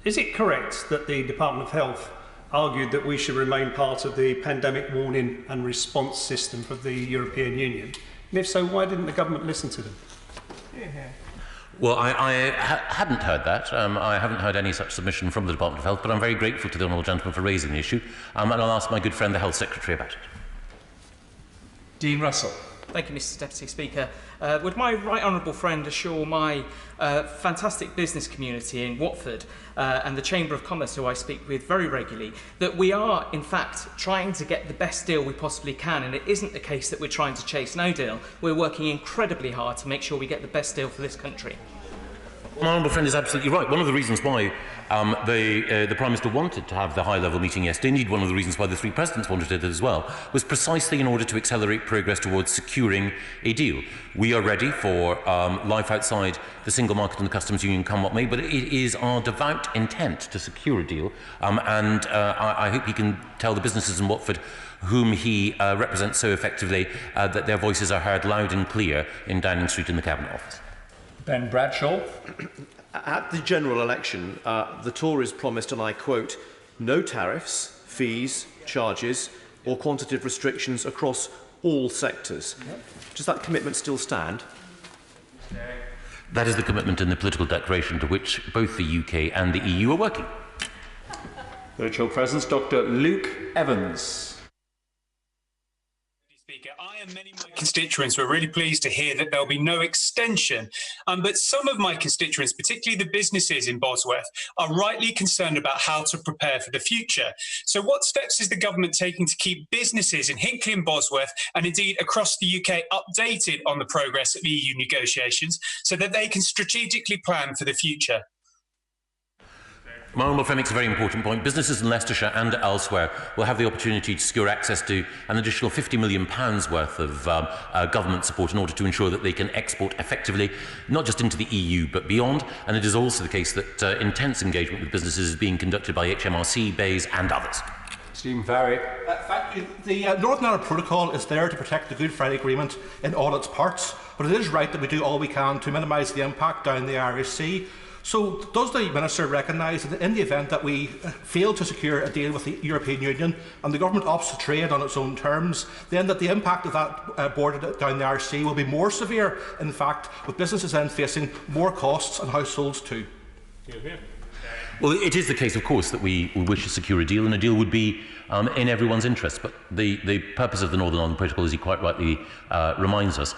Is it correct that the Department of Health argued that we should remain part of the pandemic warning and response system for the European Union? And if so, why didn't the government listen to them? Well, I hadn't heard that. I haven't heard any such submission from the Department of Health, but I'm very grateful to the honourable gentleman for raising the issue, and I'll ask my good friend, the Health Secretary, about it. Dean Russell. Thank you, Mr Deputy Speaker. Would my right honourable friend assure my fantastic business community in Watford and the Chamber of Commerce, who I speak with very regularly, that we are, in fact, trying to get the best deal we possibly can, and it isn't the case that we're trying to chase no deal. We're working incredibly hard to make sure we get the best deal for this country. My honourable friend is absolutely right. One of the reasons why the Prime Minister wanted to have the high-level meeting yesterday, indeed one of the reasons why the three presidents wanted it as well, was precisely in order to accelerate progress towards securing a deal. We are ready for life outside the single market and the customs union, come what may, but it is our devout intent to secure a deal, and I hope he can tell the businesses in Watford whom he represents so effectively that their voices are heard loud and clear in Downing Street in the Cabinet Office. Ben Bradshaw. At the general election, the Tories promised, and I quote, no tariffs, fees, charges or quantitative restrictions across all sectors. Yep. Does that commitment still stand? That is the commitment in the political declaration to which both the UK and the EU are working. Virtual presence, Dr. Luke Evans. I and many of my constituents were really pleased to hear that there'll be no extension. But some of my constituents, particularly the businesses in Bosworth, are rightly concerned about how to prepare for the future. So what steps is the government taking to keep businesses in Hinckley and Bosworth, and indeed across the UK, updated on the progress of EU negotiations so that they can strategically plan for the future? My honourable friend makes a very important point. Businesses in Leicestershire and elsewhere will have the opportunity to secure access to an additional £50 million worth of government support in order to ensure that they can export effectively, not just into the EU but beyond. And it is also the case that intense engagement with businesses is being conducted by HMRC, BEIS and others. Stephen Farry. Thank you. The Northern Ireland Protocol is there to protect the Good Friday Agreement in all its parts, but it is right that we do all we can to minimise the impact down the Irish Sea. So does the Minister recognise that in the event that we fail to secure a deal with the European Union and the government opts to trade on its own terms, then that the impact of that border down the Irish Sea will be more severe, in fact, with businesses then facing more costs and households too? Well, it is the case, of course, that we wish to secure a deal, and a deal would be in everyone's interest. But the purpose of the Northern Ireland Protocol, as he quite rightly reminds us,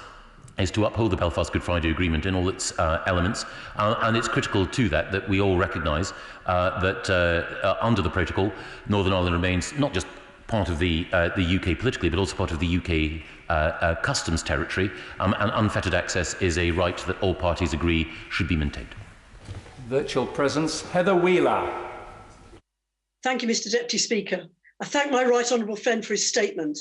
is to uphold the Belfast Good Friday Agreement in all its elements, and it's critical to that we all recognise that under the protocol, Northern Ireland remains not just part of the UK politically, but also part of the UK customs territory, and unfettered access is a right that all parties agree should be maintained. Virtual presence, Heather Wheeler. Thank you, Mr. Deputy Speaker. I thank my right honourable friend for his statement.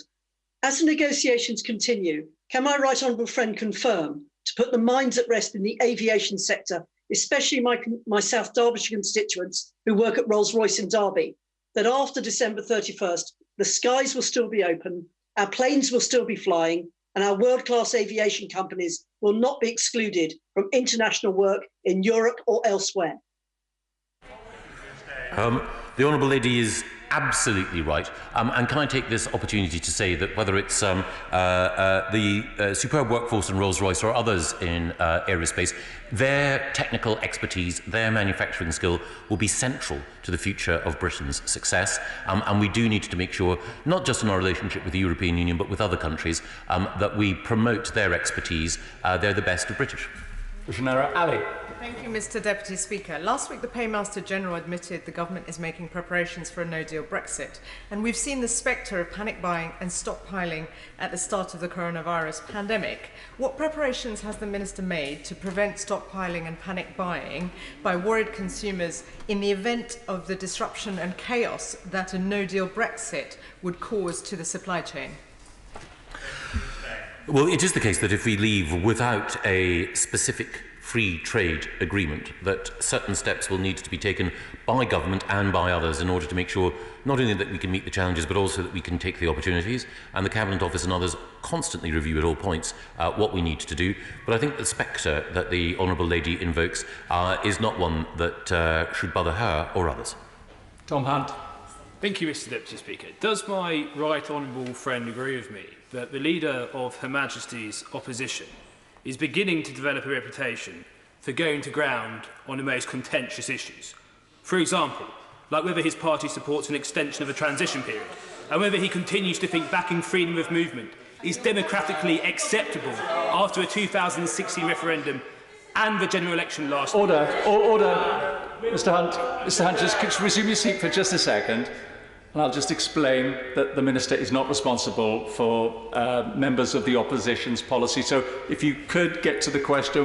As the negotiations continue, can my right honourable friend confirm to put the minds at rest in the aviation sector, especially my South Derbyshire constituents who work at Rolls-Royce in Derby, that after December 31st, the skies will still be open, our planes will still be flying, and our world-class aviation companies will not be excluded from international work in Europe or elsewhere? The Honourable Lady is absolutely right. And can I take this opportunity to say that whether it's the superb workforce in Rolls-Royce or others in aerospace, their technical expertise, their manufacturing skill will be central to the future of Britain's success. And we do need to make sure, not just in our relationship with the European Union, but with other countries, that we promote their expertise. They're the best of British. Janera Ali. Thank you, Mr. Deputy Speaker. Last week, the Paymaster General admitted the government is making preparations for a no-deal Brexit, and we've seen the spectre of panic buying and stockpiling at the start of the coronavirus pandemic. What preparations has the Minister made to prevent stockpiling and panic buying by worried consumers in the event of the disruption and chaos that a no-deal Brexit would cause to the supply chain? Well, it is the case that if we leave without a specific free trade agreement, that certain steps will need to be taken by government and by others in order to make sure not only that we can meet the challenges, but also that we can take the opportunities. And the Cabinet Office and others constantly review at all points what we need to do. But I think the spectre that the Honourable Lady invokes is not one that should bother her or others. Tom Hunt. Thank you, Mr. Deputy Speaker. Does my right honourable friend agree with me that the leader of Her Majesty's opposition is beginning to develop a reputation for going to ground on the most contentious issues? For example, like whether his party supports an extension of a transition period, and whether he continues to think backing freedom of movement is democratically acceptable after a 2016 referendum and the general election last year. Order. Mr. Hunt, just resume your seat for just a second. And I'll just explain that the Minister is not responsible for members of the opposition's policy. So if you could get to the question.